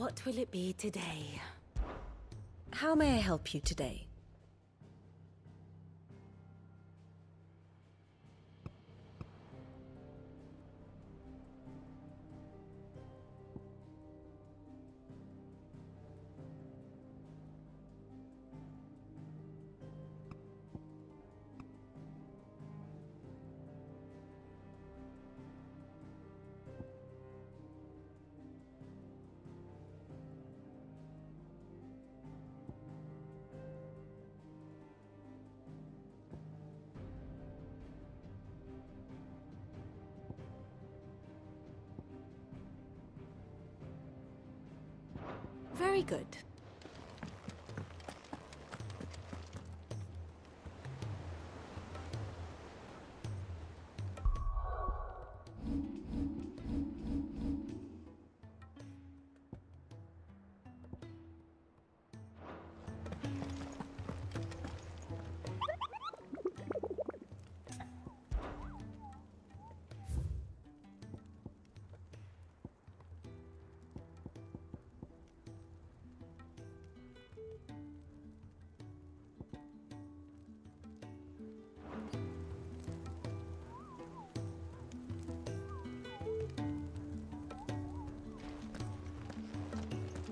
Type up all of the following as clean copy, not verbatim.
What will it be today? How may I help you today? Very good.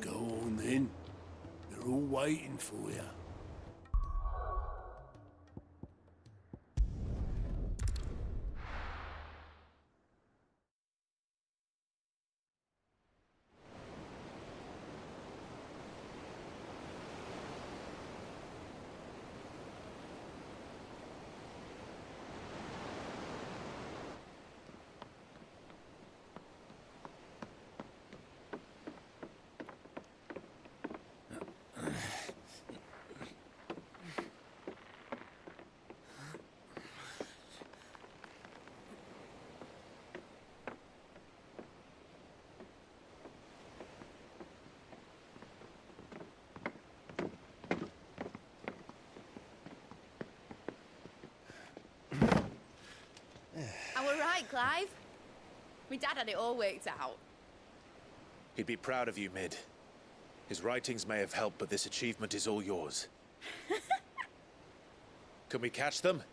Go on then. They're all waiting for you. I were right, Clive. My dad had it all worked out. He'd be proud of you, Mid. His writings may have helped, but this achievement is all yours. Can we catch them?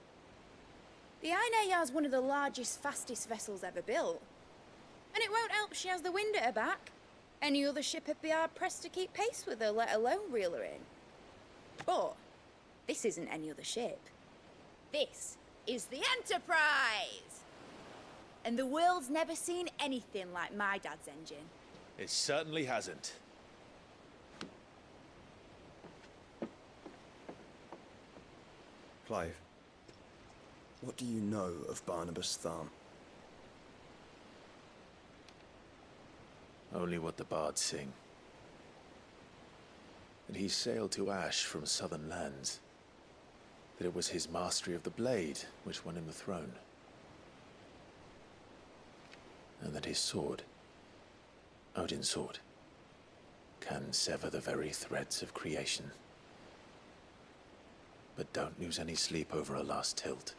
The Ainayar's one of the largest, fastest vessels ever built. And it won't help she has the wind at her back. Any other ship would be hard-pressed to keep pace with her, let alone reel her in. But this isn't any other ship. This is the Enterprise! And the world's never seen anything like my dad's engine. It certainly hasn't. Clive, what do you know of Barnabas Thumb? Only what the bards sing. That he sailed to Ash from southern lands. That it was his mastery of the blade which won him the throne. And that his sword, Odin's sword, can sever the very threads of creation. But don't lose any sleep over a last tilt.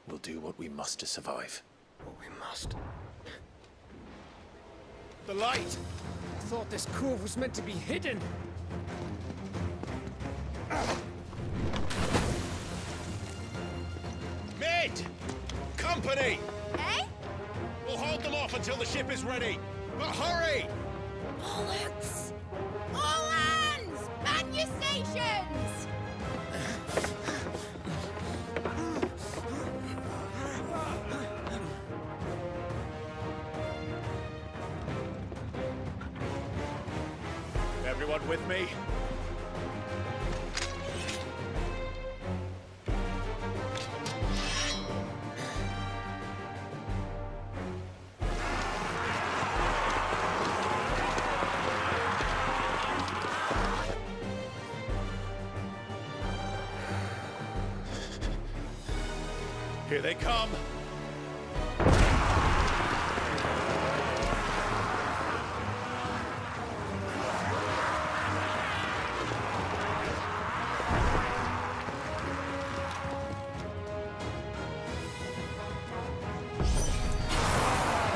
We'll do what we must to survive. What we must. The light! I thought this cove was meant to be hidden. Mid! Company! Eh? We'll hold them off until the ship is ready. But hurry! Bollocks! All hands! Man your stations! Everyone with me? Here they come!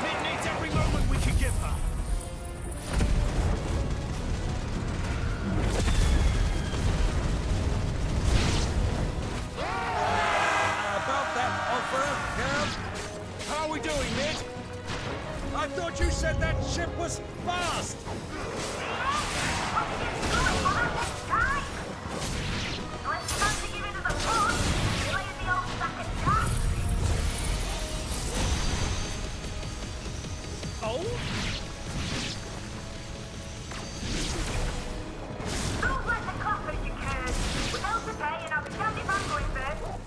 Mid needs every moment we can give her. you said that ship was fast! Oh? Don't let the coppers you can. Without the pay and I'll be standing back going first.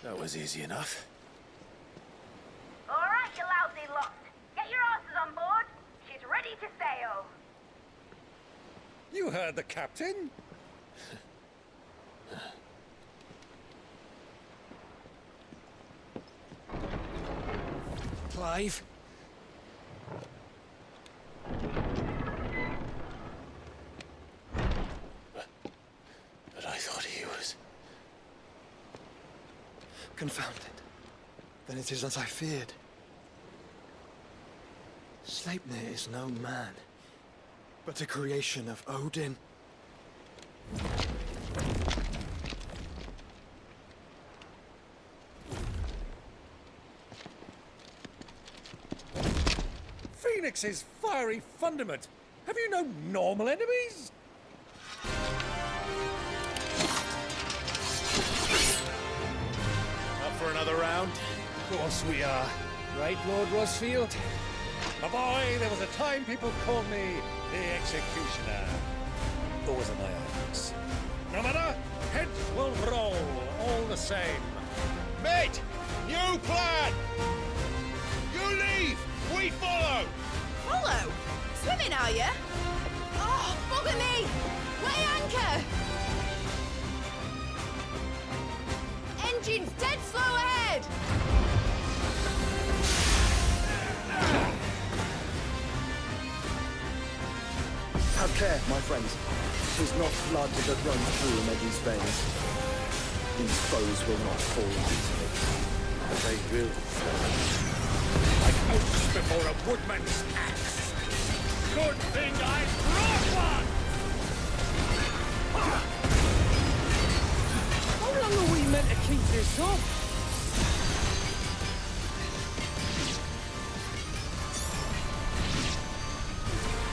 That was easy enough. All right, you lousy lot. Get your asses on board. She's ready to sail. You heard the captain. Clive? But I thought he was... Confounded. Then it is as I feared. Sleipnir is no man, but a creation of Odin. Phoenix's fiery fundament. Have you no normal enemies? Up for another round? Of course we are. Right, Lord Rosfield? My boy, there was a time people called me the Executioner. Those are my eyes. No matter, heads will roll all the same. Mate! New plan! You leave! We follow! Follow? Swimming, are you? Oh, bugger me! Weigh anchor! Engine's dead slow ahead! Have care, my friends. 'Tis not blood that runs through Maggie's veins. These foes will not fall easily. They will. Like oats before a woodman's axe. Good thing I brought one! How long are we meant to keep this up?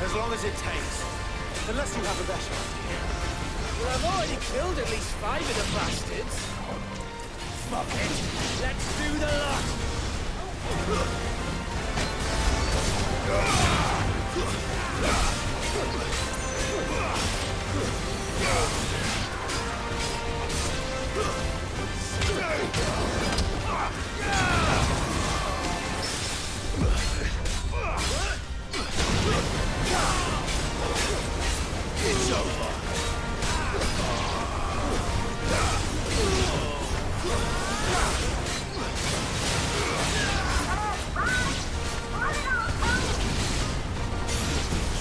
As long as it takes. Unless you have a better idea. Well, I've already killed at least 5 of the bastards. Fuck it. Let's do the lot. It's over.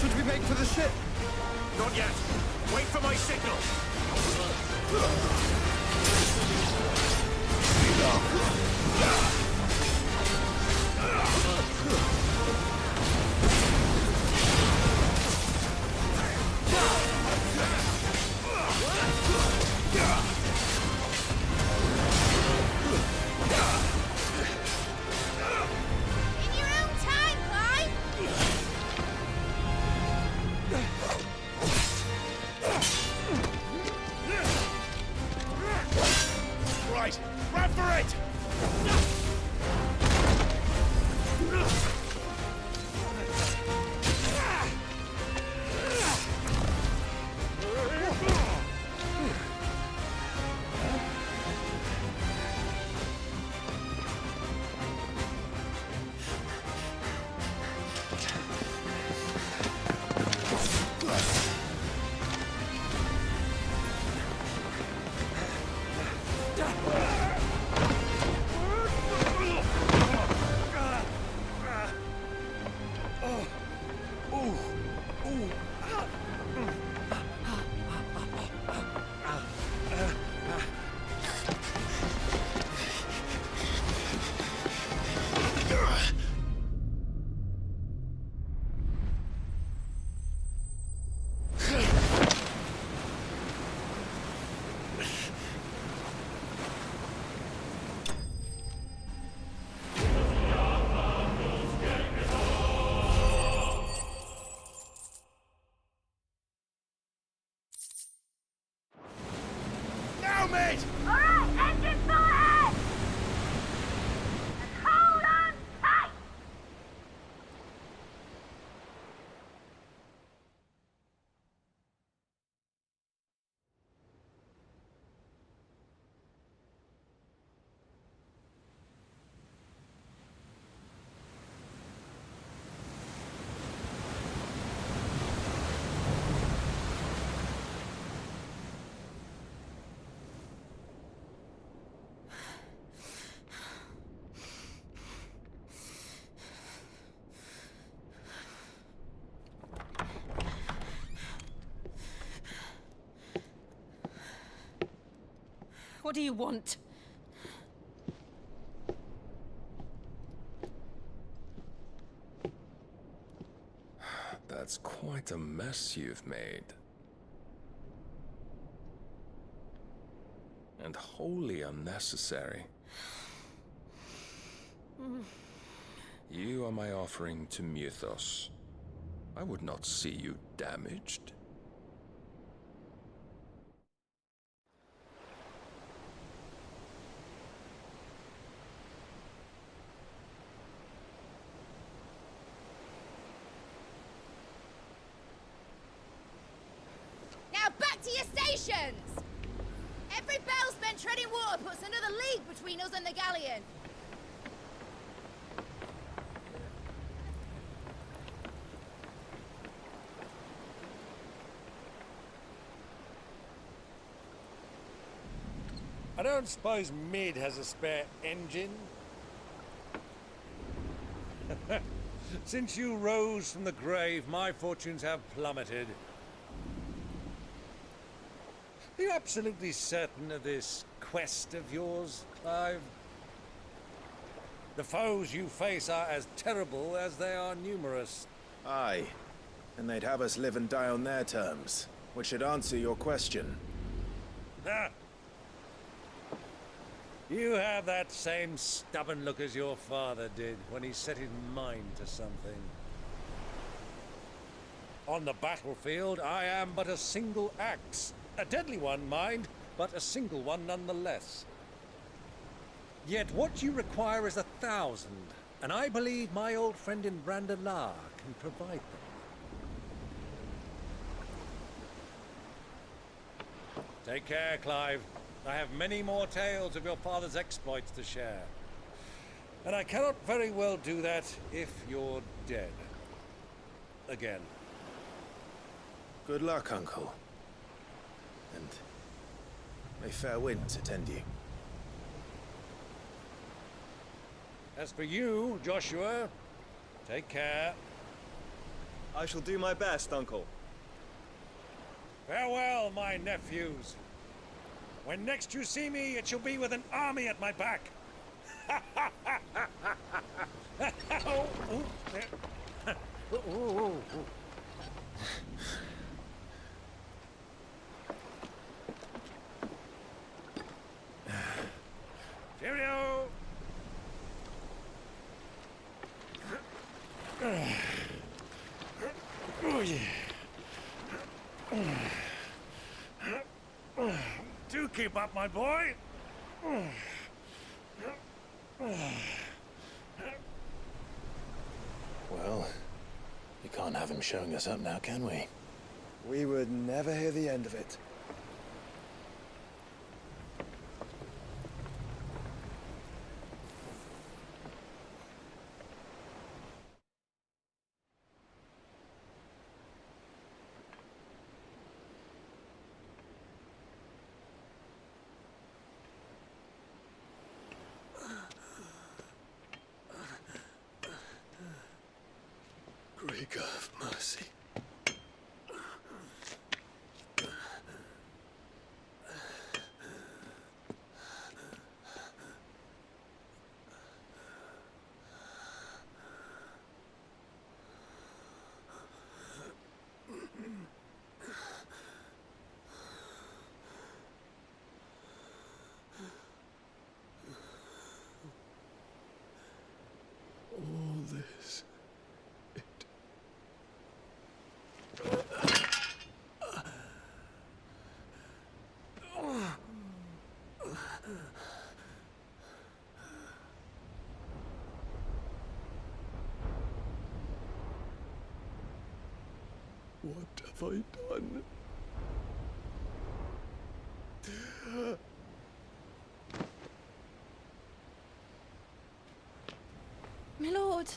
Should we make for the ship? Not yet. Wait for my signal. In your own time, Clyde! Right. Run for it! Now, mate! Alright, engine full ahead! And hold on tight! What do you want? That's quite a mess you've made. And wholly unnecessary. You are my offering to Mythos. I would not see you damaged. Now back to your stations! Every bell spent treading water puts another league between us and the galleon. I don't suppose Mid has a spare engine? Since you rose from the grave, my fortunes have plummeted. Are you absolutely certain of this quest of yours, Clive? The foes you face are as terrible as they are numerous. Aye. And they'd have us live and die on their terms, which should answer your question. Ah! You have that same stubborn look as your father did when he set his mind to something. On the battlefield, I am but a single axe, A deadly one, mind, but a single one nonetheless. Yet what you require is 1,000, and I believe my old friend in Brandalar can provide them. Take care, Clive. I have many more tales of your father's exploits to share. And I cannot very well do that if you're dead. Again. Good luck, Uncle. And may fair winds attend you. As for you, Joshua, take care. I shall do my best, Uncle. Farewell, my nephews. When next you see me, it shall be with an army at my back. Oh, oh, there. Oh, oh, oh. Cheerio! Oh, yeah. Do keep up, my boy. Well, we can't have him showing us up now, can we? We would never hear the end of it. Great God of mercy. All this. What have I done? My lord.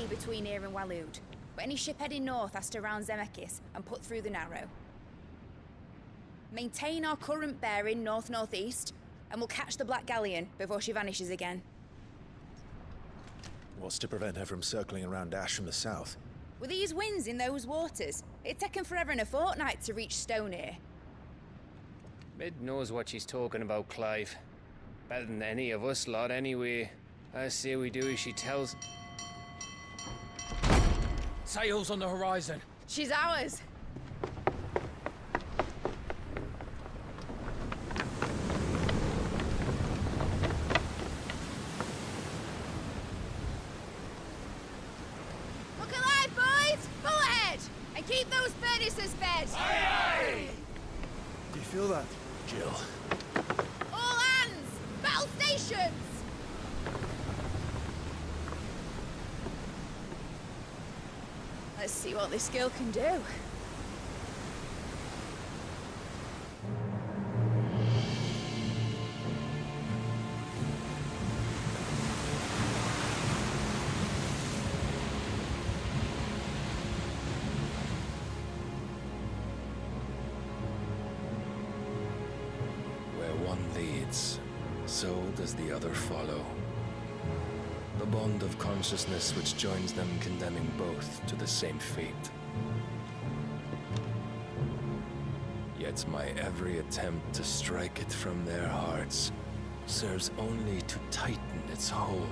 Between here and Waloed, but any ship heading north has to round Zemeckis and put through the Narrow. Maintain our current bearing north-northeast, and we'll catch the Black Galleon before she vanishes again. What's to prevent her from circling around Ash from the south? With these winds in those waters, it'd taken forever and a fortnight to reach Stonehere. Mid knows what she's talking about, Clive. Better than any of us lot, anyway. I say we do as she tells. Sails on the horizon. She's ours. Look alive, boys! Pull ahead! And keep those furnaces fed! Aye, Do you feel that? Jill. All hands! Battle stations! Let's see what this girl can do. Where one leads. fades, so does the other follow. The bond of consciousness which joins them condemning both to the same fate. Yet my every attempt to strike it from their hearts serves only to tighten its hold.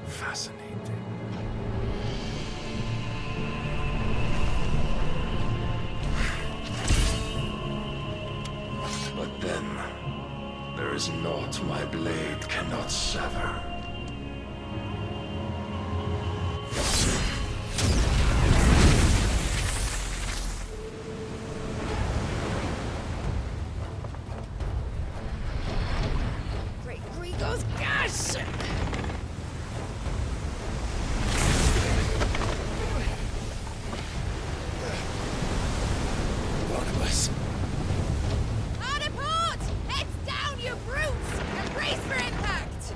Fascinating. But then, there is naught my blade cannot sever. Great Grigos, gosh! Barnabas. Hard a port! Heads down, you brutes! And brace for impact!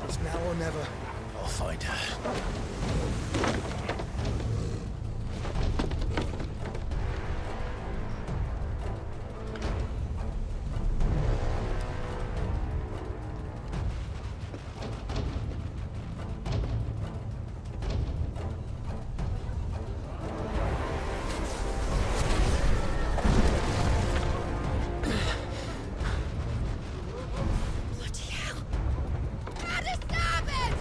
It's now or never. I'll find her. Bloody hell! How to stop it!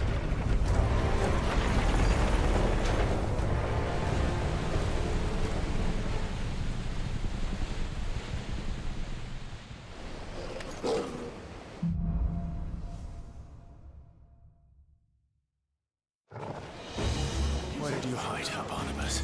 Where did you hide her, Barnabas?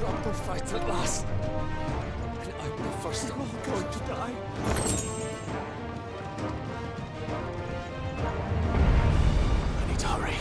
Proper fight at last. And I'm the first. You're all going to die. I need to hurry.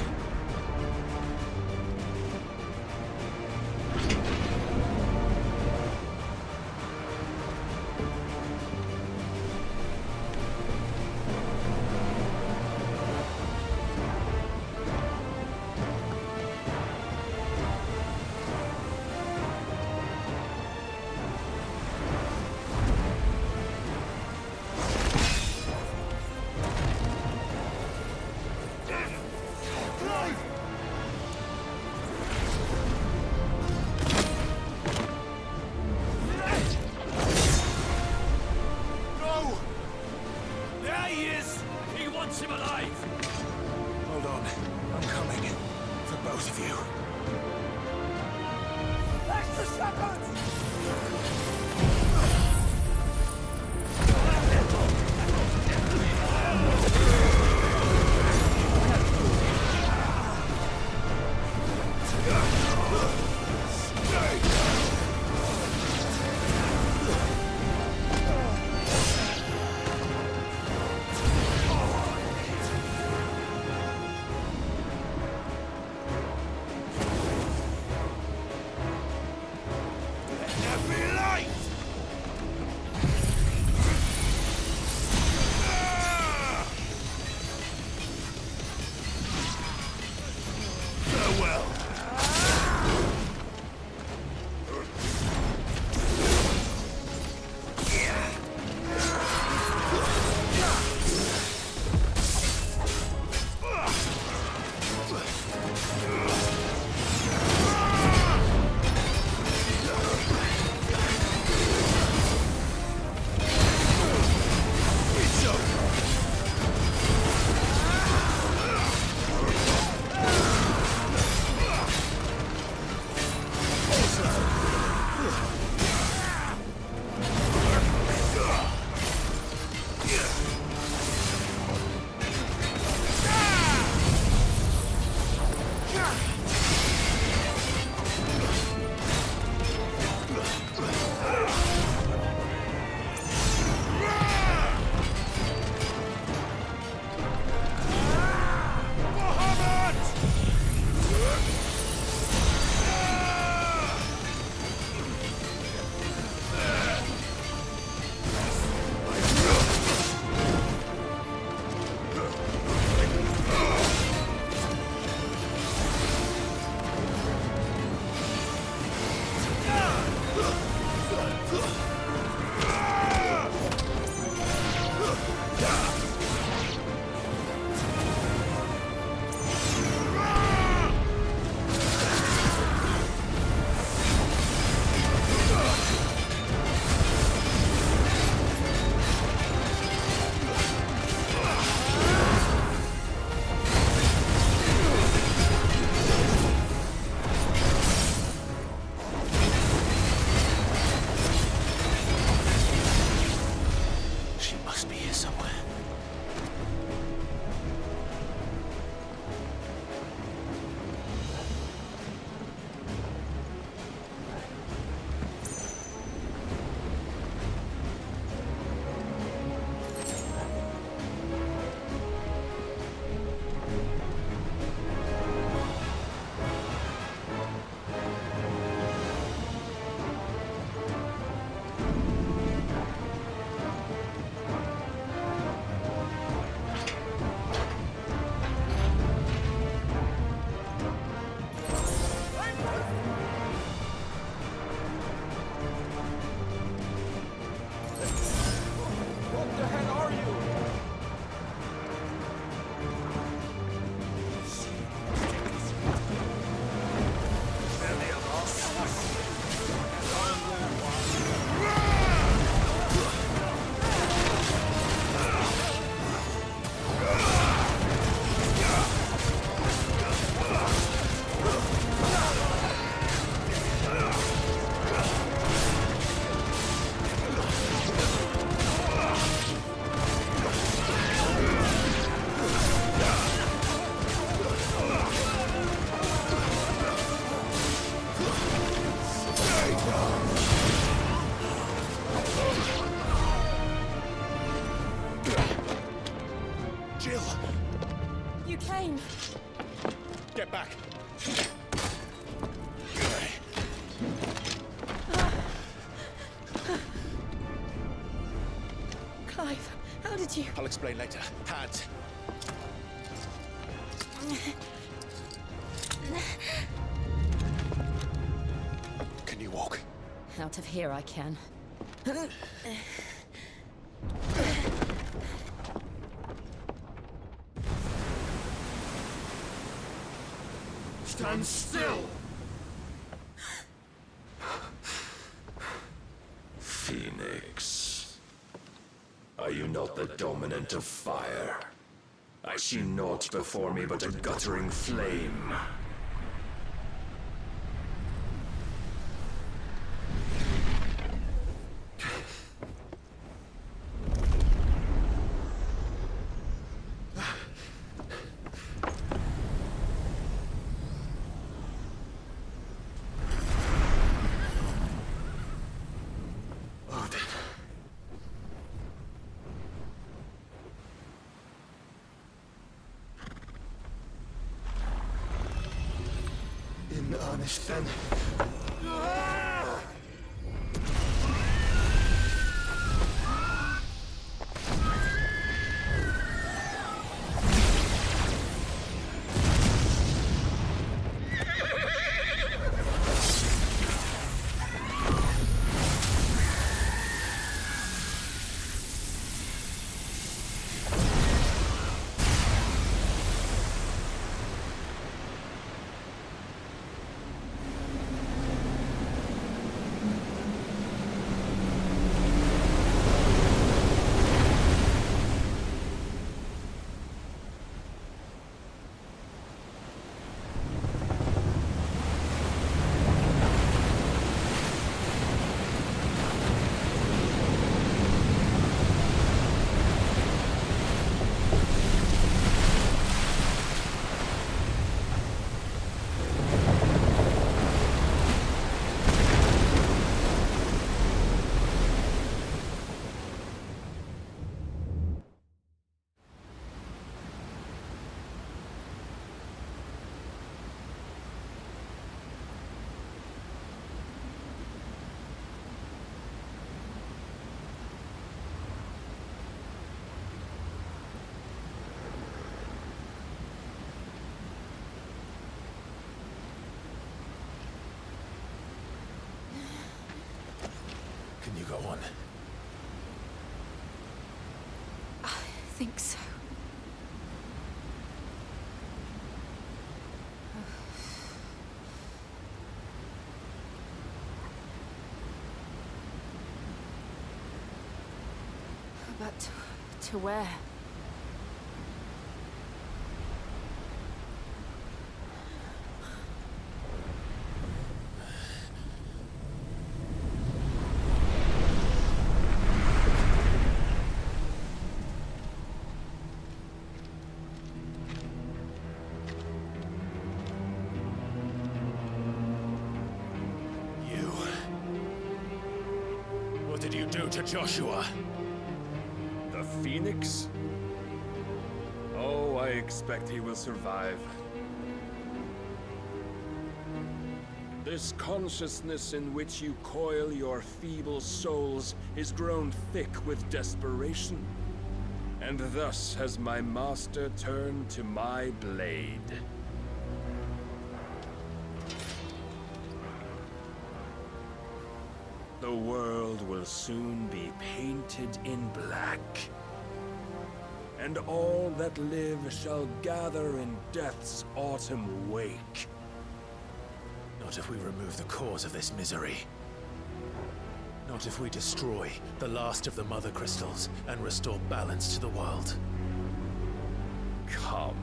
Hold on. I'm coming. For both of you. Extra shepherds! There be light! Jill! You came. Get back! Clive, how did you... I'll explain later. Hands. Can you walk? Out of here I can. Stand still! Phoenix. Are you not the dominant of fire? I see naught before me but a guttering flame. In earnest, then. Can you go on? I think so. But to where? What did you do to Joshua? The Phoenix? Oh, I expect he will survive. This consciousness in which you coil your feeble souls is grown thick with desperation. And thus has my master turned to my blade. The world will soon be painted in black. And all that live shall gather in death's autumn wake. Not if we remove the cause of this misery. Not if we destroy the last of the Mother Crystals and restore balance to the world. Come.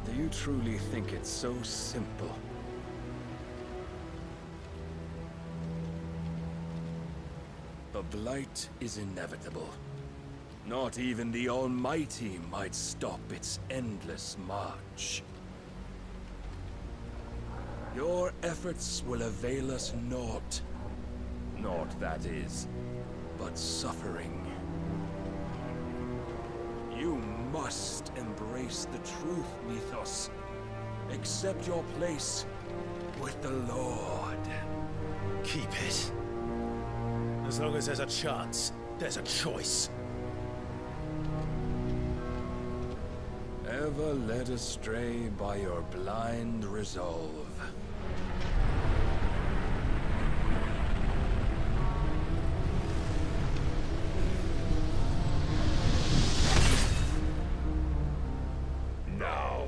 Do you truly think it's so simple? The blight is inevitable. Not even the Almighty might stop its endless march. Your efforts will avail us naught. Naught, that is, but suffering. You must face the truth, Mythos. Accept your place with the Lord. Keep it. As long as there's a chance, there's a choice. Ever led astray by your blind resolve. Now,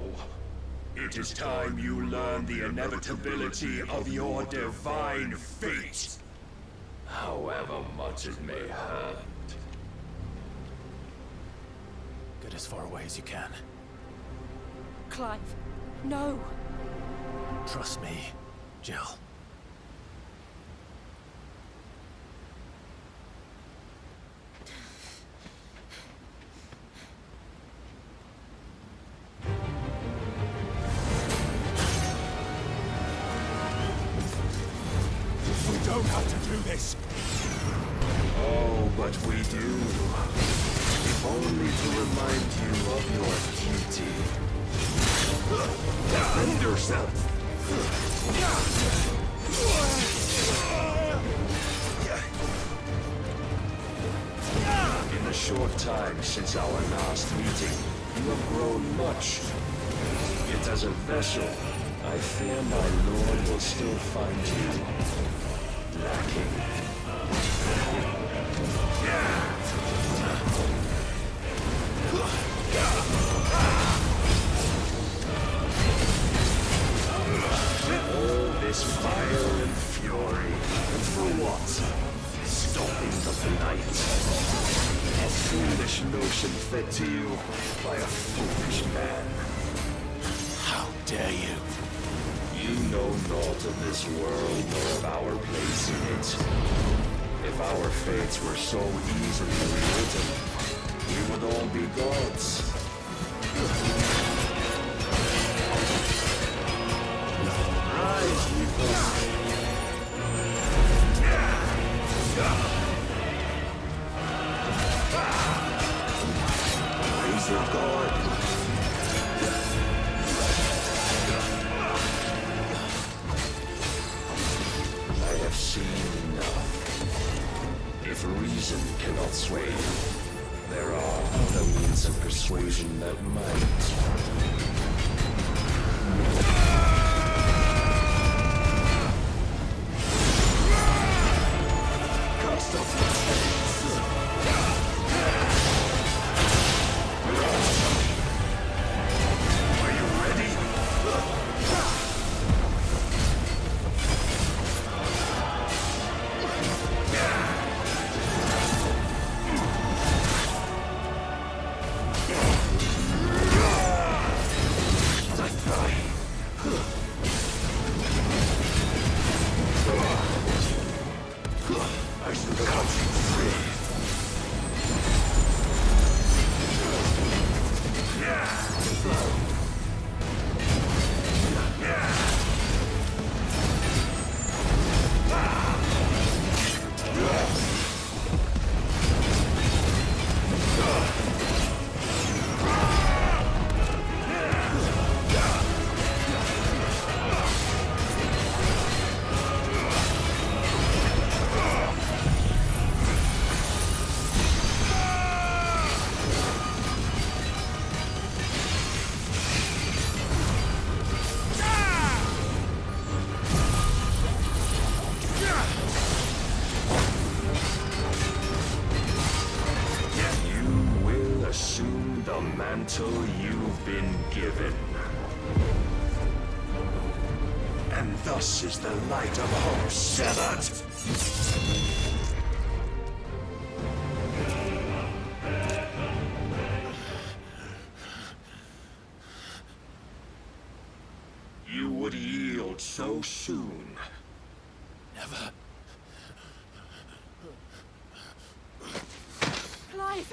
it is time you learn the inevitability of your divine fate, however much it may hurt. Get as far away as you can. Clive, no! Trust me, Jill. We don't have to do this. Oh, but we do. If only to remind you of your duty. Defend yourself! In the short time since our last meeting, you have grown much. Yet as a vessel, I fear my lord will still find you lacking. All this fire and fury, and for what? Stopping the blight. A foolish notion fed to you by a foolish man. How dare you? You know naught of this world nor of our place in it. If our fates were so easily rewritten, we would all be gods. Rise, Mythos. Raise your guard. I have seen enough. If reason cannot sway you, there are other means of persuasion that might. Are you ready? I shall cut you free. You will assume the mantle you've been given. And thus is the light of hope severed. You would yield so soon. Never. Clive!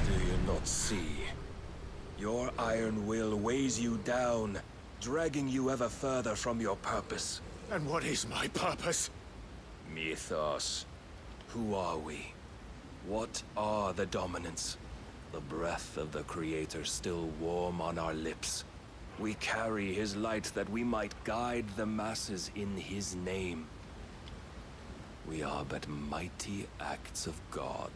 Do you not see? Your iron will weighs you down, dragging you ever further from your purpose. And what is my purpose? Mythos. Who are we? What are the dominants? The breath of the Creator still warm on our lips. We carry his light that we might guide the masses in his name. We are but mighty acts of God.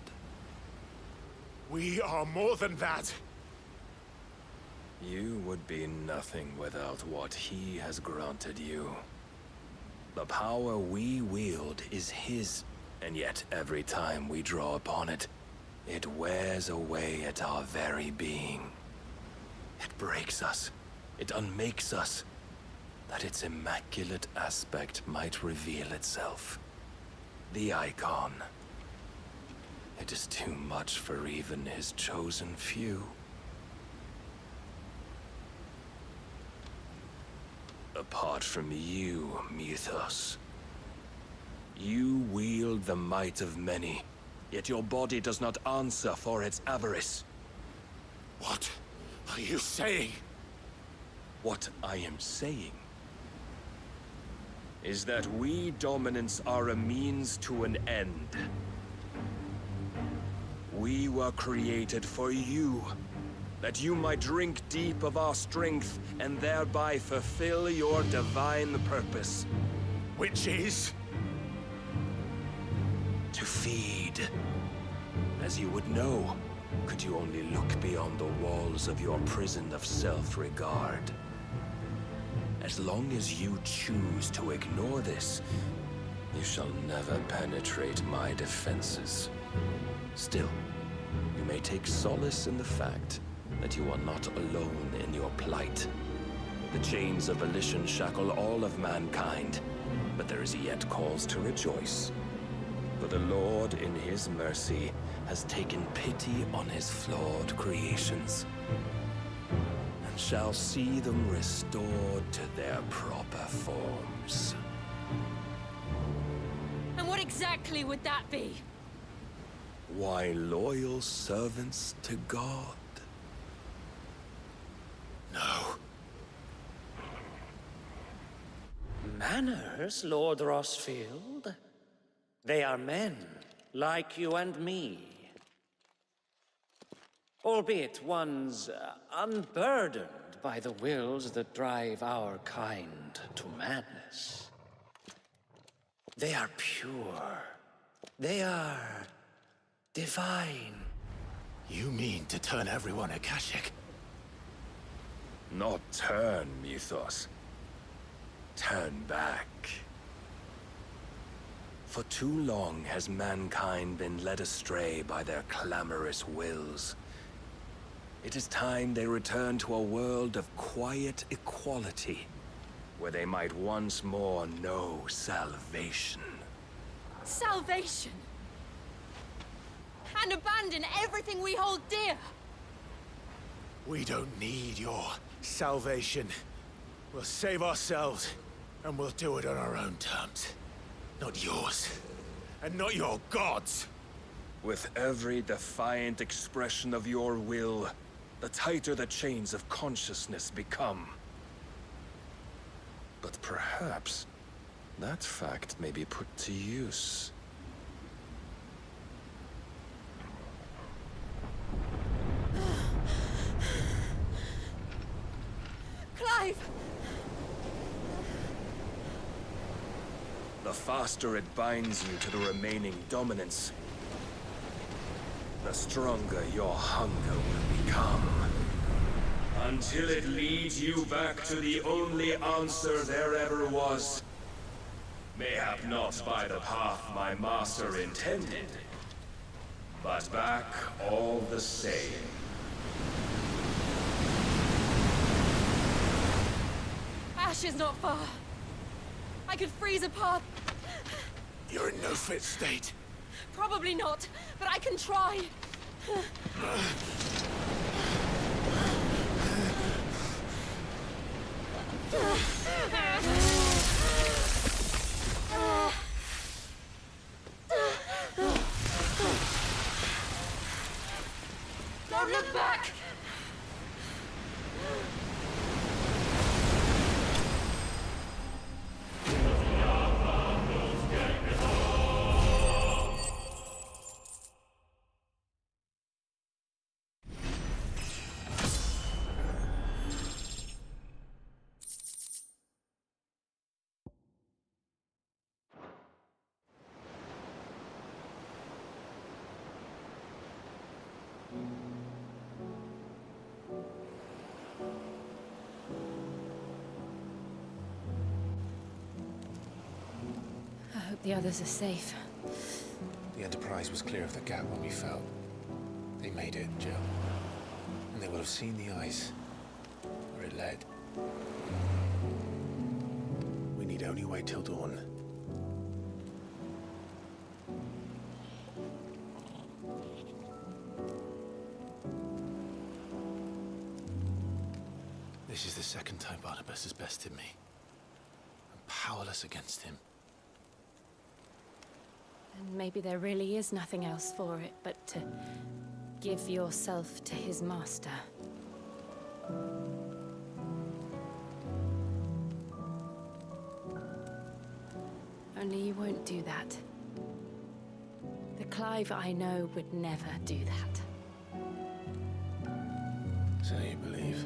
We are more than that. You would be nothing without what he has granted you. The power we wield is his, and yet every time we draw upon it, it wears away at our very being. It breaks us. It unmakes us, that its immaculate aspect might reveal itself. The icon. It is too much for even his chosen few. Apart from you, Mythos, you wield the might of many, yet your body does not answer for its avarice. What are you saying? What I am saying is that we dominants are a means to an end. We were created for you, that you might drink deep of our strength and thereby fulfill your divine purpose. Which is? To feed. As you would know, could you only look beyond the walls of your prison of self-regard. As long as you choose to ignore this, you shall never penetrate my defenses. Still, you may take solace in the fact that you are not alone in your plight. The chains of volition shackle all of mankind, but there is yet cause to rejoice. For the Lord, in his mercy, has taken pity on his flawed creations, and shall see them restored to their proper forms. And what exactly would that be? Why, loyal servants to God. No. Manners, Lord Rosfield? They are men, like you and me. Albeit ones unburdened by the wills that drive our kind to madness. They are pure. They are divine. You mean to turn everyone Akashic? Not turn, Mythos. Turn back. For too long has mankind been led astray by their clamorous wills. It is time they return to a world of quiet equality, where they might once more know salvation. Salvation? And abandon everything we hold dear? We don't need your salvation. We'll save ourselves, and we'll do it on our own terms. Not yours, and not your gods. With every defiant expression of your will, the tighter the chains of consciousness become. But perhaps that fact may be put to use. Clive! The faster it binds you to the remaining dominance, the stronger your hunger will become. Until it leads you back to the only answer there ever was. Mayhap not by the path my master intended, but back all the same. Ash is not far. I could freeze a path. You're in no fit state. Probably not, but I can try. Don't look back! the others are safe. The Enterprise was clear of the gap when we fell. They made it, Jill. And they will have seen the eyes where it led. We need only wait till dawn. This is the second time Barnabas has bested me. I'm powerless against him. And maybe there really is nothing else for it but to give yourself to his master. Only you won't do that. The Clive I know would never do that. So you believe?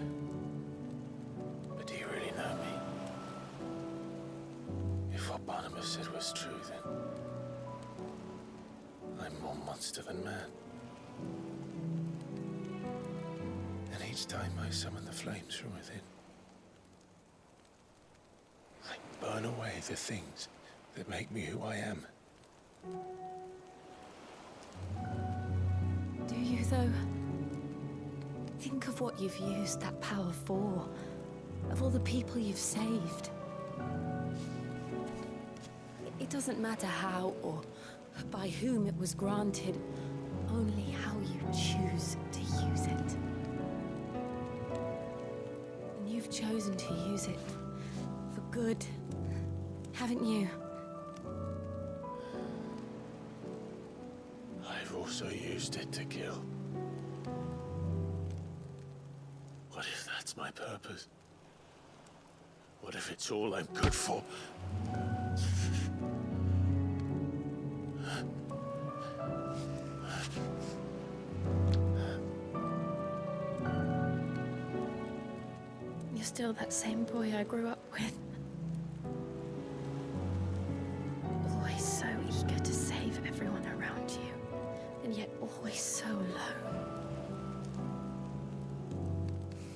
But do you really know me? If what Barnabas said was true, then I'm more monster than man. And each time I summon the flames from within, I burn away the things that make me who I am. Do you, though? Think of what you've used that power for. Of all the people you've saved. It doesn't matter how or by whom it was granted, only how you choose to use it. And you've chosen to use it for good, haven't you? I've also used it to kill. What if that's my purpose? What if it's all I'm good for? You're still that same boy I grew up with. Always so eager to save everyone around you, and yet always so alone.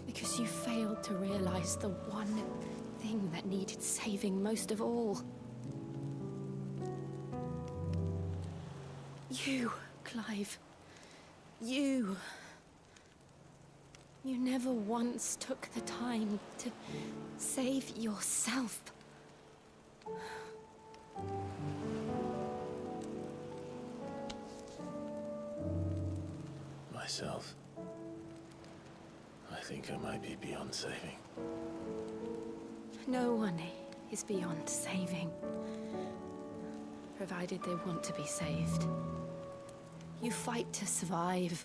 Because you failed to realize the one thing that needed saving most of all. You, Clive. You. You never once took the time to save yourself. Myself? I think I might be beyond saving. No one is beyond saving, provided they want to be saved. You fight to survive.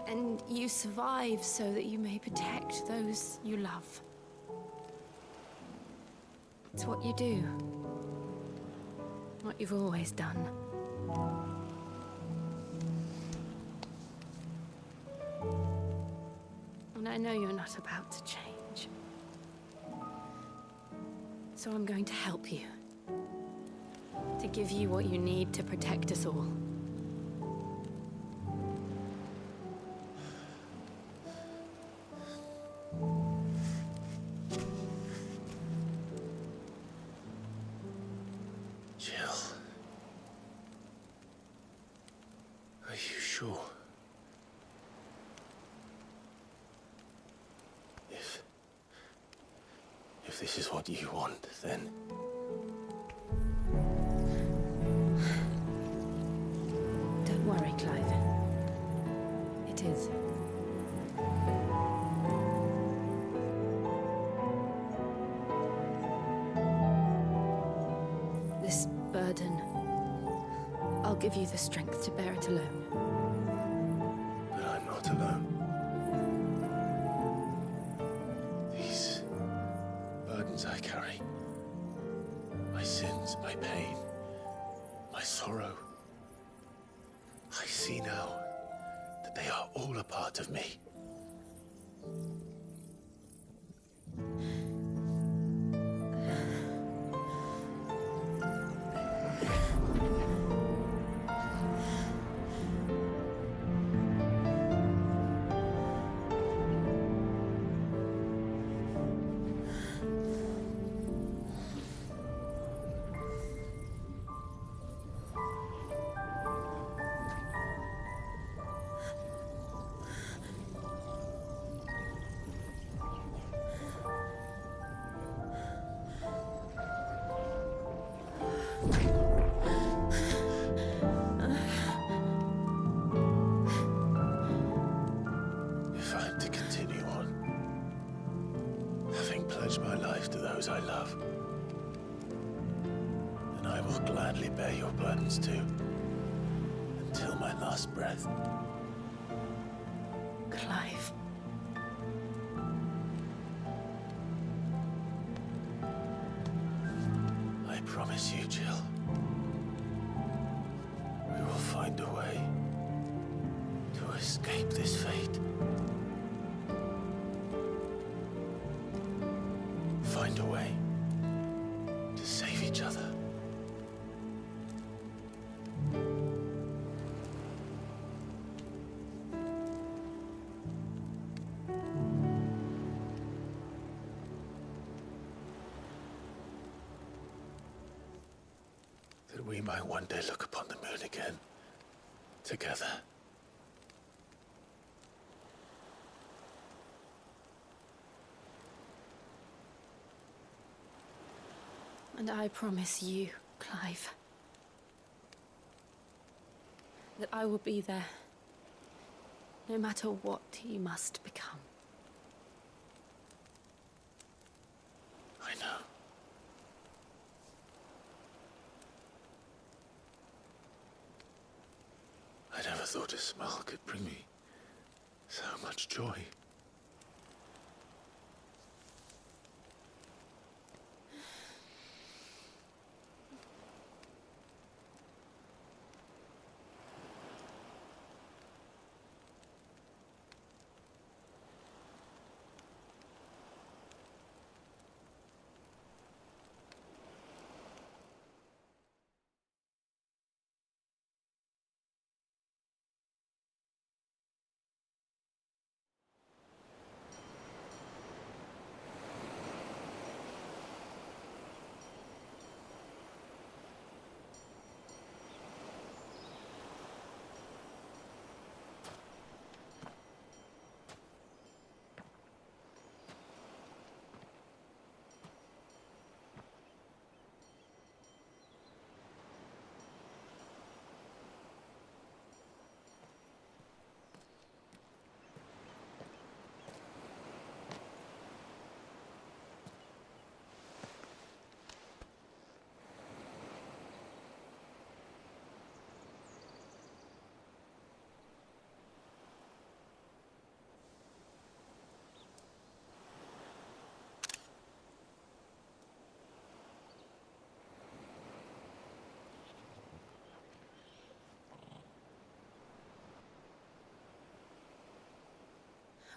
And you survive so that you may protect those you love. It's what you do. What you've always done. And I know you're not about to change. So I'm going to help you. To give you what you need to protect us all. Jill. Are you sure? If this is what you want, then... Don't worry, Clive. It is. This burden, I'll give you the strength to bear it alone. But I'm not alone. These burdens I carry, my sins, my pain, my sorrow, I see now that they are all a part of me. If I'm to continue on, having pledged my life to those I love, then I will gladly bear your burdens too, until my last breath. Clive. I promise you, Jill, we will find a way to escape this fate. Find a way to save each other. That we might one day look upon the moon again, together. And I promise you, Clive, that I will be there, no matter what you must become. I know. I never thought a smile could bring me so much joy.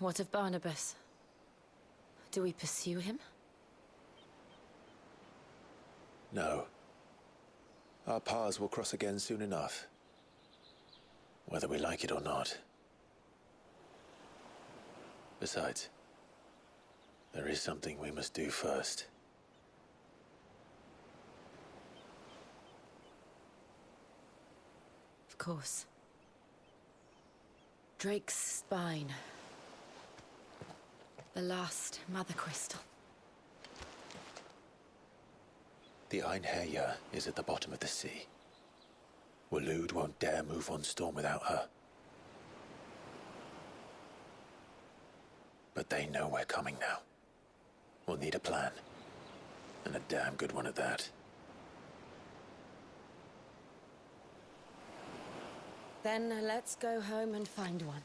What of Barnabas? Do we pursue him? No. Our paths will cross again soon enough, whether we like it or not. Besides, there is something we must do first. Of course. Drake's spine. The last Mother Crystal. The Einherjar is at the bottom of the sea. Waloed won't dare move on Storm without her. But they know we're coming now. We'll need a plan. And a damn good one at that. Then let's go home and find one.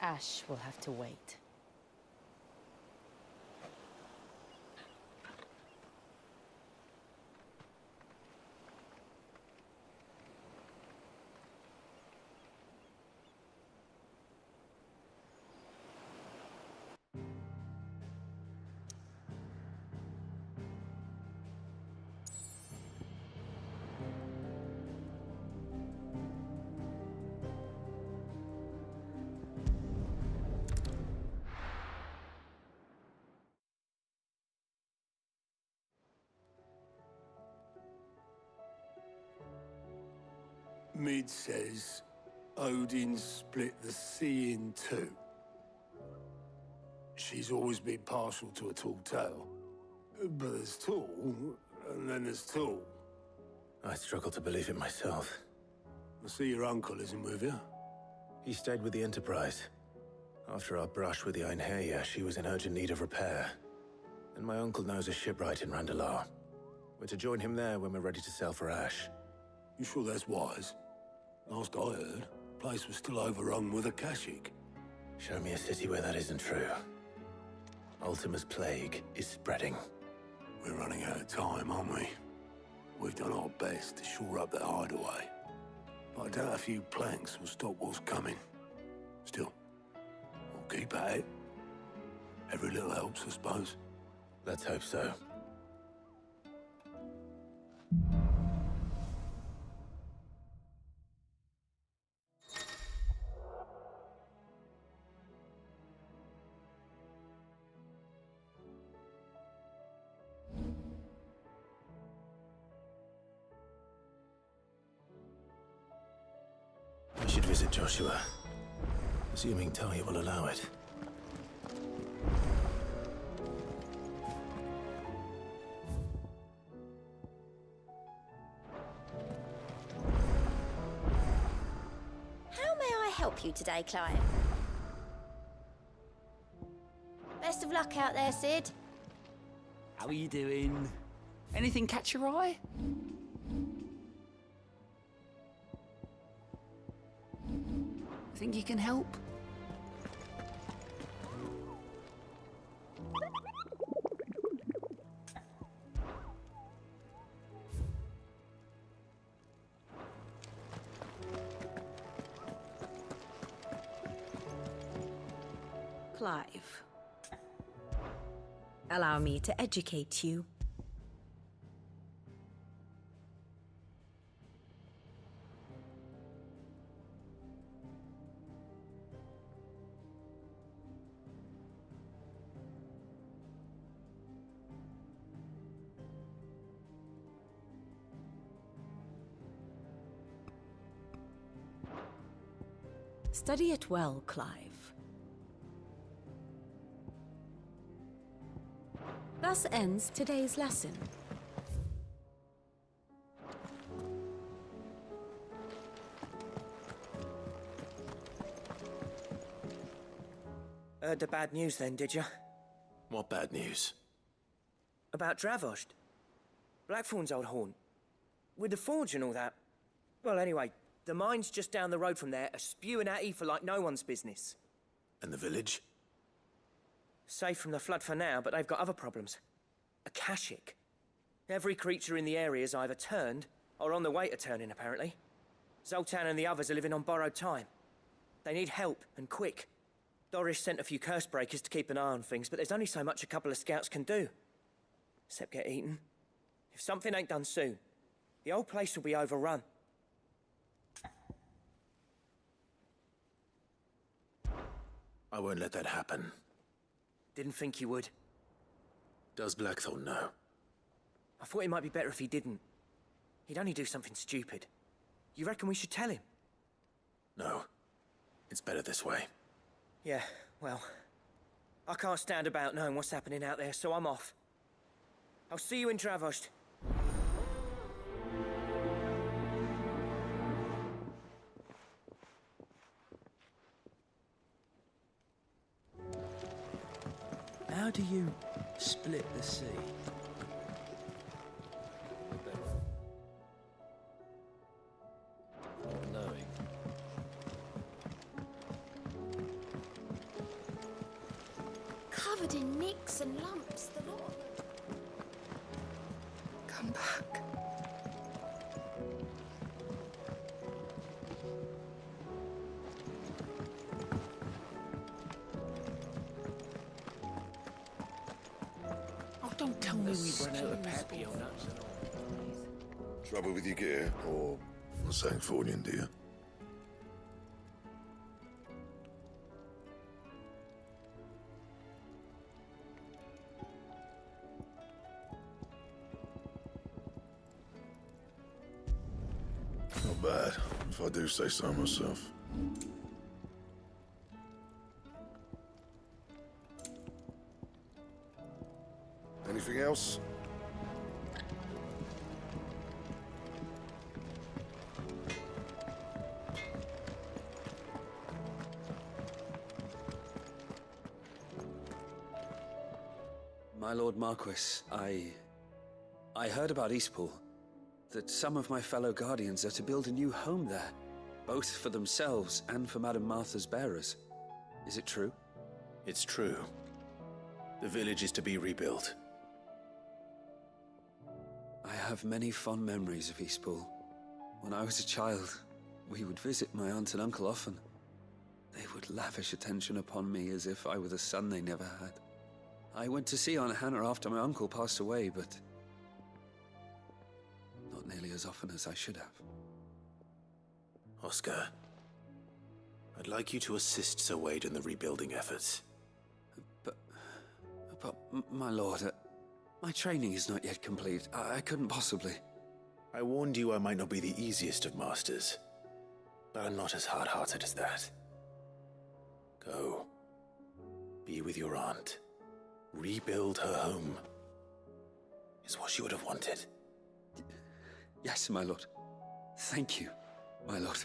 Ash will have to wait. Mid says Odin split the sea in two. She's always been partial to a tall tale. But there's Tool, and then there's Tool. I struggle to believe it myself. I see your uncle isn't with you. He stayed with the Enterprise. After our brush with the Einherja, she was in urgent need of repair. And my uncle knows a shipwright in Randalar. We're to join him there when we're ready to sail for Ash. You sure that's wise? Last I heard, the place was still overrun with Akashic. Show me a city where that isn't true. Ultima's plague is spreading. We're running out of time, aren't we? We've done our best to shore up that hideaway. But I doubt a few planks will stop what's coming. Still, we'll keep at it. Every little helps, I suppose. Let's hope so. I should visit Joshua, assuming Talia will allow it. How may I help you today, Clive? Best of luck out there, Sid. How are you doing? Anything catch your eye? Think you can help? Clive. Allow me to educate you. Study it well, Clive. Thus ends today's lesson. Heard the bad news then, did you? What bad news? About Dravost. Blackthorn's old haunt. With the forge and all that. Well, anyway, the mines just down the road from there are spewing out ether like no one's business. And the village? Safe from the flood for now, but they've got other problems. Akashic. Every creature in the area's either turned or on the way to turning, apparently. Zoltan and the others are living on borrowed time. They need help, and quick. Doris sent a few curse breakers to keep an eye on things, but there's only so much a couple of scouts can do. Except get eaten. If something ain't done soon, the old place will be overrun. I won't let that happen. Didn't think you would. Does Blackthorn know? I thought it might be better if he didn't. He'd only do something stupid. You reckon we should tell him? No. It's better this way. Yeah, well, I can't stand about knowing what's happening out there, so I'm off. I'll see you in Dravost. How do you split the sea? Knowing. Covered in nicks and lumps, the lot. Come back. Oh, don't tell me we've run out of papio nuts and all. Trouble with your gear, or saying Fordian, do you? Not bad, if I do say so myself. Anything else? My Lord Marquis, I heard about Eastpool. That some of my fellow Guardians are to build a new home there, both for themselves and for Madame Martha's bearers. Is it true? It's true. The village is to be rebuilt. I have many fond memories of Eastpool. When I was a child, we would visit my aunt and uncle often. They would lavish attention upon me as if I were the son they never had. I went to see Aunt Hannah after my uncle passed away, but not nearly as often as I should have. Oscar, I'd like you to assist Sir Wade in the rebuilding efforts. But my lord, my training is not yet complete. I couldn't possibly. I warned you I might not be the easiest of masters, but I'm not as hard-hearted as that. Go. Be with your aunt. Rebuild her home. Is what she would have wanted. Yes, my lord. Thank you, my lord.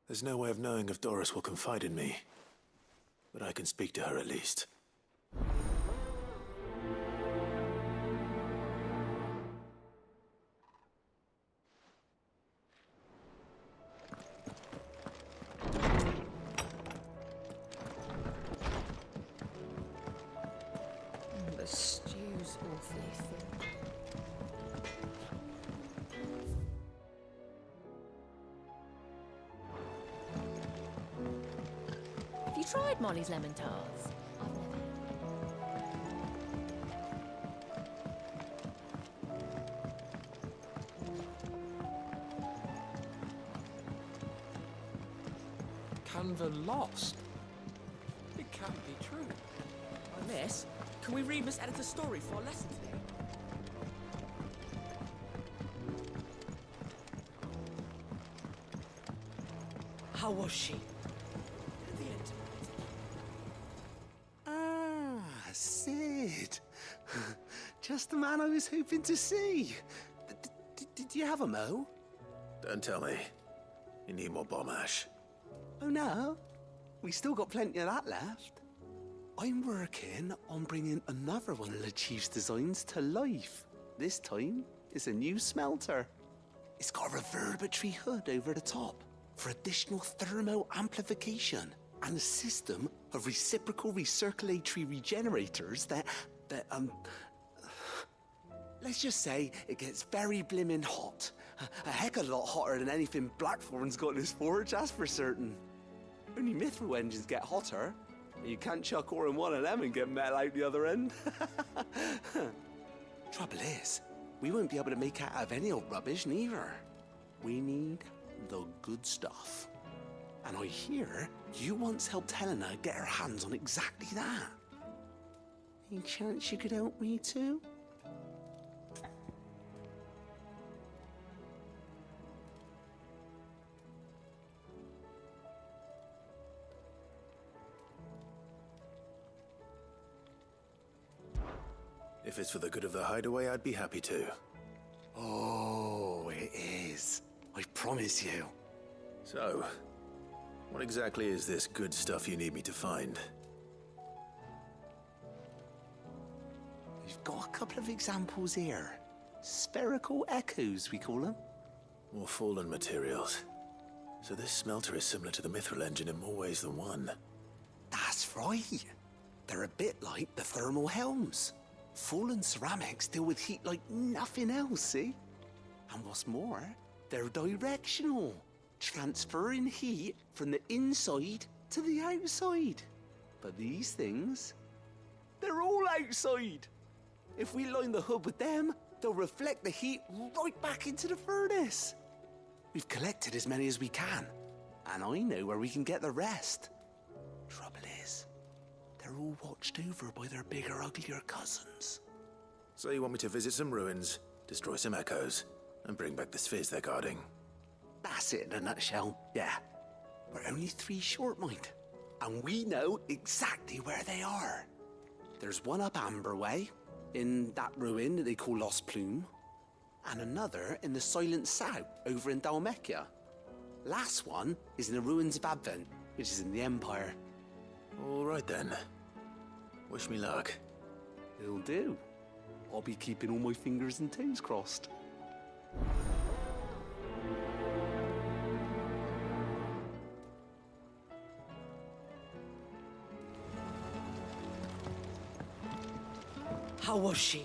There's no way of knowing if Doris will confide in me, but I can speak to her at least. The stew's awfully thin. Have you tried Molly's lemon tarts? Canva lost? It can't be true. Miss, can we read Miss Editor's story for our lesson today? How was she? Ah, Sid. Just the man I was hoping to see. Did you have a mo? Don't tell me. You need more bomb ash. Oh no, we still got plenty of that left. I'm working on bringing another one of the Chief's designs to life. This time, it's a new smelter. It's got a reverberatory hood over the top for additional thermo amplification and a system of reciprocal recirculatory regenerators that let's just say it gets very blimmin' hot. A heck of a lot hotter than anything Blackthorn's got in his forge, that's for certain. Only mithril engines get hotter. You can't chuck ore in one of them and get metal out the other end. Trouble is, we won't be able to make out of any old rubbish neither. We need the good stuff. And I hear you once helped Helena get her hands on exactly that. Any chance you could help me too? If it's for the good of the hideaway, I'd be happy to. Oh, it is. I promise you. So, what exactly is this good stuff you need me to find? We've got a couple of examples here. Spherical echoes, we call them. More fallen materials. So this smelter is similar to the mithril engine in more ways than one. That's right. They're a bit like the thermal helms. Fallen ceramics deal with heat like nothing else, see? And what's more, they're directional, transferring heat from the inside to the outside. But these things, they're all outside. If we line the hood with them, they'll reflect the heat right back into the furnace. We've collected as many as we can, and I know where we can get the rest. Trouble is, they're all watched over by their bigger, uglier cousins. So you want me to visit some ruins, destroy some echoes, and bring back the spheres they're guarding? That's it in a nutshell, yeah. We're only 3 short, mind. And we know exactly where they are. There's one up Amber Way, in that ruin that they call Lost Plume, and another in the Silent South, over in Dalmekia. Last one is in the ruins of Advent, which is in the Empire. All right then. Wish me luck. It'll do. I'll be keeping all my fingers and toes crossed. How was she?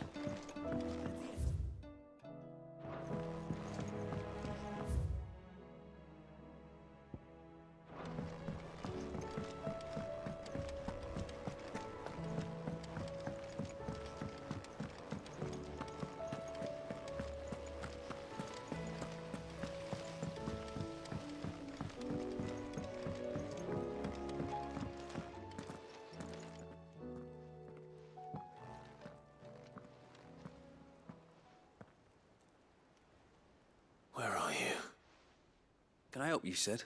Where are you? Can I help you, Sid?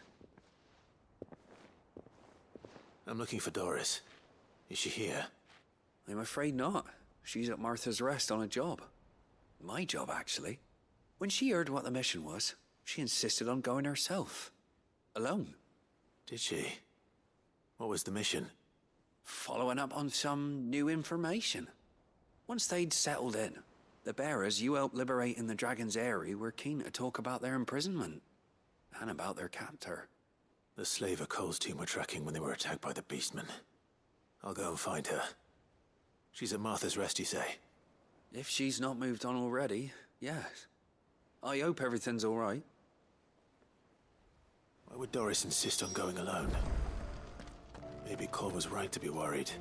I'm looking for Doris. Is she here? I'm afraid not. She's at Martha's Rest on a job. My job, actually. When she heard what the mission was, she insisted on going herself. Alone. Did she? What was the mission? Following up on some new information. Once they'd settled in, the bearers you helped liberate in the Dragon's Eyrie were keen to talk about their imprisonment. And about their captor. The slaver Cole's team were tracking when they were attacked by the Beastmen. I'll go and find her. She's at Martha's Rest, you say? If she's not moved on already, yes. I hope everything's all right. Why would Doris insist on going alone? Maybe Cole was right to be worried.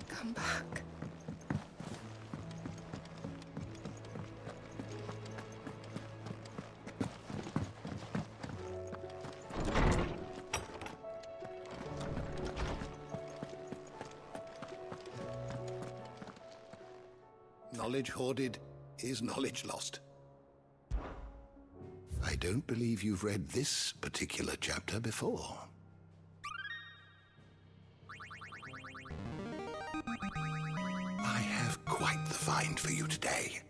Come back. Knowledge hoarded is knowledge lost. I don't believe you've read this particular chapter before. I have quite the find for you today.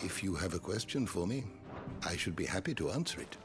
If you have a question for me, I should be happy to answer it.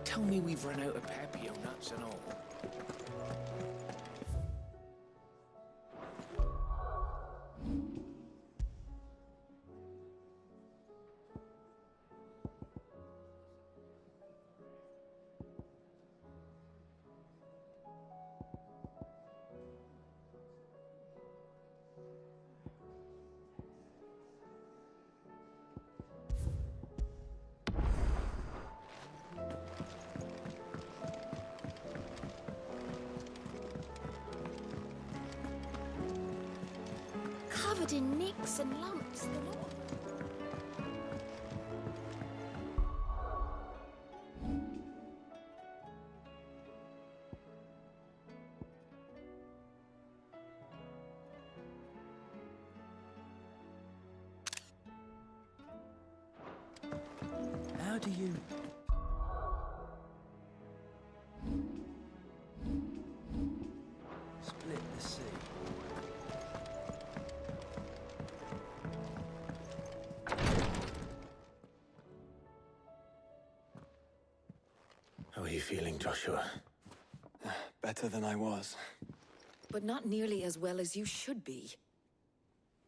tell me we've run out of papio nuts and all. Covered in nicks and lumps, the lot of them. How do you... split the sea? How are you feeling, Joshua? Better than I was. But not nearly as well as you should be.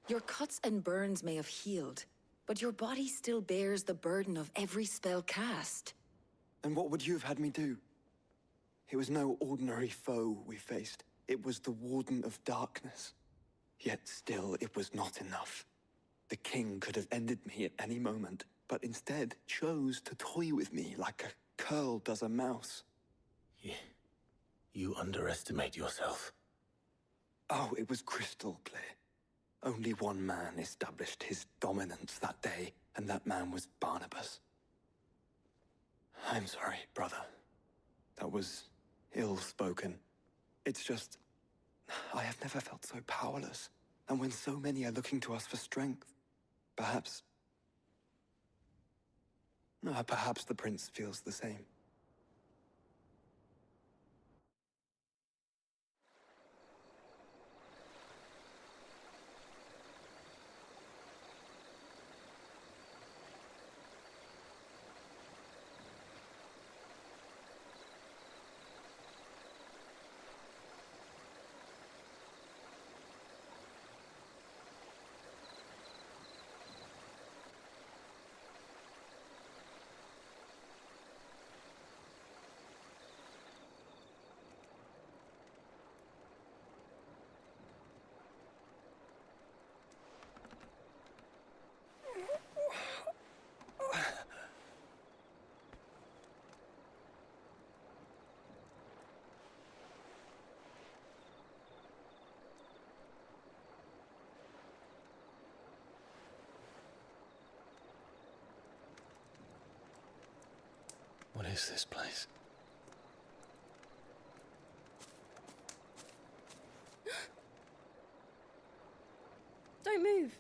Your cuts and burns may have healed, but your body still bears the burden of every spell cast. And what would you have had me do? It was no ordinary foe we faced. It was the Warden of Darkness. Yet still, it was not enough. The king could have ended me at any moment, but instead chose to toy with me like a curl does a mouse. Yeah. You underestimate yourself. Oh, it was crystal clear. Only one man established his dominance that day, and that man was Barnabas. I'm sorry, brother. That was ill-spoken. It's just... I have never felt so powerless. And when so many are looking to us for strength, perhaps... perhaps the prince feels the same. What is this place? Don't move.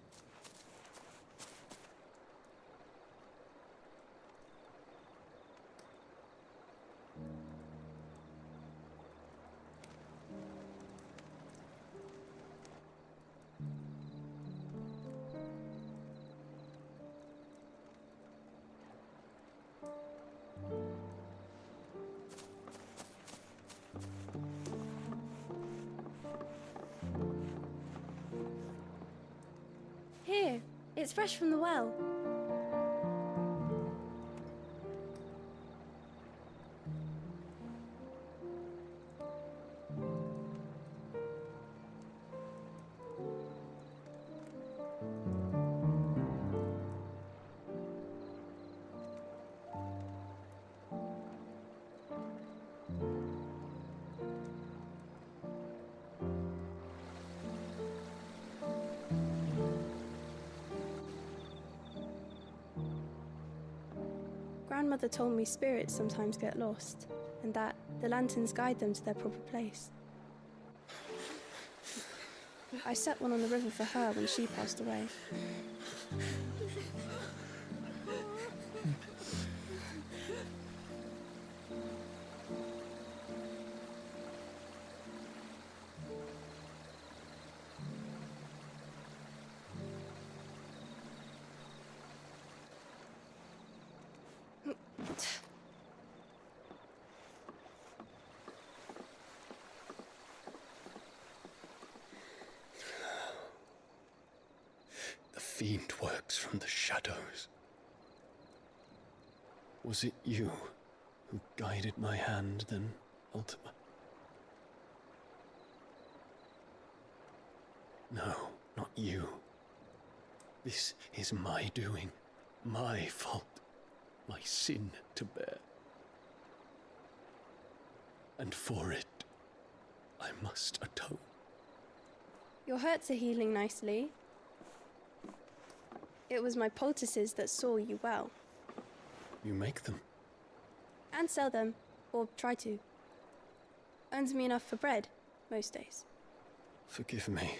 Here, it's fresh from the well. Grandmother told me spirits sometimes get lost, and that the lanterns guide them to their proper place. I set one on the river for her when she passed away. fiend works from the shadows. Was it you who guided my hand then, Ultima? No, not you. This is my doing, my fault, my sin to bear. And for it, I must atone. Your hurts are healing nicely. It was my poultices that saw you well. You make them? And sell them, or try to. Earns me enough for bread, most days. Forgive me.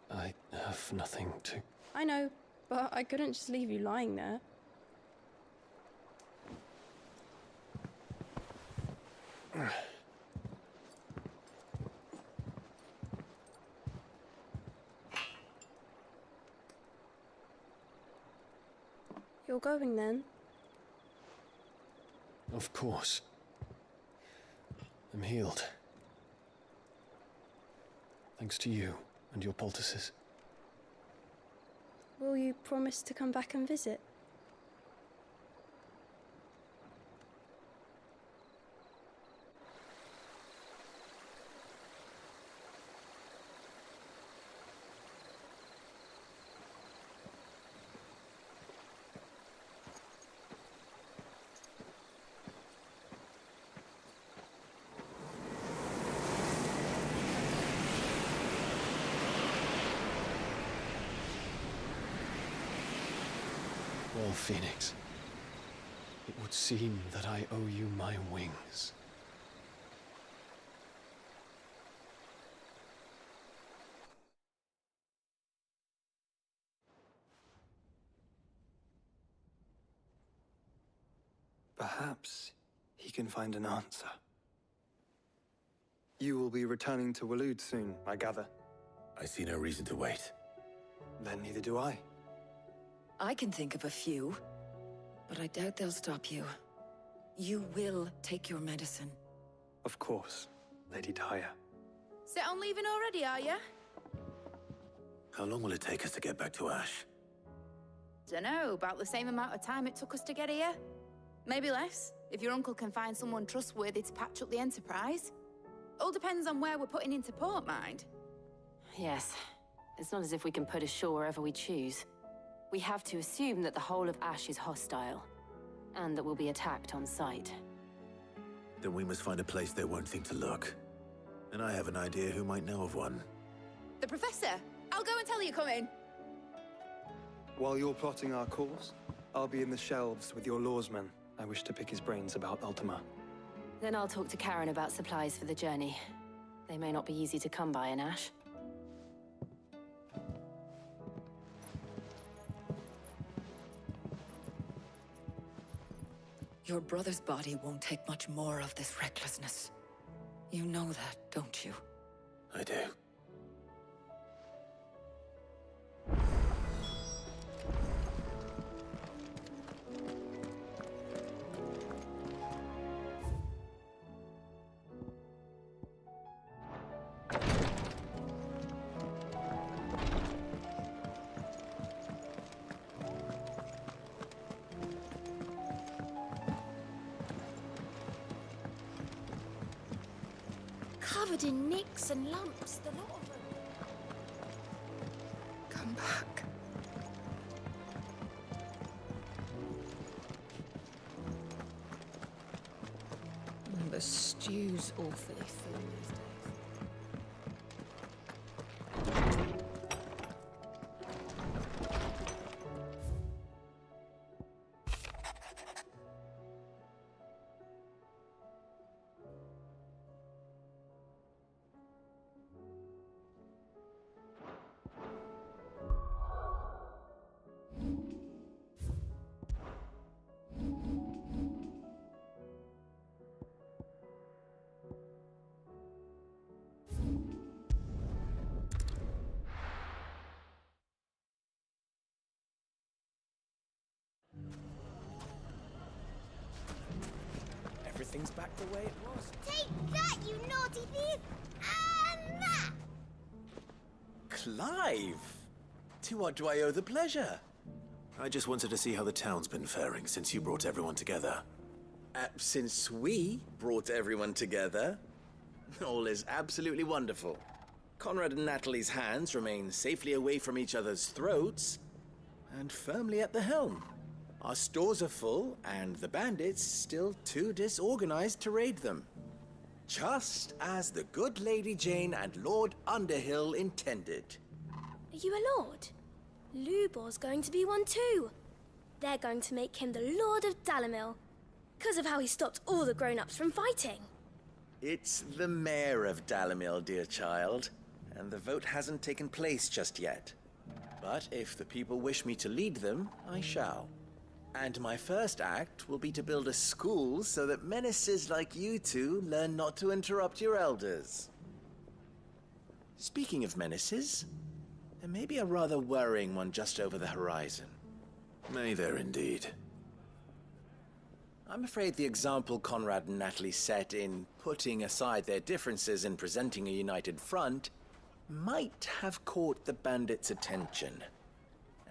I have nothing to... I know, but I couldn't just leave you lying there. You're going then? Of course. I'm healed. Thanks to you and your poultices. Will you promise to come back and visit? Well, Phoenix, it would seem that I owe you my wings. Perhaps he can find an answer. You will be returning to Waloed soon, I gather. I see no reason to wait. Then neither do I. I can think of a few, but I doubt they'll stop you. You will take your medicine. Of course, Lady Daya. Set on leaving already, are ya? How long will it take us to get back to Ash? Dunno, about the same amount of time it took us to get here. Maybe less, if your uncle can find someone trustworthy to patch up the Enterprise. All depends on where we're putting into port, mind. Yes. It's not as if we can put ashore wherever we choose. We have to assume that the whole of Ash is hostile, and that we'll be attacked on sight. Then we must find a place they won't think to look. And I have an idea who might know of one. The Professor! I'll go and tell you coming! While you're plotting our course, I'll be in the shelves with your lawsman. I wish to pick his brains about Ultima. Then I'll talk to Karen about supplies for the journey. They may not be easy to come by in Ash. Your brother's body won't take much more of this recklessness. You know that, don't you? I do. Covered in nicks and lumps, the lot of them. Come back. The stew's awfully thin these days. Everything's back the way it was. Take that, you naughty thief! And that! Clive! To what do I owe the pleasure? I just wanted to see how the town's been faring since you brought everyone together. Since we brought everyone together, all is absolutely wonderful. Conrad and Natalie's hands remain safely away from each other's throats and firmly at the helm. Our stores are full, and the bandits still too disorganized to raid them. Just as the good Lady Jane and Lord Underhill intended. Are you a lord? Lubor's going to be one too. They're going to make him the Lord of Dalamil, because of how he stopped all the grown-ups from fighting. It's the mayor of Dalamil, dear child, and the vote hasn't taken place just yet. But if the people wish me to lead them, I shall. And my first act will be to build a school so that menaces like you two learn not to interrupt your elders. Speaking of menaces, there may be a rather worrying one just over the horizon. May there indeed. I'm afraid the example Conrad and Natalie set in putting aside their differences and presenting a united front might have caught the bandits' attention.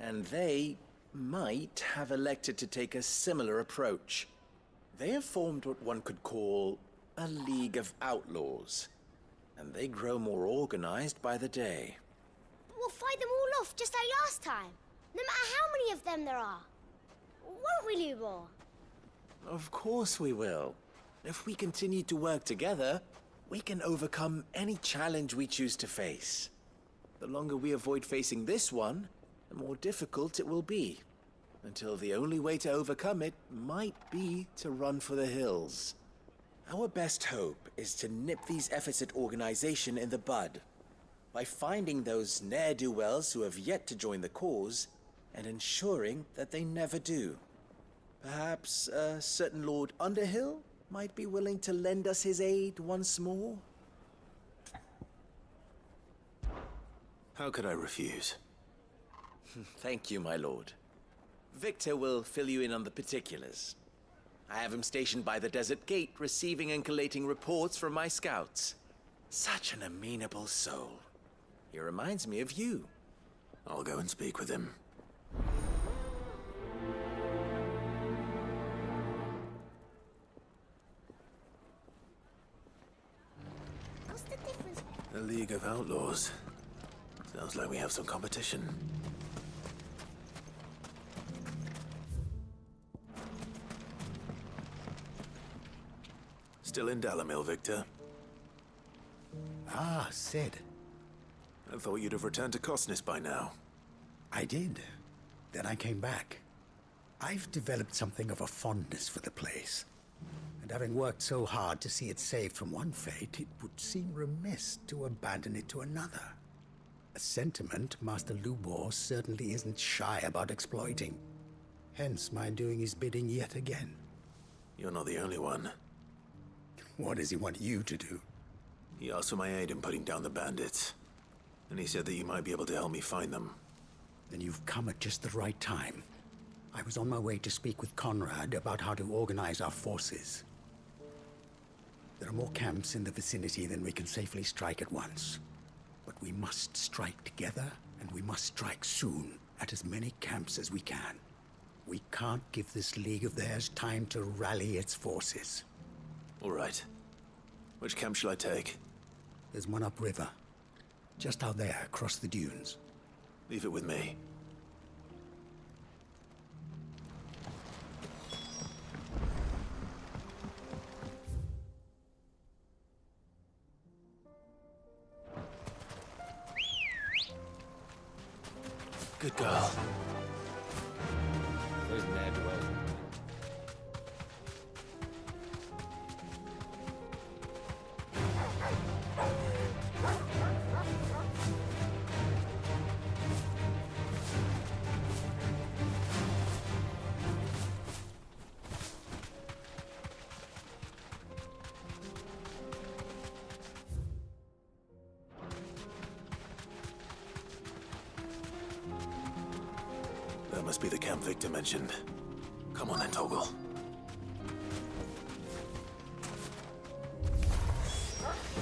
And they might have elected to take a similar approach. They have formed what one could call a League of Outlaws, and they grow more organized by the day. But we'll fight them all off just like last time, no matter how many of them there are. Won't we, Lubor? Of course we will. If we continue to work together, we can overcome any challenge we choose to face. The longer we avoid facing this one, the more difficult it will be, until the only way to overcome it might be to run for the hills. Our best hope is to nip these efforts at organization in the bud, by finding those ne'er-do-wells who have yet to join the cause, and ensuring that they never do. Perhaps a certain Lord Underhill might be willing to lend us his aid once more? How could I refuse? Thank you, my lord. Victor will fill you in on the particulars. I have him stationed by the Desert Gate, receiving and collating reports from my scouts. Such an amenable soul. He reminds me of you. I'll go and speak with him. What's the difference? The League of Outlaws. Sounds like we have some competition. Still in Dalamil, Victor? Ah, Sid. I thought you'd have returned to Cosnis by now. I did. Then I came back. I've developed something of a fondness for the place. And having worked so hard to see it saved from one fate, it would seem remiss to abandon it to another. A sentiment Master Lubor certainly isn't shy about exploiting. Hence my doing his bidding yet again. You're not the only one. What does he want you to do? He asked for my aid in putting down the bandits. And he said that you might be able to help me find them. Then you've come at just the right time. I was on my way to speak with Conrad about how to organize our forces. There are more camps in the vicinity than we can safely strike at once. But we must strike together, and we must strike soon at as many camps as we can. We can't give this league of theirs time to rally its forces. All right. Which camp shall I take? There's one upriver. Just out there, across the dunes. Leave it with me. Good girl. Those ne'er-do-wells. That must be the camp Victor mentioned. Come on then, Toggle.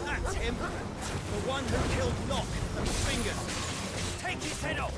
That's him! The one who killed Locke and Fingers! Take his head off!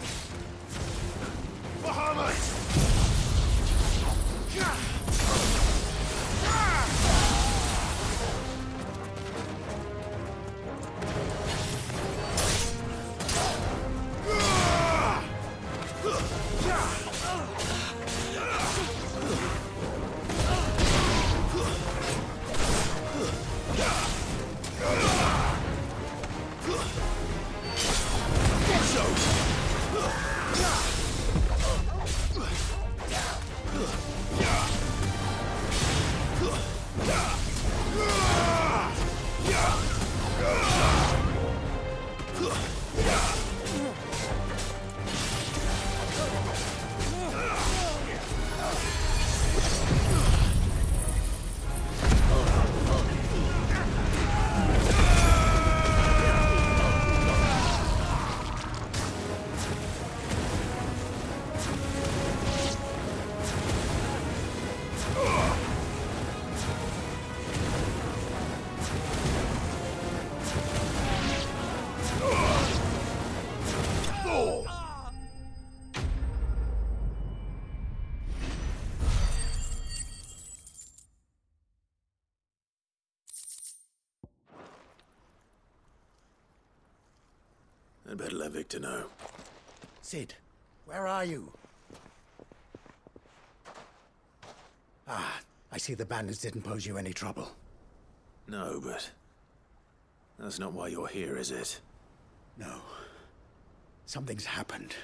I'd better let Victor know. Sid, where are you? Ah, I see the bandits didn't pose you any trouble. No, but that's not why you're here, is it? No. Something's happened.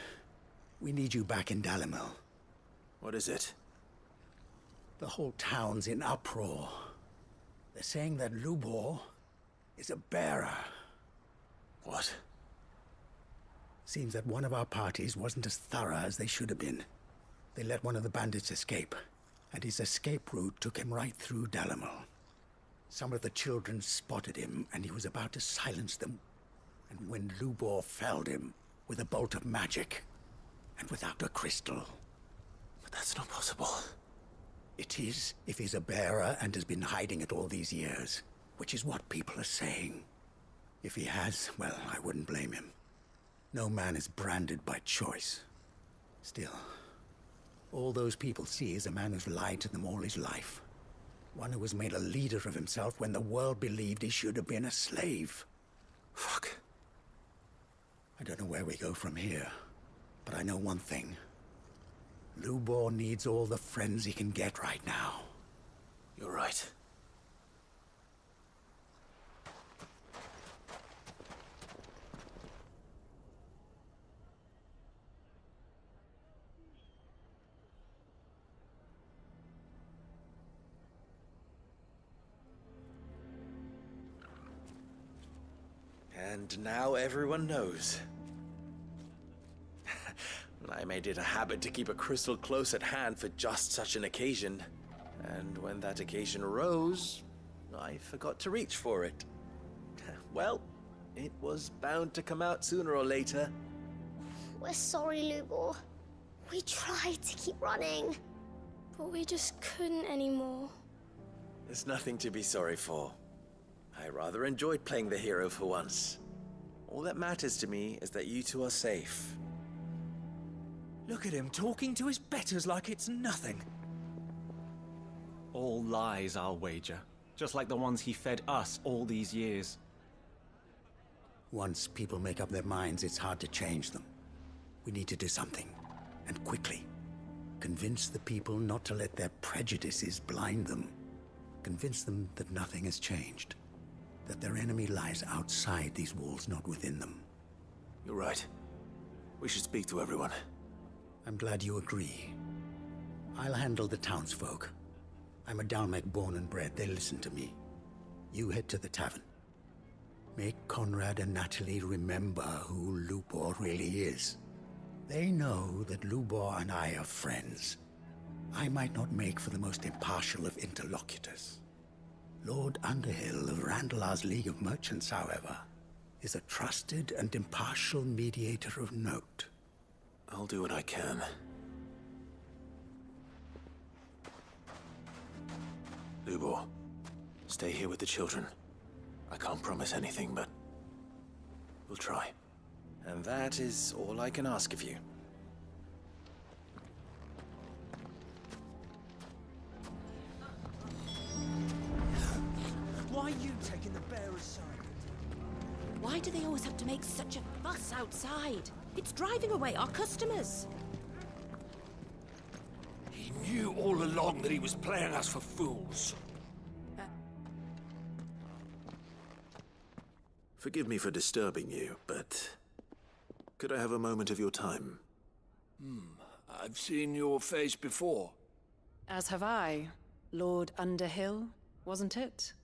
We need you back in Dalimil. What is it? The whole town's in uproar. They're saying that Lubor is a bearer. What? Seems that one of our parties wasn't as thorough as they should have been. They let one of the bandits escape, and his escape route took him right through Dalimil. Some of the children spotted him, and he was about to silence them. And when Lubor felled him with a bolt of magic, and without a crystal. But that's not possible. It is, if he's a bearer and has been hiding it all these years, which is what people are saying. If he has, well, I wouldn't blame him. No man is branded by choice. Still, all those people see is a man who's lied to them all his life. One who was made a leader of himself when the world believed he should have been a slave. Fuck. I don't know where we go from here, but I know one thing. Lubor needs all the friends he can get right now. You're right. And now everyone knows. I made it a habit to keep a crystal close at hand for just such an occasion. And when that occasion arose, I forgot to reach for it. Well, it was bound to come out sooner or later. We're sorry, Lubor. We tried to keep running. But we just couldn't anymore. There's nothing to be sorry for. I rather enjoyed playing the hero for once. All that matters to me is that you two are safe. Look at him talking to his betters like it's nothing. All lies, I'll wager. Just like the ones he fed us all these years. Once people make up their minds, it's hard to change them. We need to do something, and quickly. Convince the people not to let their prejudices blind them. Convince them that nothing has changed. That their enemy lies outside these walls, not within them. You're right. We should speak to everyone. I'm glad you agree. I'll handle the townsfolk. I'm a Dalmec born and bred. They listen to me. You head to the tavern. Make Conrad and Natalie remember who Lubor really is. They know that Lubor and I are friends. I might not make for the most impartial of interlocutors. Lord Underhill of Randalar's League of Merchants, however, is a trusted and impartial mediator of note. I'll do what I can. Lubor, stay here with the children. I can't promise anything, but we'll try. And that is all I can ask of you. Why are you taking the bearer's side? Why do they always have to make such a fuss outside? It's driving away our customers. He knew all along that he was playing us for fools. Forgive me for disturbing you, but could I have a moment of your time? I've seen your face before. As have I. Lord Underhill, wasn't it?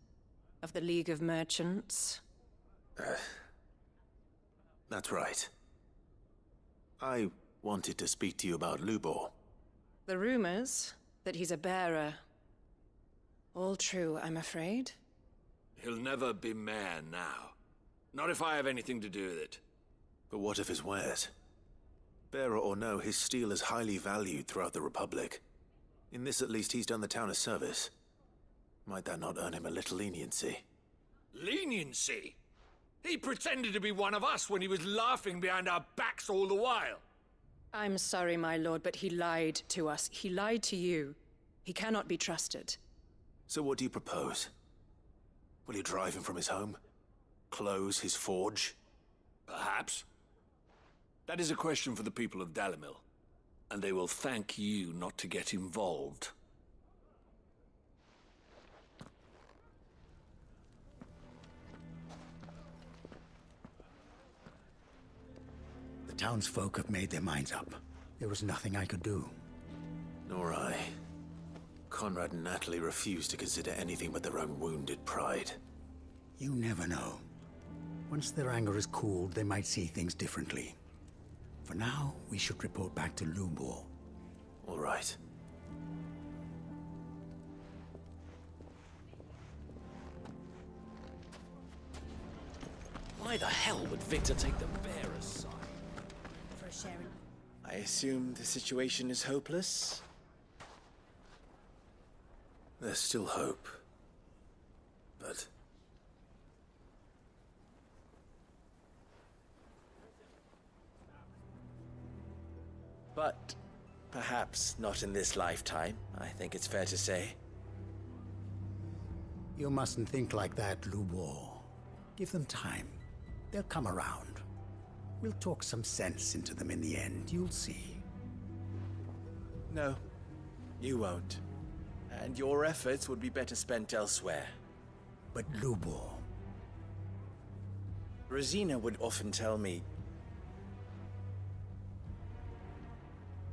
Of the League of Merchants. That's right. I wanted to speak to you about Lubor. The rumors that he's a bearer. All true, I'm afraid. He'll never be mayor now. Not if I have anything to do with it. But what of his wares? Bearer or no, his steel is highly valued throughout the Republic. In this, at least, he's done the town a service. Might that not earn him a little leniency? Leniency? He pretended to be one of us when he was laughing behind our backs all the while. I'm sorry, my lord, but he lied to us. He lied to you. He cannot be trusted. So what do you propose? Will you drive him from his home? Close his forge? Perhaps. That is a question for the people of Dalimil, and they will thank you not to get involved. The townsfolk have made their minds up. There was nothing I could do. Nor I. Conrad and Natalie refused to consider anything but their own wounded pride. You never know. Once their anger is cooled, they might see things differently. For now, we should report back to Lubor. All right. Why the hell would Victor take the bearer's side? For sharing. I assume the situation is hopeless? There's still hope. But... But perhaps not in this lifetime, I think it's fair to say. You mustn't think like that, Lubor. Give them time. They'll come around. We'll talk some sense into them in the end, you'll see. No, you won't. And your efforts would be better spent elsewhere. But Lubor... Rosina would often tell me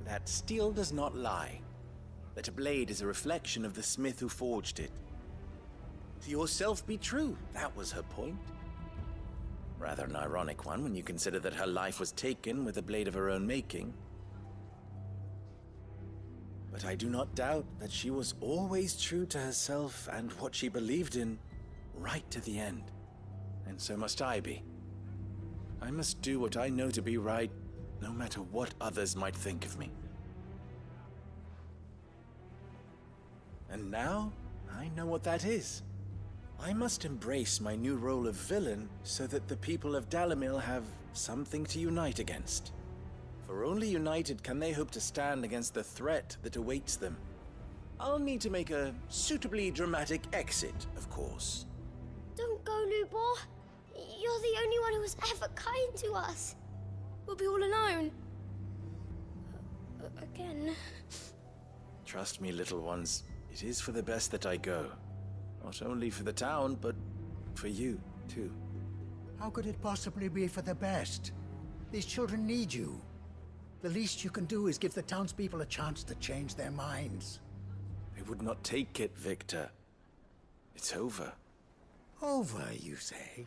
that steel does not lie, that a blade is a reflection of the smith who forged it. To yourself be true, that was her point. Rather an ironic one when you consider that her life was taken with a blade of her own making. But I do not doubt that she was always true to herself and what she believed in, right to the end. And so must I be. I must do what I know to be right, no matter what others might think of me. And now, I know what that is. I must embrace my new role of villain so that the people of Dalimil have something to unite against. For only united can they hope to stand against the threat that awaits them. I'll need to make a suitably dramatic exit, of course. Don't go, Lubor. You're the only one who was ever kind to us. We'll be all alone. Again. Trust me, little ones. It is for the best that I go. Not only for the town, but for you, too. How could it possibly be for the best? These children need you. The least you can do is give the townspeople a chance to change their minds. They would not take it, Victor. It's over. Over, you say?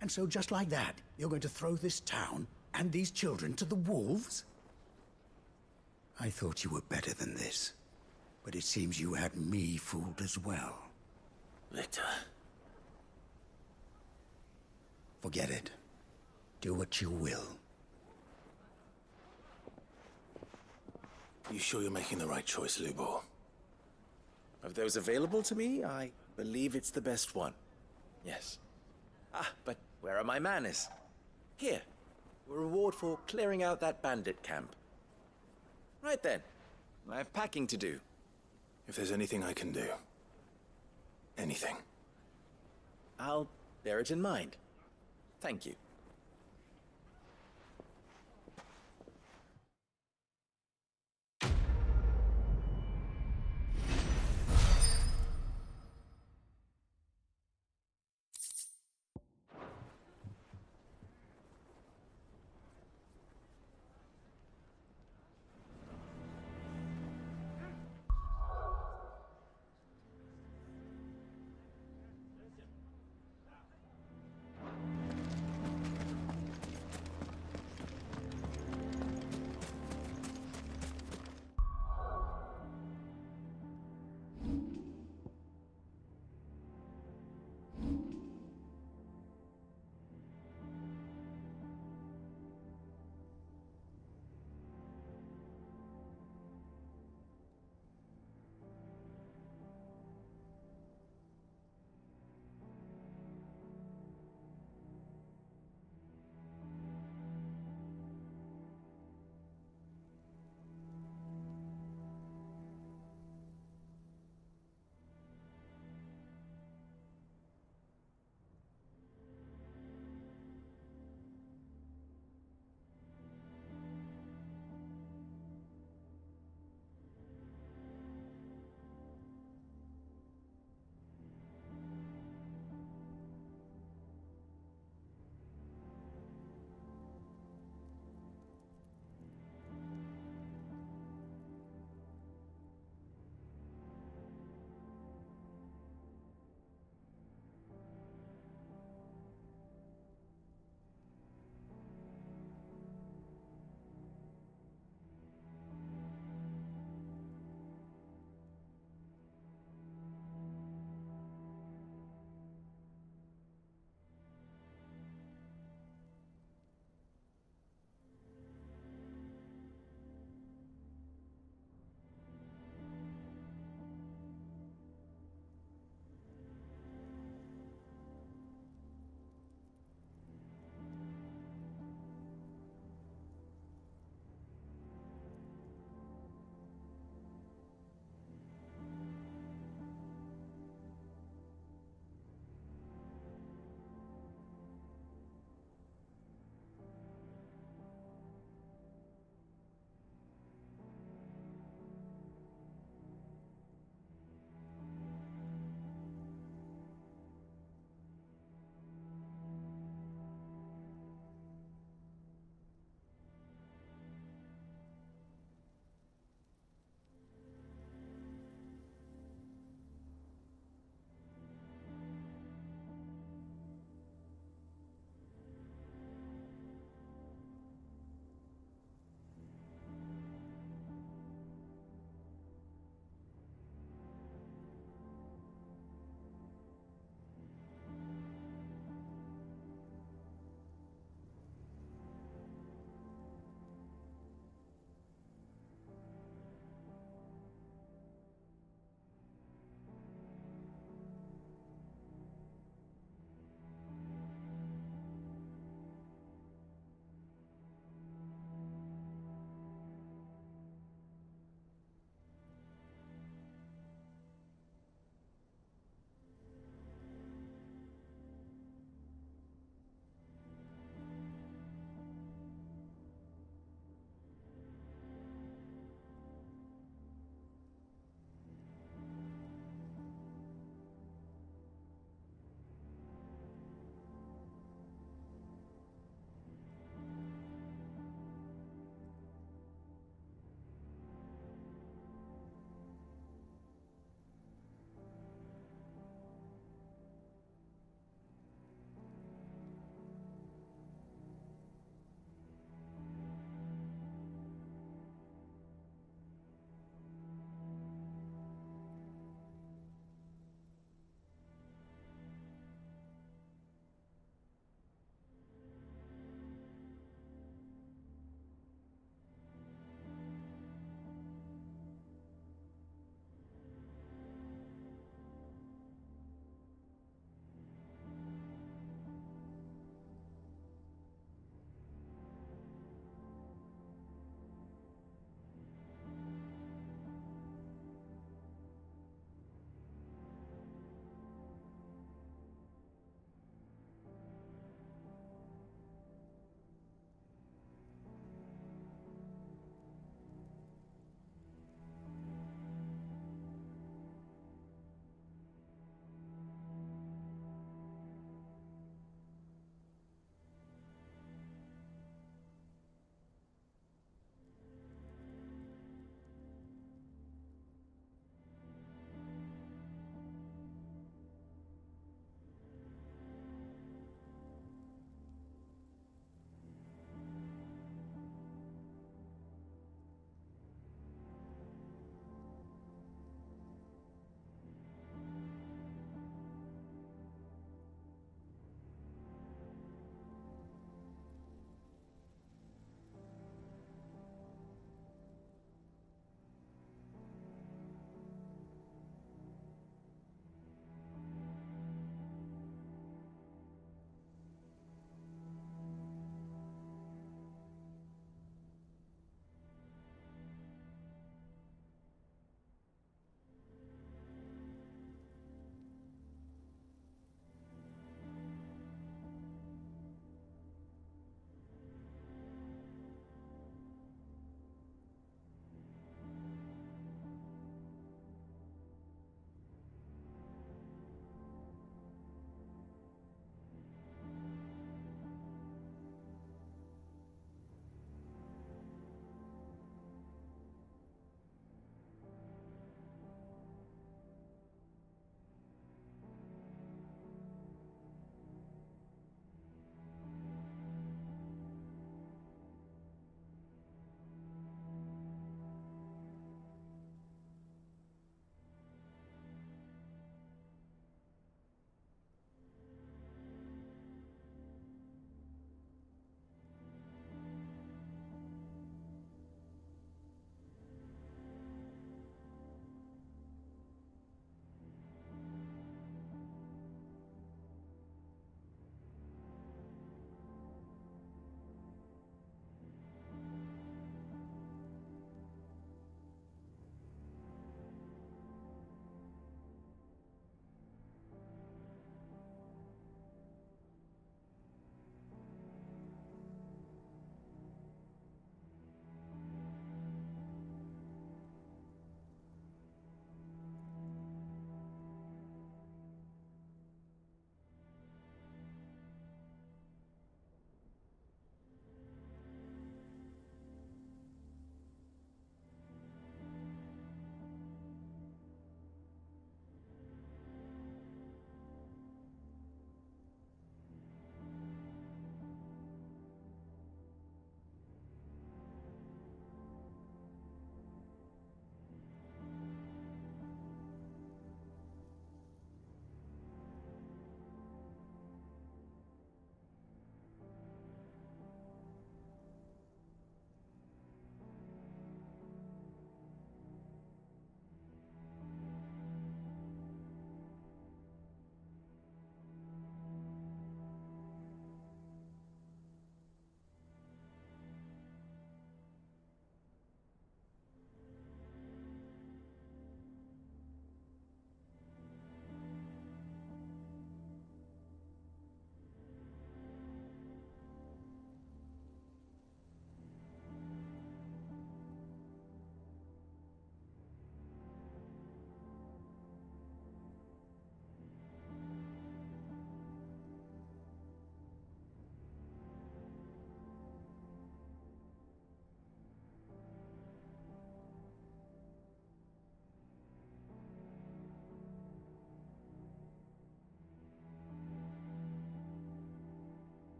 And so just like that, you're going to throw this town and these children to the wolves? I thought you were better than this. But it seems you had me fooled as well. Victor. Forget it. Do what you will. You sure you're making the right choice, Lubor? Of those available to me, I believe it's the best one. Yes. Ah, but where are my manners? Here. A reward for clearing out that bandit camp. Right then. I have packing to do. If there's anything I can do. Anything. I'll bear it in mind. Thank you.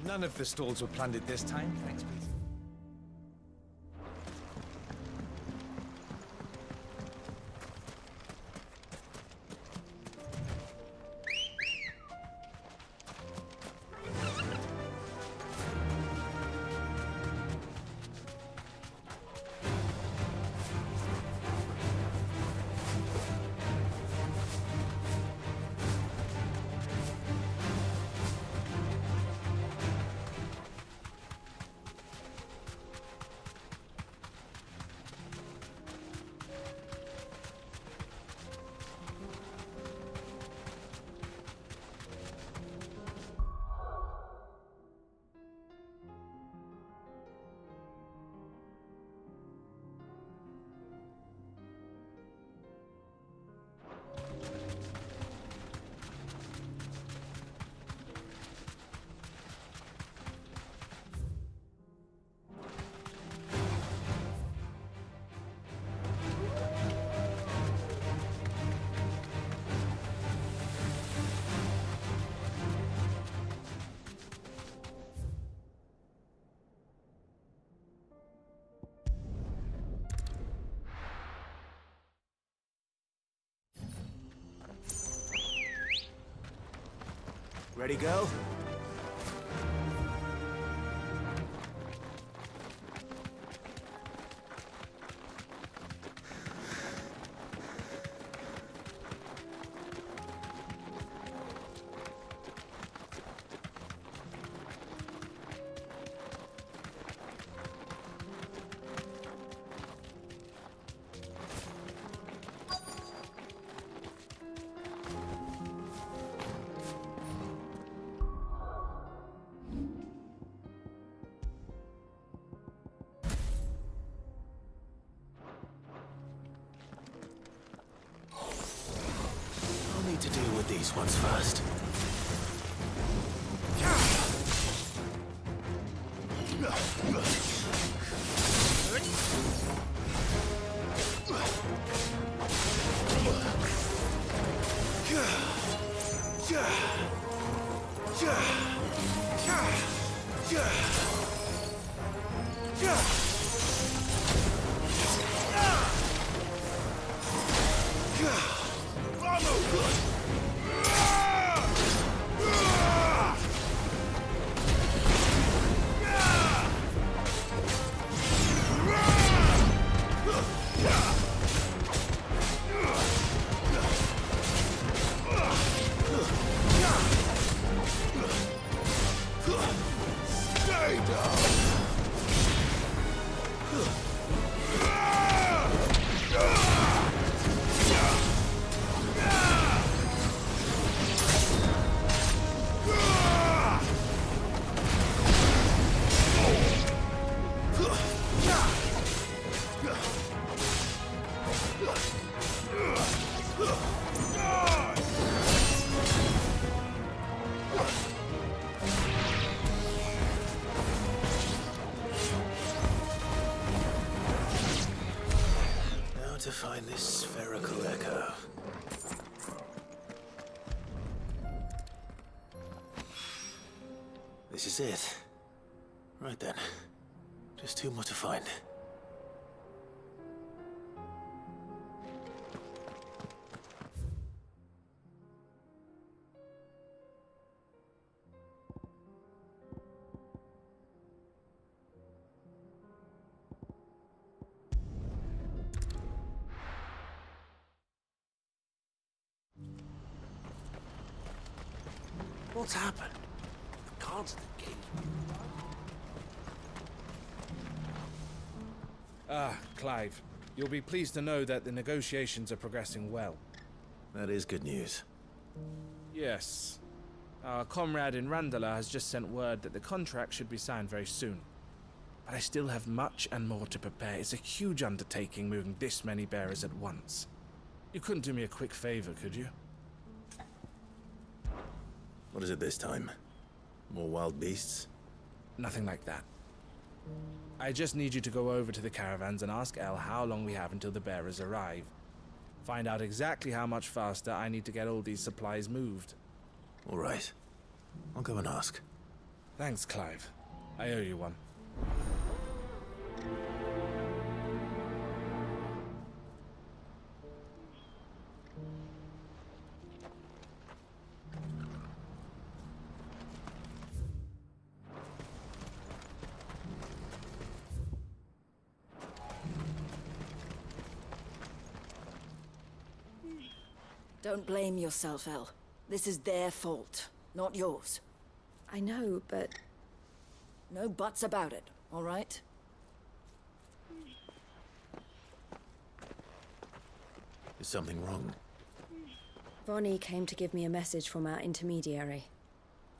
None of the stalls were plundered this time. Thanks, Pete. Ready, go? To deal with these ones first. To find this spherical echo. This is it. Right then. Just two more to find. What's happened? The cards at the gate. Ah, Clive. You'll be pleased to know that the negotiations are progressing well. That is good news. Yes. Our comrade in Randala has just sent word that the contract should be signed very soon. But I still have much and more to prepare. It's a huge undertaking moving this many bearers at once. You couldn't do me a quick favor, could you? What is it this time? More wild beasts? Nothing like that. I just need you to go over to the caravans and ask El how long we have until the bearers arrive. Find out exactly how much faster I need to get all these supplies moved. All right. I'll go and ask. Thanks, Clive. I owe you one. Don't blame yourself, Elle. This is their fault, not yours. I know, but... No buts about it, all right? Is something wrong? Vonnie came to give me a message from our intermediary.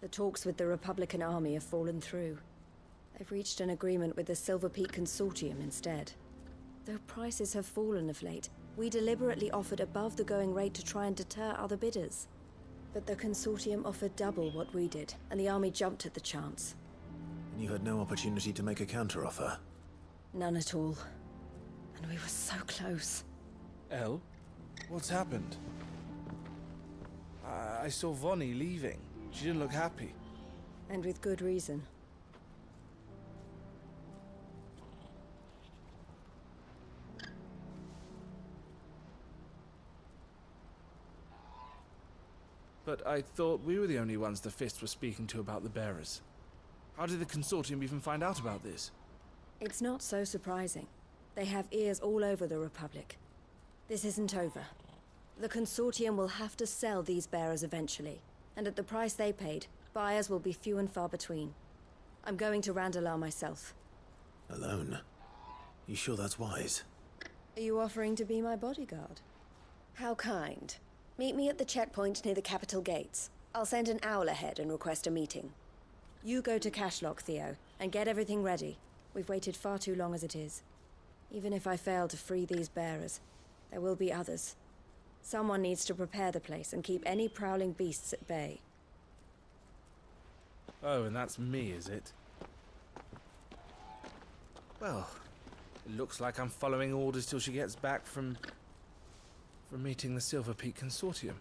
The talks with the Republican army have fallen through. They've reached an agreement with the Silver Peak Consortium instead. Though prices have fallen of late, we deliberately offered above the going rate to try and deter other bidders. But the Consortium offered double what we did, and the army jumped at the chance. And you had no opportunity to make a counteroffer? None at all. And we were so close. Elle? What's happened? I saw Vonnie leaving. She didn't look happy. And with good reason. But I thought we were the only ones the Fist were speaking to about the bearers. How did the Consortium even find out about this? It's not so surprising. They have ears all over the Republic. This isn't over. The Consortium will have to sell these bearers eventually, and at the price they paid, buyers will be few and far between. I'm going to Randalar myself. Alone? You sure that's wise? Are you offering to be my bodyguard? How kind. Meet me at the checkpoint near the capital gates. I'll send an owl ahead and request a meeting. You go to Cashlock, Theo, and get everything ready. We've waited far too long as it is. Even if I fail to free these bearers, there will be others. Someone needs to prepare the place and keep any prowling beasts at bay. Oh, and that's me, is it? Well, it looks like I'm following orders till she gets back from meeting the Silver Peak Consortium,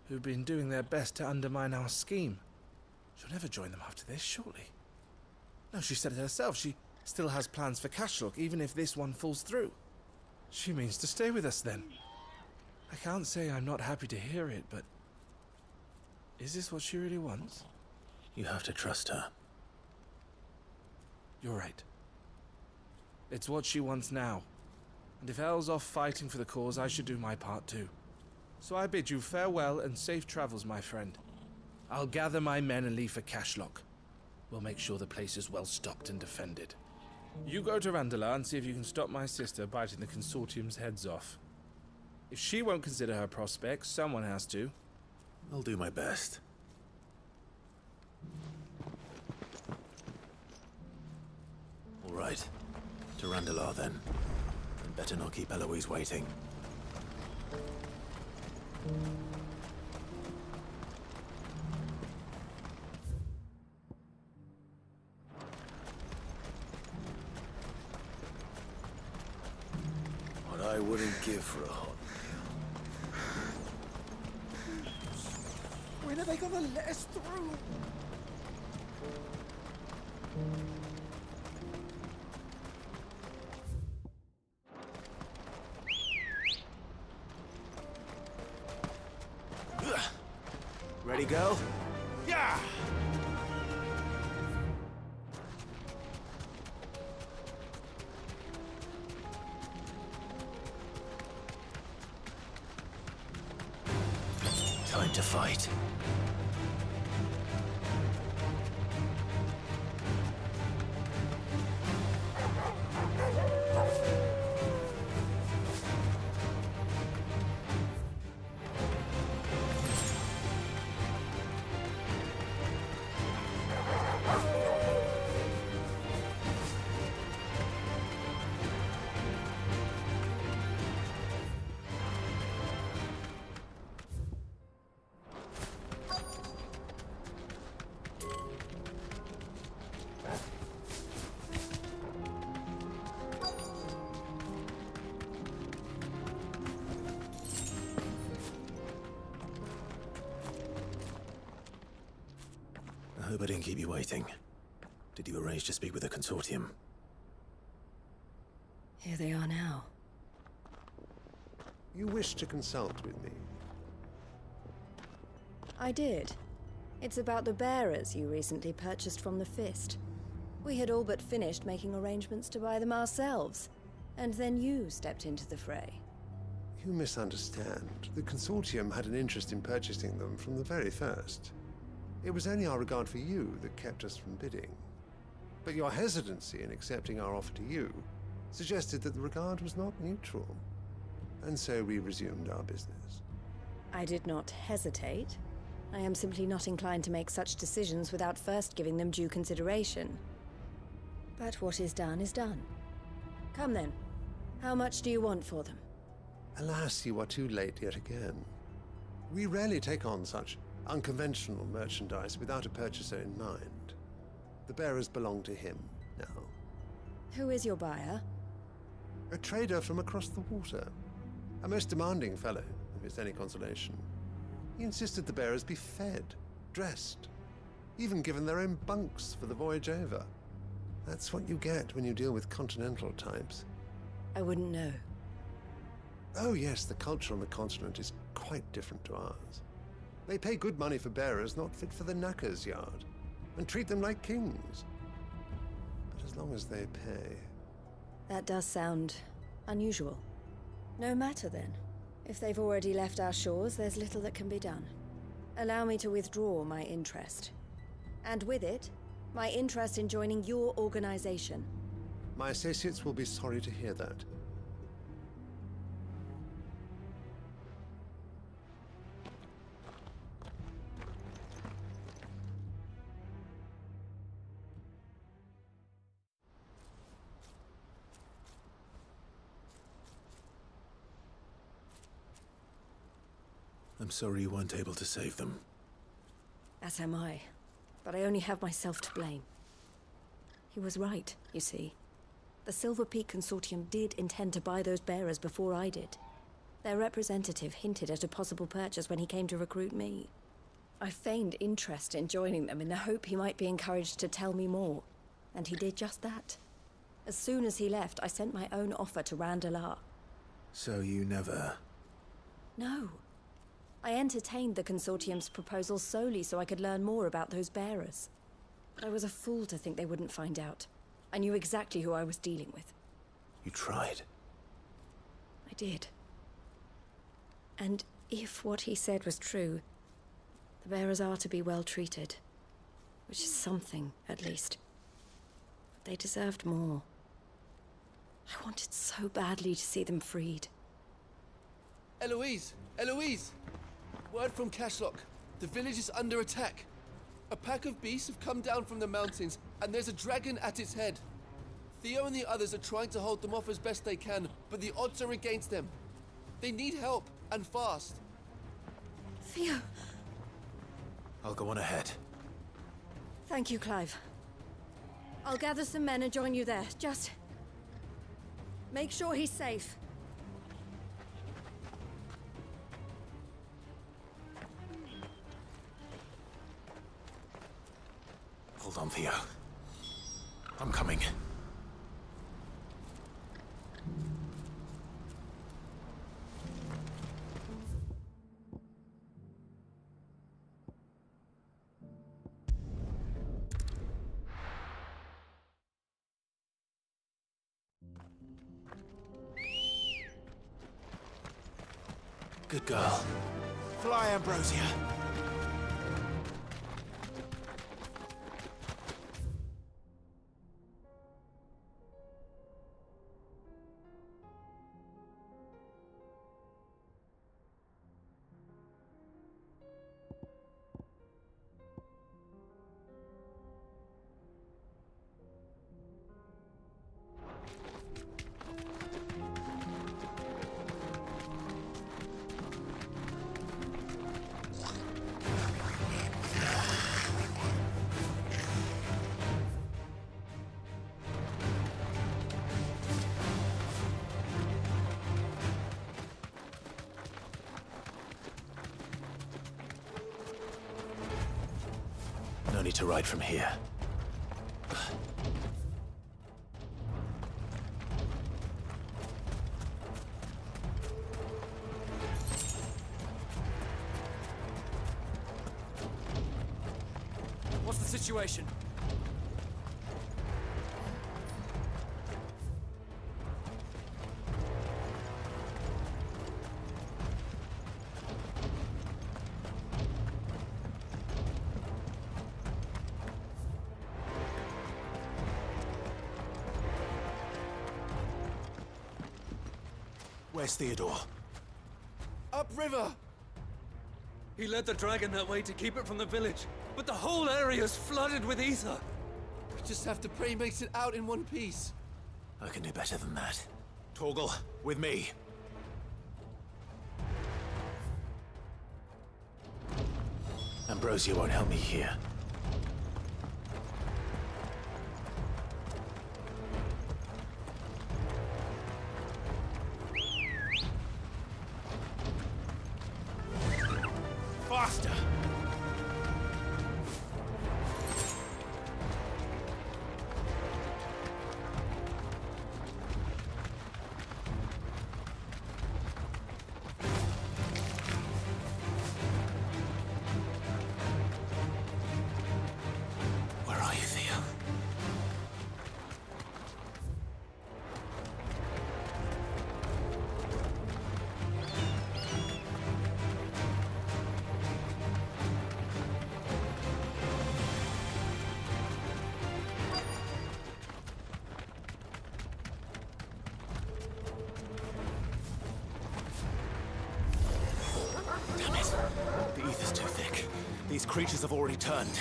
who've been doing their best to undermine our scheme. She'll never join them after this, surely. No, she said it herself. She still has plans for Cashlock, even if this one falls through. She means to stay with us, then. I can't say I'm not happy to hear it, but... is this what she really wants? You have to trust her. You're right. It's what she wants now. And if Elle's off fighting for the cause, I should do my part too. So I bid you farewell and safe travels, my friend. I'll gather my men and leave for Cashlock. We'll make sure the place is well stocked and defended. You go to Randalar and see if you can stop my sister biting the Consortium's heads off. If she won't consider her prospects, someone has to. I'll do my best. All right. To Randalar, then. And better not keep Eloise waiting. What I wouldn't give for a hot When are they gonna let us through? Ready, go? Yeah! Time to fight. Hope I didn't keep you waiting. Did you arrange to speak with the Consortium? Here they are now. You wish to consult with me? I did. It's about the bearers you recently purchased from the Fist. We had all but finished making arrangements to buy them ourselves, and then you stepped into the fray. You misunderstand. The Consortium had an interest in purchasing them from the very first. It was only our regard for you that kept us from bidding. But your hesitancy in accepting our offer to you suggested that the regard was not mutual. And so we resumed our business. I did not hesitate. I am simply not inclined to make such decisions without first giving them due consideration. But what is done is done. Come then. How much do you want for them? Alas, you are too late yet again. We rarely take on such unconventional merchandise without a purchaser in mind. The bearers belong to him now. Who is your buyer? A trader from across the water. A most demanding fellow, if it's any consolation. He insisted the bearers be fed, dressed, even given their own bunks for the voyage over. That's what you get when you deal with continental types. I wouldn't know. Oh yes, the culture on the continent is quite different to ours. They pay good money for bearers not fit for the knacker's yard, and treat them like kings. But as long as they pay... That does sound unusual. No matter then. If they've already left our shores, there's little that can be done. Allow me to withdraw my interest. And with it, my interest in joining your organization. My associates will be sorry to hear that. I'm sorry you weren't able to save them. As am I. But I only have myself to blame. He was right, you see. The Silver Peak Consortium did intend to buy those bearers before I did. Their representative hinted at a possible purchase when he came to recruit me. I feigned interest in joining them in the hope he might be encouraged to tell me more. And he did just that. As soon as he left, I sent my own offer to Randalar. So you never... No. I entertained the Consortium's proposal solely so I could learn more about those bearers. But I was a fool to think they wouldn't find out. I knew exactly who I was dealing with. You tried. I did. And if what he said was true, the bearers are to be well treated. Which is something, at least. But they deserved more. I wanted so badly to see them freed. Eloise! Eloise! Word from Cashlock. The village is under attack. A pack of beasts have come down from the mountains, and there's a dragon at its head. Theo and the others are trying to hold them off as best they can, but the odds are against them. They need help, and fast. Theo! I'll go on ahead. Thank you, Clive. I'll gather some men and join you there. Just... make sure he's safe. Hold on, Theo. I'm coming. Good girl. Fly, Ambrosia. only to ride from here. What's the situation? Where's Theodore? Upriver! He led the dragon that way to keep it from the village, but the whole area's flooded with ether. We just have to pray he makes it out in one piece. I can do better than that. Torgal, with me. Ambrosia won't help me here. Faster! Where are you, Theo? Damn it. The ether's too thick. These creatures have already turned.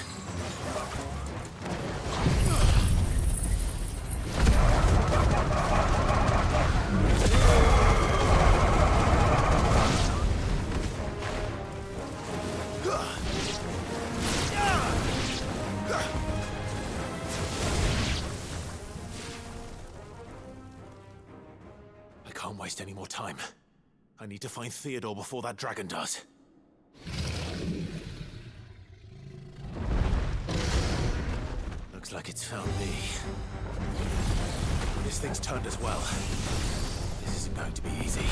I can't waste any more time. I need to find Theodore before that dragon does. Looks like it's found me. This thing's turned as well. This isn't going to be easy.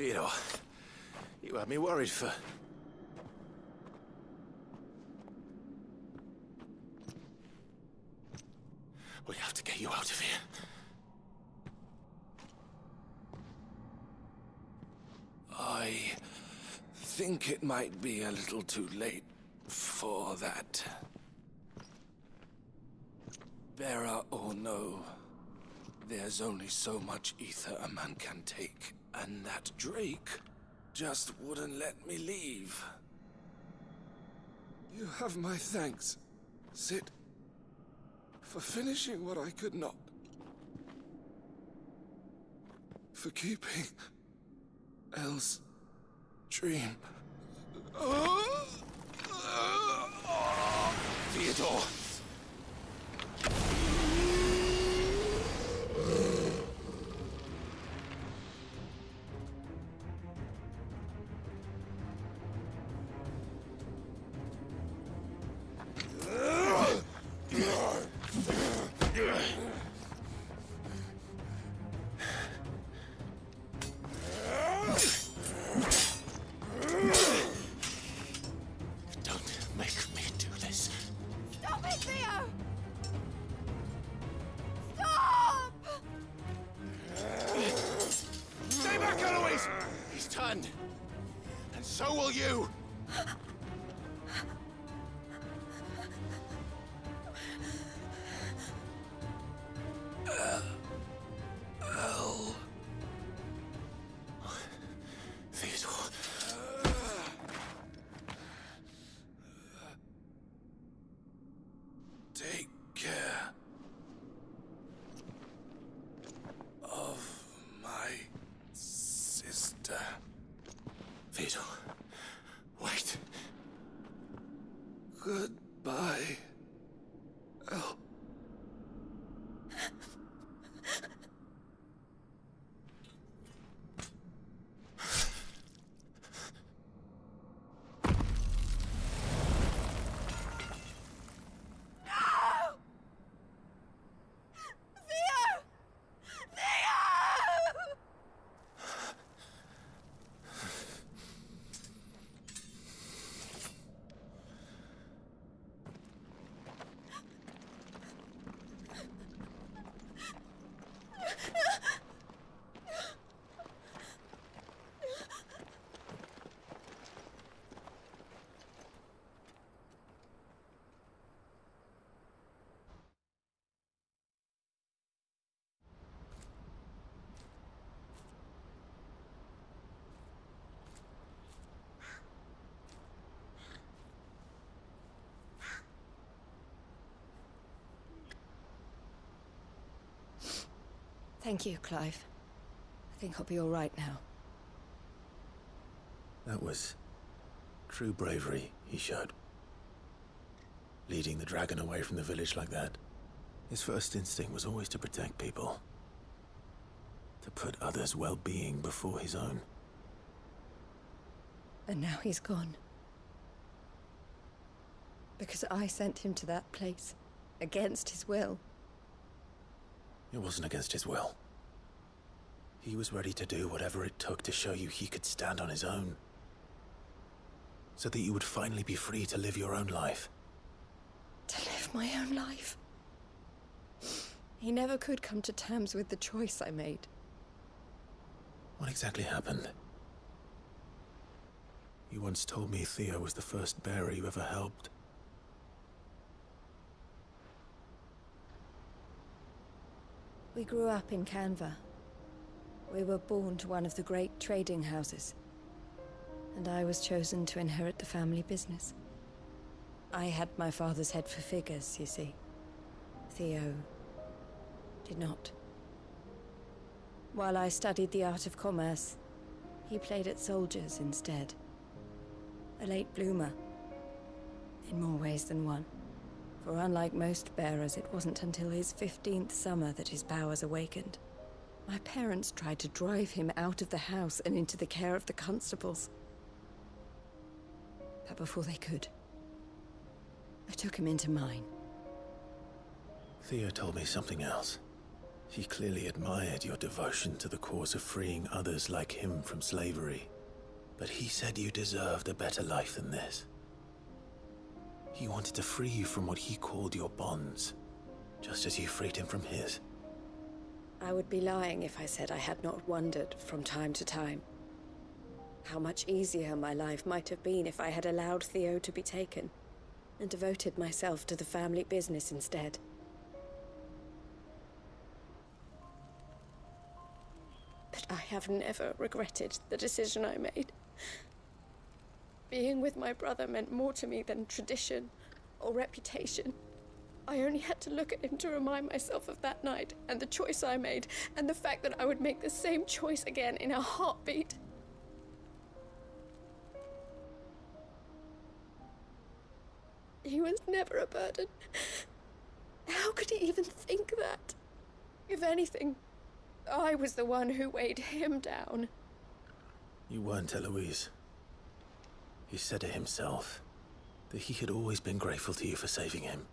Theodore, you had me worried for... We have to get you out of here. I think it might be a little too late for that. Bearer or no, there's only so much ether a man can take, and that Drake just wouldn't let me leave. You have my thanks, Sid, for finishing what I could not. For keeping Elle's dream. Theodore! And so will you! Elle. Theodore. Take care of my sister. Theodore, wait. Goodbye, Elle. Thank you, Clive. I think I'll be all right now. That was true bravery he showed. Leading the dragon away from the village like that. His first instinct was always to protect people. To put others' well-being before his own. And now he's gone. Because I sent him to that place, against his will. It wasn't against his will. He was ready to do whatever it took to show you he could stand on his own. So that you would finally be free to live your own life. To live my own life? He never could come to terms with the choice I made. What exactly happened? You once told me Theo was the first bearer you ever helped. We grew up in Canva. We were born to one of the great trading houses. And I was chosen to inherit the family business. I had my father's head for figures, you see. Theo did not. While I studied the art of commerce, he played at soldiers instead. A late bloomer, in more ways than one. For unlike most bearers, it wasn't until his 15th summer that his powers awakened. My parents tried to drive him out of the house and into the care of the constables. But before they could, I took him into mine. Theo told me something else. He clearly admired your devotion to the cause of freeing others like him from slavery. But he said you deserved a better life than this. He wanted to free you from what he called your bonds, just as you freed him from his. I would be lying if I said I had not wondered from time to time how much easier my life might have been if I had allowed Theo to be taken and devoted myself to the family business instead. But I have never regretted the decision I made. Being with my brother meant more to me than tradition or reputation. I only had to look at him to remind myself of that night and the choice I made, and the fact that I would make the same choice again in a heartbeat. He was never a burden. How could he even think that? If anything, I was the one who weighed him down. You weren't, Eloise. He said it himself, that he had always been grateful to you for saving him,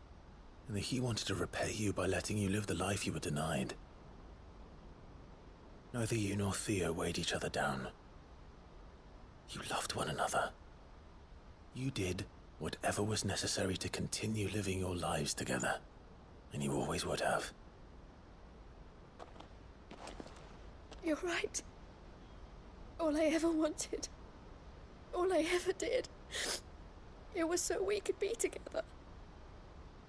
and that he wanted to repay you by letting you live the life you were denied. Neither you nor Theo weighed each other down. You loved one another. You did whatever was necessary to continue living your lives together, and you always would have. You're right. All I ever wanted, all I ever did, it was so we could be together.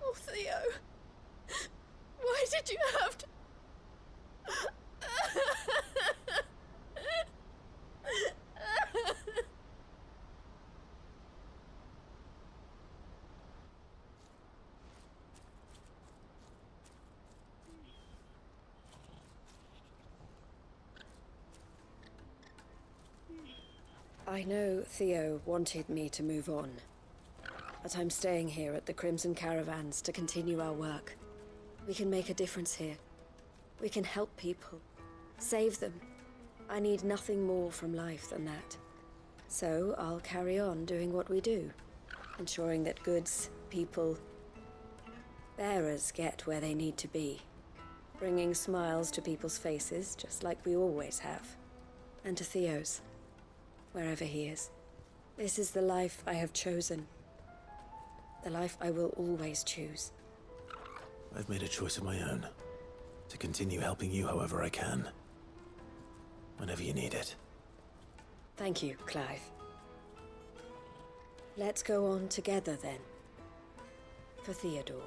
Oh, Theo, why did you have to... I know Theo wanted me to move on, but I'm staying here at the Crimson Caravans to continue our work. We can make a difference here. We can help people, save them. I need nothing more from life than that. So I'll carry on doing what we do, ensuring that goods, people, bearers get where they need to be, bringing smiles to people's faces just like we always have, and to Theo's. Wherever he is. This is the life I have chosen. The life I will always choose. I've made a choice of my own, to continue helping you however I can. Whenever you need it. Thank you, Clive. Let's go on together then. For Theodore.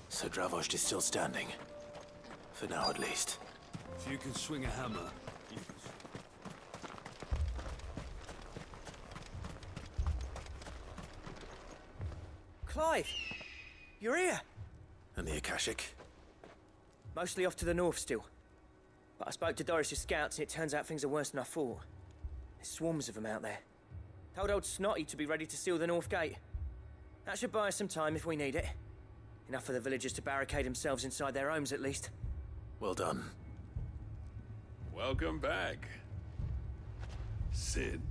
So Dravost is still standing. For now, at least. If you can swing a hammer, you can... Clive! You're here! And the Akashic? Mostly off to the north still. But I spoke to Doris's scouts and it turns out things are worse than I thought. There's swarms of them out there. Told old Snotty to be ready to seal the north gate. That should buy us some time if we need it. Enough for the villagers to barricade themselves inside their homes, at least. Well done. Welcome back, Sid.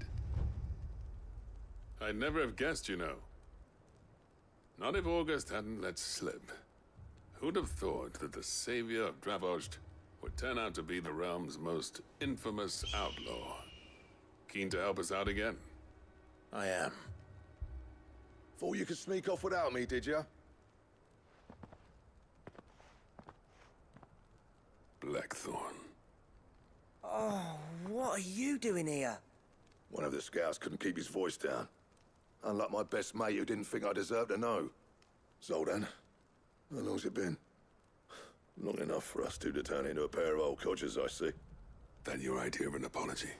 I'd never have guessed, you know. Not if August hadn't let slip. Who'd have thought that the savior of Dravost would turn out to be the realm's most infamous outlaw? Keen to help us out again? I am. Thought you could sneak off without me, did you? Blackthorn. Oh, what are you doing here? One of the scouts couldn't keep his voice down. Unlike my best mate who didn't think I deserved to know. Zoltan, how long's it been? Long enough for us two to turn into a pair of old codgers, I see. That your idea of an apology?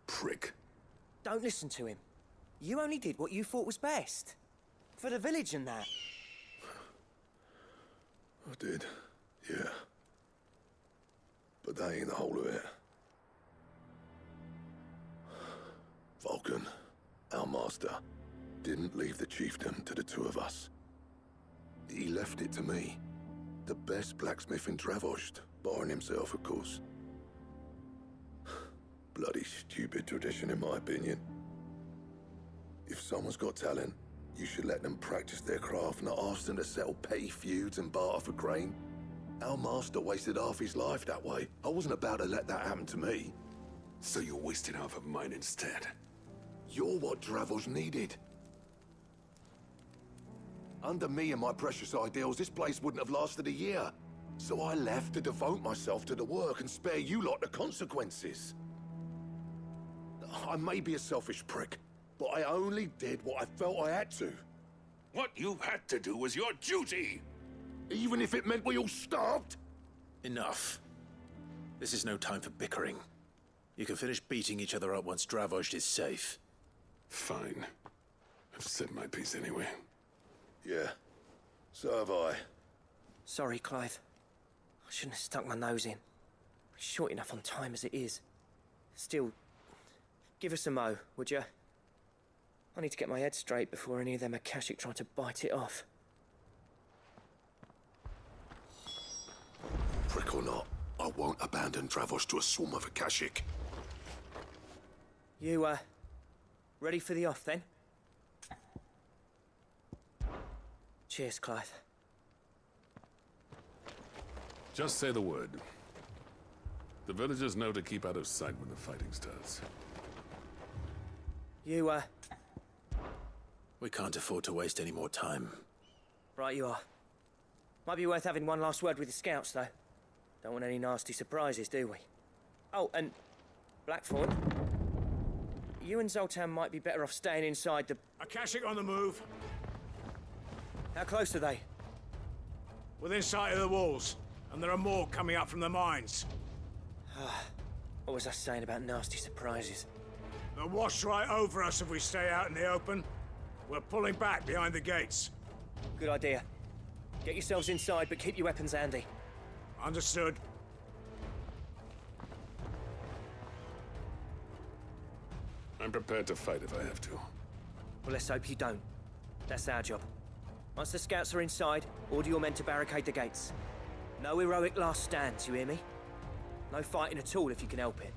Prick. Don't listen to him. You only did what you thought was best. For the village and that. I did, yeah. But that ain't the whole of it. Vulcan, our master, didn't leave the chiefdom to the two of us. He left it to me, the best blacksmith in Dravost, barring himself, of course. Bloody stupid tradition, in my opinion. If someone's got talent, you should let them practice their craft, not ask them to settle petty feuds and barter for grain. Our master wasted half his life that way. I wasn't about to let that happen to me. So you wasted half of mine instead. You're what Dravost needed. Under me and my precious ideals, this place wouldn't have lasted a year. So I left to devote myself to the work and spare you lot the consequences. I may be a selfish prick, but I only did what I felt I had to. What you had to do was your duty! Even if it meant we all starved? Enough. This is no time for bickering. You can finish beating each other up once Dravost is safe. Fine. I've said my piece anyway. Yeah, so have I. Sorry, Clive. I shouldn't have stuck my nose in. We're short enough on time as it is. Still, give us a mo, would you? I need to get my head straight before any of them Akashic try to bite it off. Prick or not, I won't abandon Dravost to a swarm of Akashic. You, ready for the off, then? Cheers, Clive. Just say the word. The villagers know to keep out of sight when the fighting starts. You, We can't afford to waste any more time. Right you are. Might be worth having one last word with the scouts, though. Don't want any nasty surprises, do we? Oh, and Blackthorn, you and Zoltan might be better off staying inside the... Akashic on the move. How close are they? Within sight of the walls, and there are more coming up from the mines. What was I saying about nasty surprises? They'll wash right over us if we stay out in the open. We're pulling back behind the gates. Good idea. Get yourselves inside, but keep your weapons handy. Understood. I'm prepared to fight if I have to. Well, let's hope you don't. That's our job. Once the scouts are inside, order your men to barricade the gates. No heroic last stands, you hear me? No fighting at all if you can help it.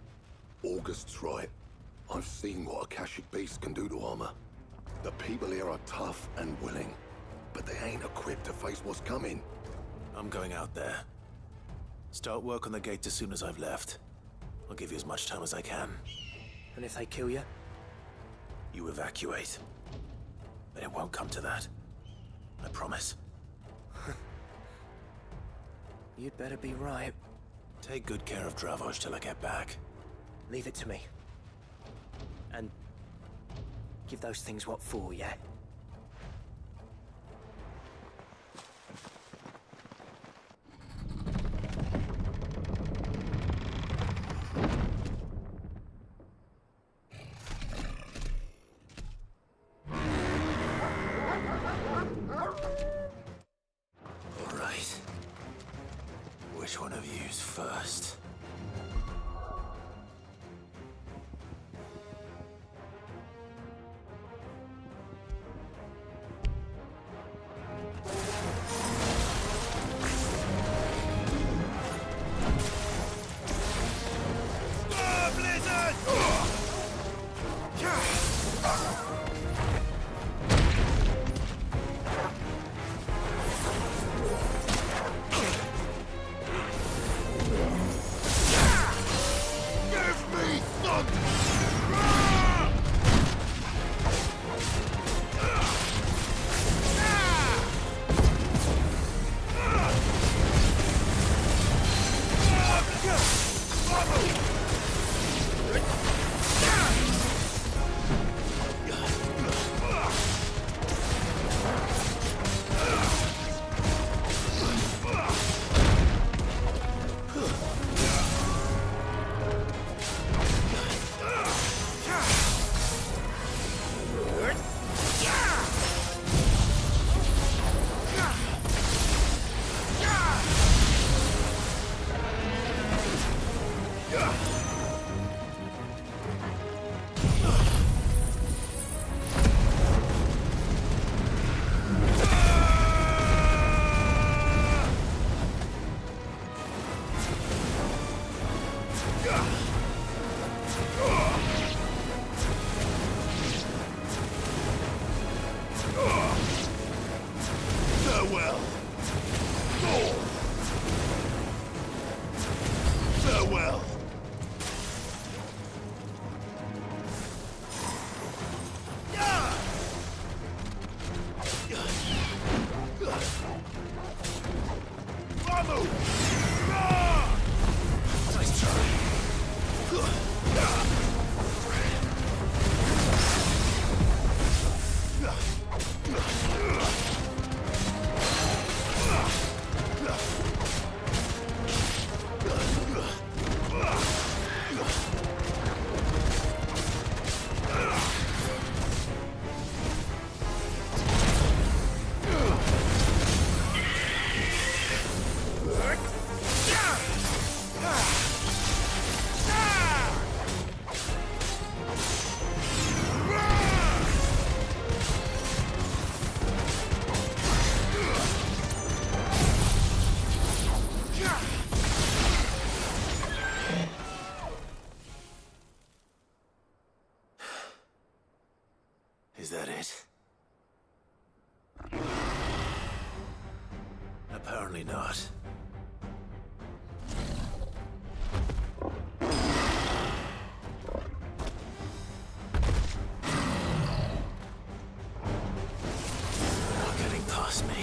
August's right. I've seen what Akashic beasts can do to armor. The people here are tough and willing, but they ain't equipped to face what's coming. I'm going out there. Start work on the gate as soon as I've left. I'll give you as much time as I can. And if they kill you? You evacuate. But it won't come to that. I promise. You'd better be right. Take good care of Dravost till I get back. Leave it to me. And give those things what for, yeah? All right. Which one of you's first? Is that it? Apparently not. Not getting past me.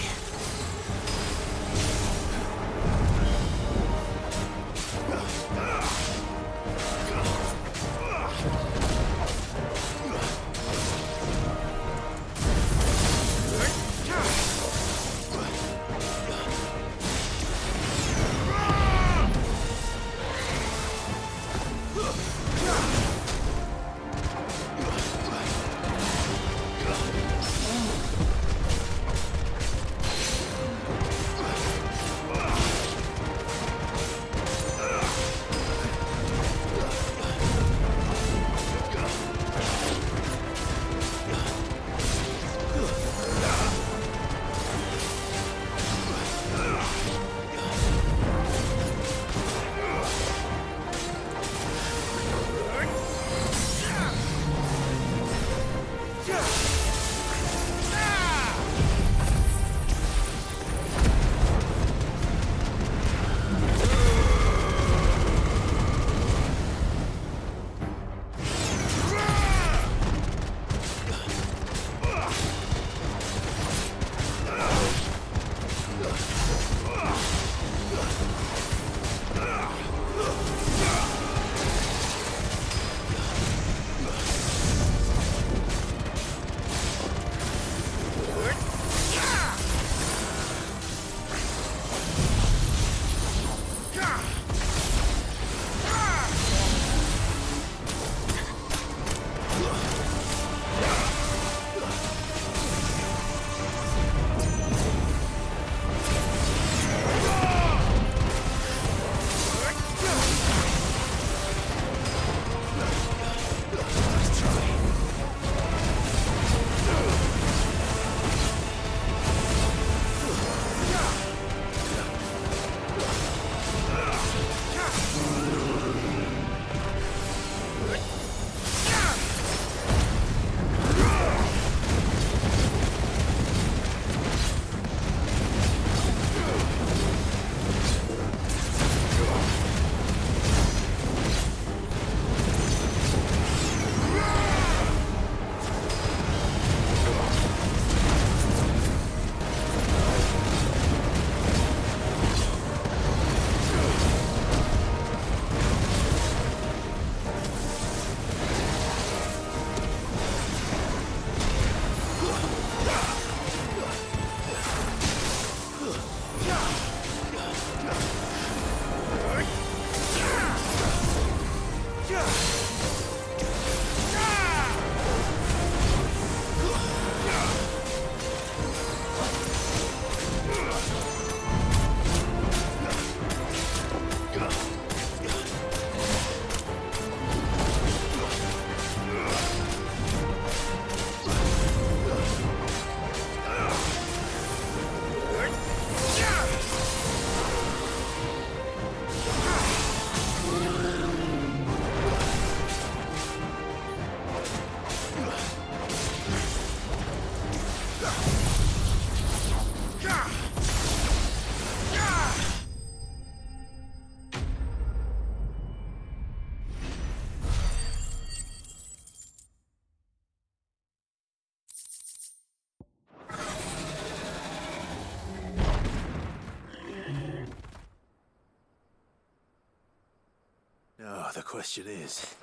Now, the question is,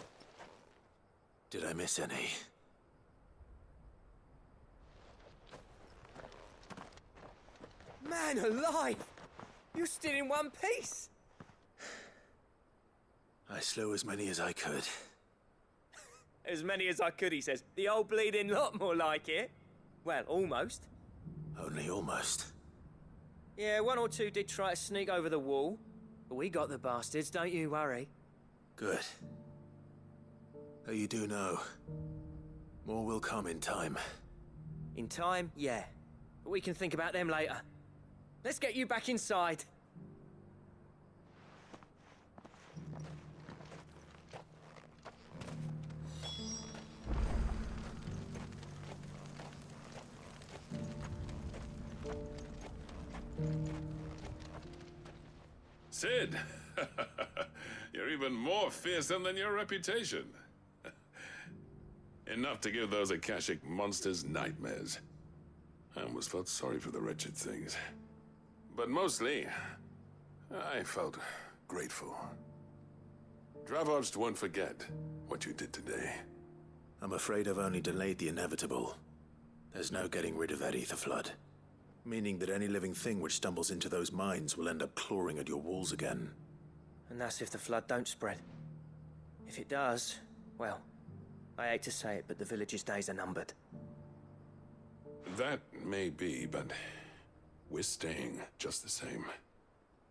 did I miss any? Man alive! You're still in one piece! I slew as many as I could. As many as I could, he says. The old bleeding lot, more like it. Well, almost. Only almost. Yeah, one or two did try to sneak over the wall. But we got the bastards, don't you worry. Good. Though you do know, more will come in time. In time, yeah. But we can think about them later. Let's get you back inside. Sid! You're even more fearsome than your reputation. Enough to give those Akashic monsters nightmares. I almost felt sorry for the wretched things. But mostly, I felt grateful. Dravoged won't forget what you did today. I'm afraid I've only delayed the inevitable. There's no getting rid of that ether flood. Meaning that any living thing which stumbles into those mines will end up clawing at your walls again. And that's if the flood don't spread. If it does, well, I hate to say it, but the village's days are numbered. That may be, but we're staying just the same.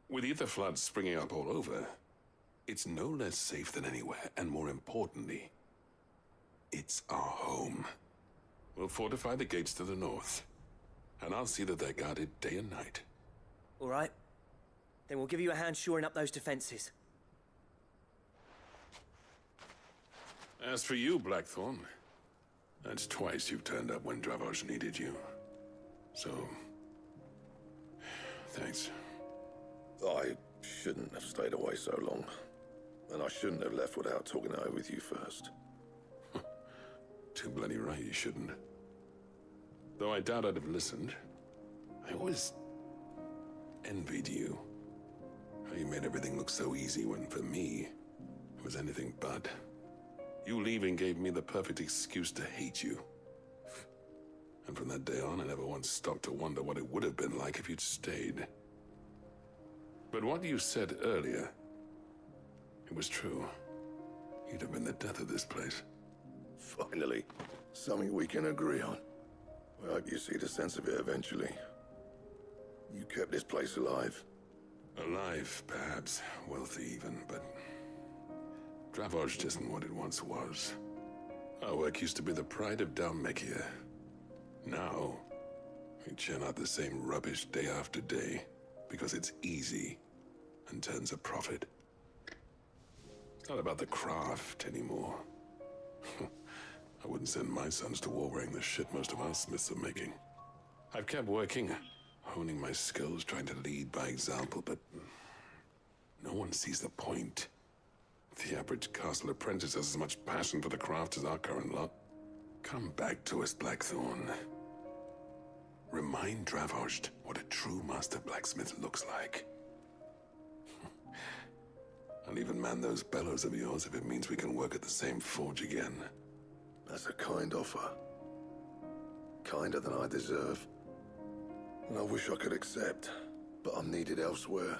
With ether floods springing up all over, it's no less safe than anywhere, and more importantly, it's our home. We'll fortify the gates to the north, and I'll see that they're guarded day and night. All right. Then we'll give you a hand shoring up those defenses. As for you, Blackthorn, that's twice you've turned up when Dravoj needed you. So, thanks. I shouldn't have stayed away so long. And I shouldn't have left without talking it over with you first. Too bloody right you shouldn't. Though I doubt I'd have listened. I always envied you. How you made everything look so easy when, for me, it was anything but. You leaving gave me the perfect excuse to hate you. And from that day on, I never once stopped to wonder what it would have been like if you'd stayed. But what you said earlier, it was true. You'd have been the death of this place. Finally, something we can agree on. I hope you see the sense of it eventually. You kept this place alive. Alive, perhaps. Wealthy even, but Dravoj isn't what it once was. Our work used to be the pride of Dalmekia. Now, we churn out the same rubbish day after day because it's easy and turns a profit. It's not about the craft anymore. I wouldn't send my sons to war wearing the shit most of our smiths are making. I've kept working, honing my skills, trying to lead by example, but no one sees the point. The average castle apprentice has as much passion for the craft as our current lot. Come back to us, Blackthorn. Remind Dravoj what a true master blacksmith looks like. I'll even man those bellows of yours if it means we can work at the same forge again. That's a kind offer. Kinder than I deserve. And I wish I could accept, but I'm needed elsewhere.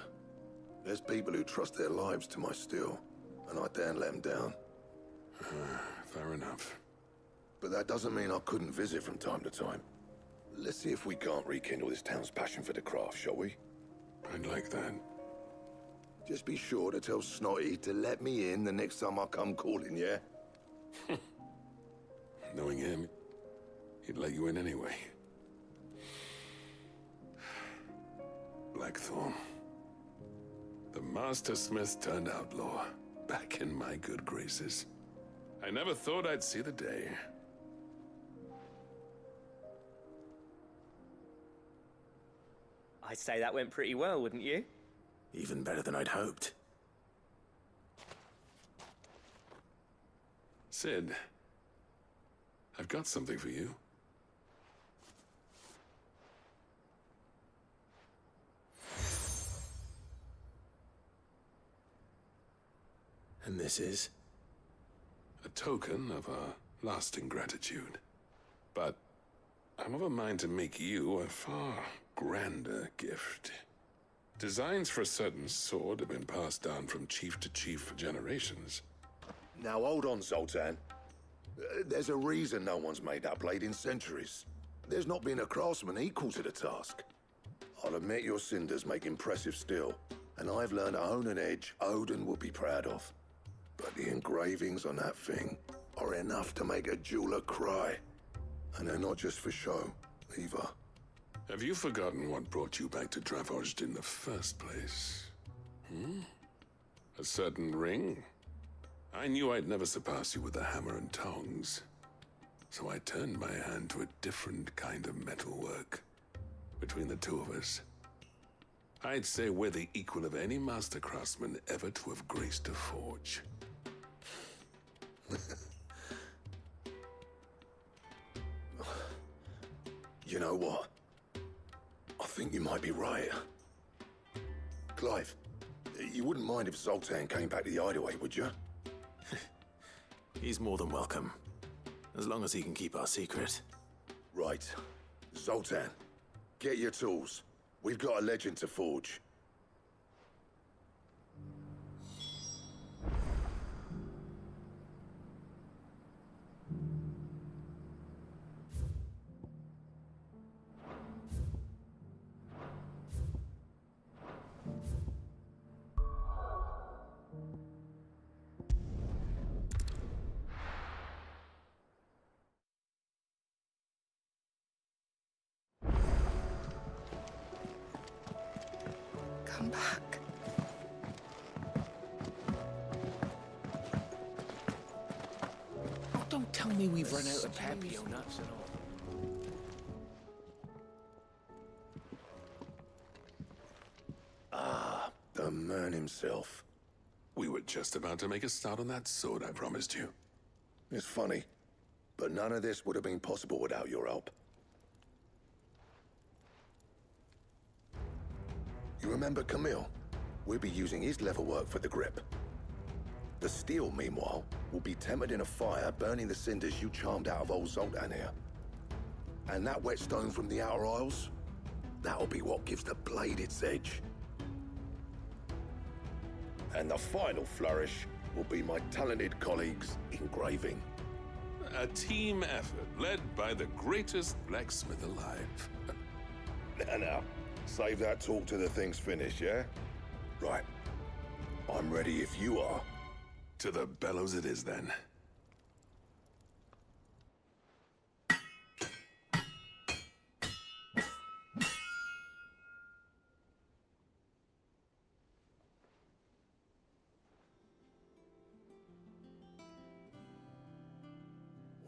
There's people who trust their lives to my steel, and I daren't let them down. Fair enough. But that doesn't mean I couldn't visit from time to time. Let's see if we can't rekindle this town's passion for the craft, shall we? I'd like that. Just be sure to tell Snotty to let me in the next time I come calling, yeah? Knowing him, he'd let you in anyway. Blackthorn. The Master Smith turned outlaw, back in my good graces. I never thought I'd see the day. I'd say that went pretty well, wouldn't you? Even better than I'd hoped. Sid, I've got something for you. And this is? A token of our lasting gratitude. But I'm of a mind to make you a far grander gift. Designs for a certain sword have been passed down from chief to chief for generations. Now hold on, Zoltan. There's a reason no one's made that blade in centuries. There's not been a craftsman equal to the task. I'll admit your cinders make impressive steel, and I've learned to hone an edge Odin would be proud of. But the engravings on that thing are enough to make a jeweler cry. And they're not just for show, either. Have you forgotten what brought you back to Dravoj in the first place? A certain ring? I knew I'd never surpass you with the hammer and tongs. So I turned my hand to a different kind of metalwork. Between the two of us, I'd say we're the equal of any master craftsman ever to have graced a forge. You know what? I think you might be right. Clive, you wouldn't mind if Zoltan came back to the hideaway, would you? He's more than welcome, as long as he can keep our secret. Right. Zoltan, get your tools. We've got a legend to forge. Come back. Oh, don't tell me we've run out of Papio nuts and all. Ah, the man himself. We were just about to make a start on that sword I promised you. It's funny, but none of this would have been possible without your help. You remember Camille? We'll be using his leather work for the grip. The steel, meanwhile, will be tempered in a fire, burning the cinders you charmed out of old Zoltan here. And that whetstone from the Outer Isles, that'll be what gives the blade its edge. And the final flourish will be my talented colleagues' engraving. A team effort led by the greatest blacksmith alive. Now, save that talk till the thing's finished, yeah? Right. I'm ready if you are. To the bellows it is, then.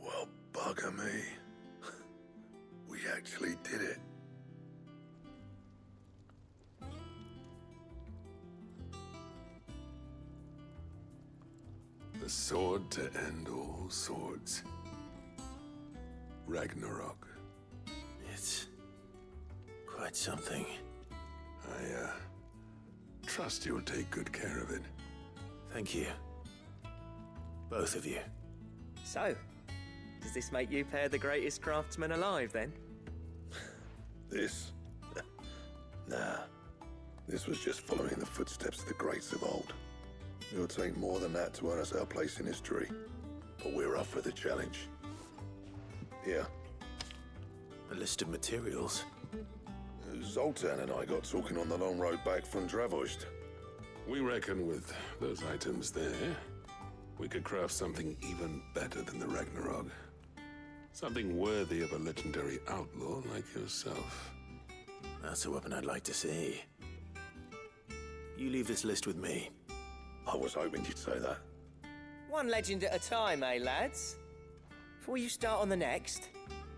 Well, bugger me. We actually did it. The sword to end all swords. Ragnarok. It's quite something. I, trust you'll take good care of it. Thank you. Both of you. So, does this make you pair the greatest craftsman alive, then? This? Nah. This was just following the footsteps of the greats of old. It'll take more than that to earn us our place in history. But we're up for the challenge. Here. A list of materials. Zoltan and I got talking on the long road back from Dravost. We reckon with those items there, we could craft something even better than the Ragnarok. Something worthy of a legendary outlaw like yourself. That's a weapon I'd like to see. You leave this list with me. I was hoping you'd say that. One legend at a time, eh, lads? Before you start on the next,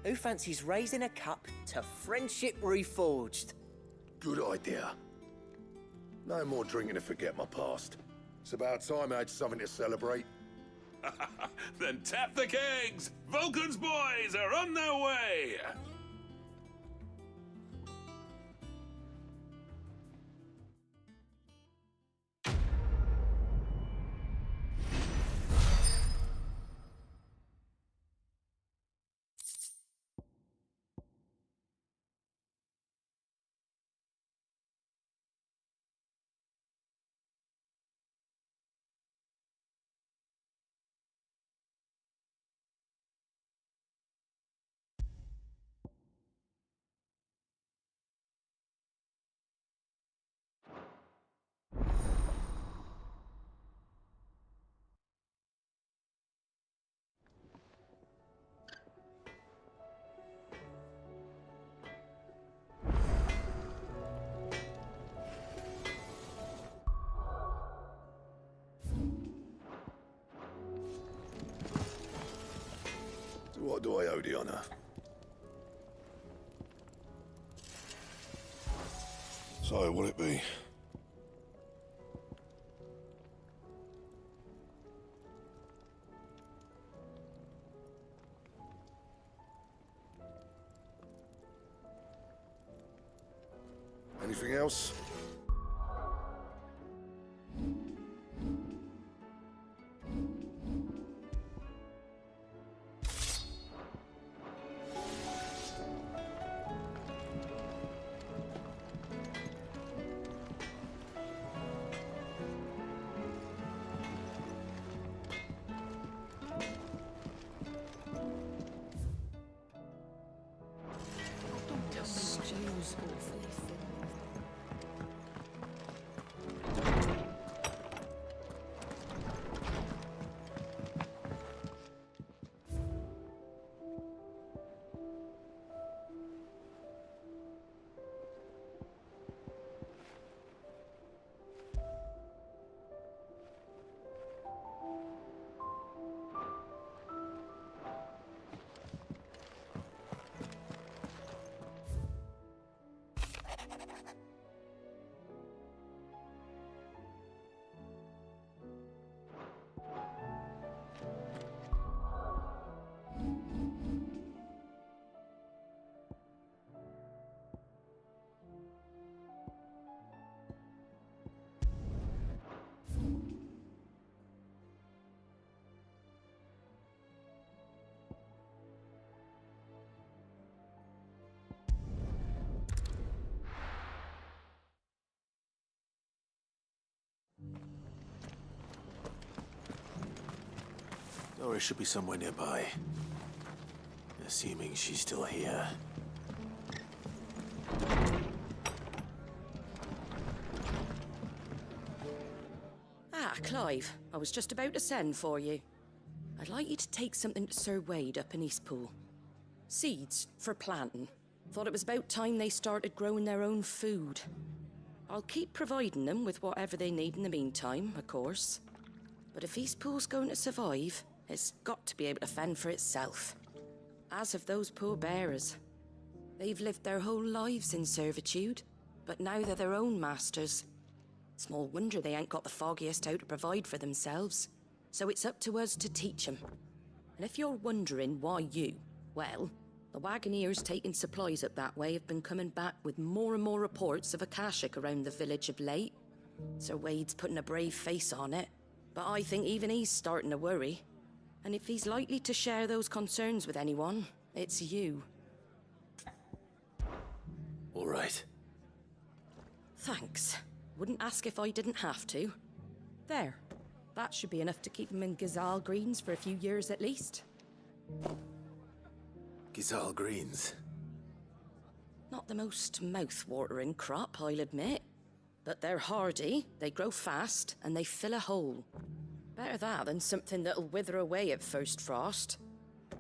who fancies raising a cup to Friendship Reforged? Good idea. No more drinking to forget my past. It's about time I had something to celebrate. Then tap the kegs! Vulcan's boys are on their way! What do I owe the honor? So, will it be? Anything else? Dora should be somewhere nearby. Assuming she's still here. Ah, Clive. I was just about to send for you. I'd like you to take something to Sir Wade up in Eastpool. Seeds for planting. Thought it was about time they started growing their own food. I'll keep providing them with whatever they need in the meantime, of course. But if Eastpool's going to survive, it's got to be able to fend for itself. As have those poor bearers. They've lived their whole lives in servitude, but now they're their own masters. Small wonder they ain't got the foggiest how to provide for themselves. So it's up to us to teach them. And if you're wondering why you, well, the Wagoneers taking supplies up that way have been coming back with more and more reports of Akashic around the village of late. Sir Wade's putting a brave face on it, but I think even he's starting to worry. And if he's likely to share those concerns with anyone, it's you. All right. Thanks. Wouldn't ask if I didn't have to. There. That should be enough to keep him in Gazal Greens for a few years at least. Gazal Greens. Not the most mouth-watering crop, I'll admit. But they're hardy, they grow fast, and they fill a hole. Better that than something that'll wither away at first frost.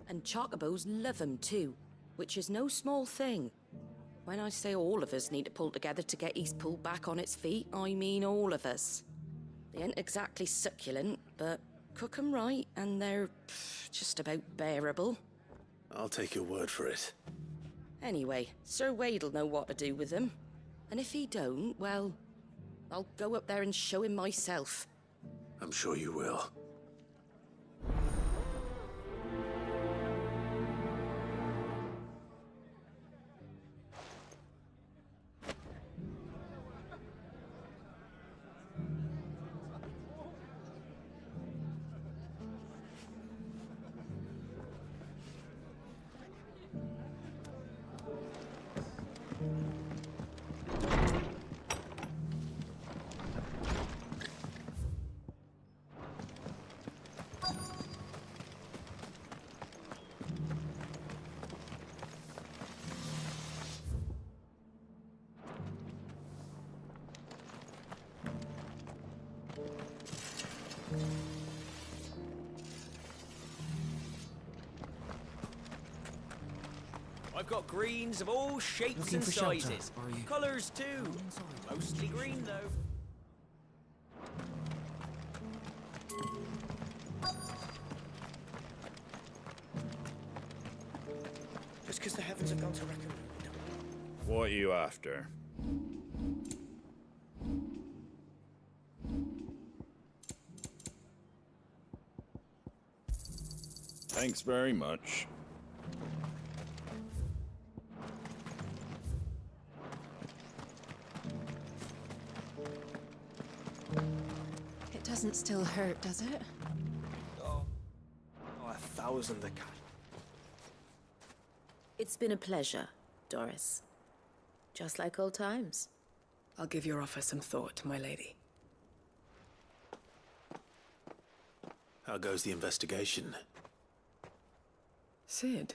And chocobos love 'em too, which is no small thing. When I say all of us need to pull together to get Eastpool back on its feet, I mean all of us. They ain't exactly succulent, but cook 'em right and they're just about bearable. I'll take your word for it. Anyway, Sir Wade'll know what to do with them. And if he don't, well, I'll go up there and show him myself. I'm sure you will. I've got greens of all shapes Looking and for shelter, sizes. are you? Colours too. Mostly green though. Just because the heavens have gone to reckon. What are you after? Thanks very much. It doesn't still hurt, does it? Oh, 1,000 a cut. It's been a pleasure, Doris. Just like old times. I'll give your offer some thought, my lady. How goes the investigation? Sid,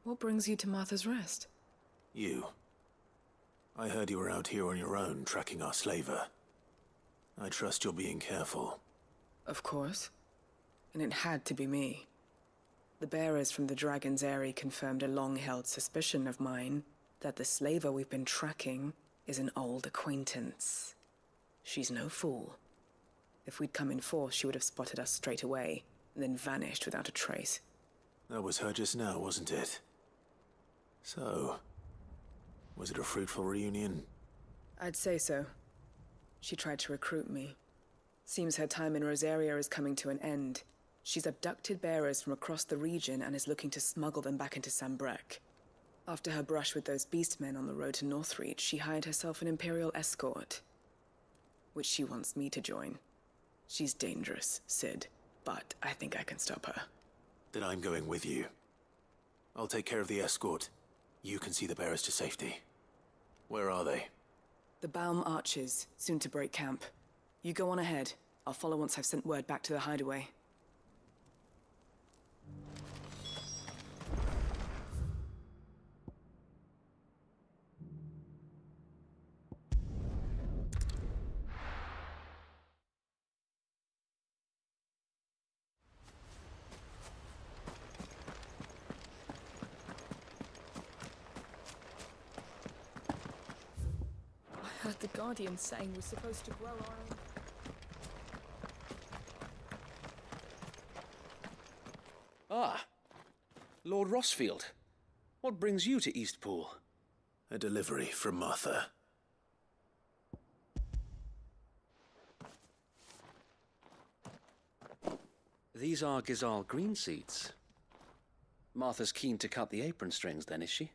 what brings you to Martha's Rest? You. I heard you were out here on your own, tracking our slaver. I trust you're being careful. Of course. And it had to be me. The bearers from the Dragon's Eyrie confirmed a long-held suspicion of mine that the slaver we've been tracking is an old acquaintance. She's no fool. If we'd come in force, she would have spotted us straight away, and then vanished without a trace. That was her just now, wasn't it? So, was it a fruitful reunion? I'd say so. She tried to recruit me. Seems her time in Rosaria is coming to an end. She's abducted bearers from across the region and is looking to smuggle them back into Sambrec. After her brush with those beastmen on the road to Northreach, she hired herself an Imperial escort, which she wants me to join. She's dangerous, Sid, but I think I can stop her. Then I'm going with you. I'll take care of the escort. You can see the bearers to safety. Where are they? The Baum Archers, soon to break camp. You go on ahead. I'll follow once I've sent word back to the hideaway. I heard the Guardian saying we're supposed to grow our own. Ah, Lord Rossfield. What brings you to Eastpool? A delivery from Martha. These are Gizal green seeds. Martha's keen to cut the apron strings, then, is she?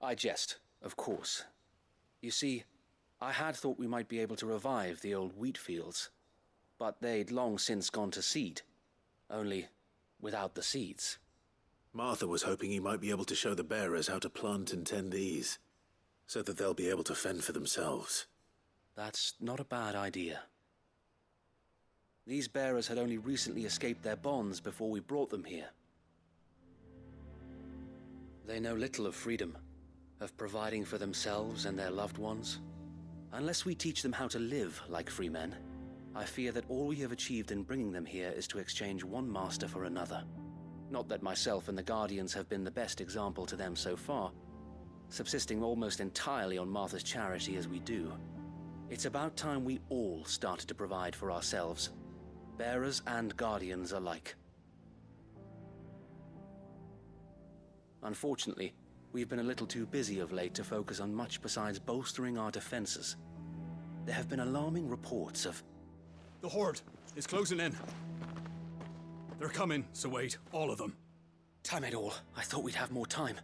I jest, of course. You see, I had thought we might be able to revive the old wheat fields, but they'd long since gone to seed, only without the seeds. Martha was hoping you might be able to show the bearers how to plant and tend these, so that they'll be able to fend for themselves. That's not a bad idea. These bearers had only recently escaped their bonds before we brought them here. They know little of freedom, of providing for themselves and their loved ones. Unless we teach them how to live like free men, I fear that all we have achieved in bringing them here is to exchange one master for another. Not that myself and the Guardians have been the best example to them so far, subsisting almost entirely on Martha's charity as we do. It's about time we all started to provide for ourselves, bearers and Guardians alike. Unfortunately, we've been a little too busy of late to focus on much besides bolstering our defenses. There have been alarming reports of... The Horde is closing in. They're coming, so wait, all of them. Damn it all, I thought we'd have more time.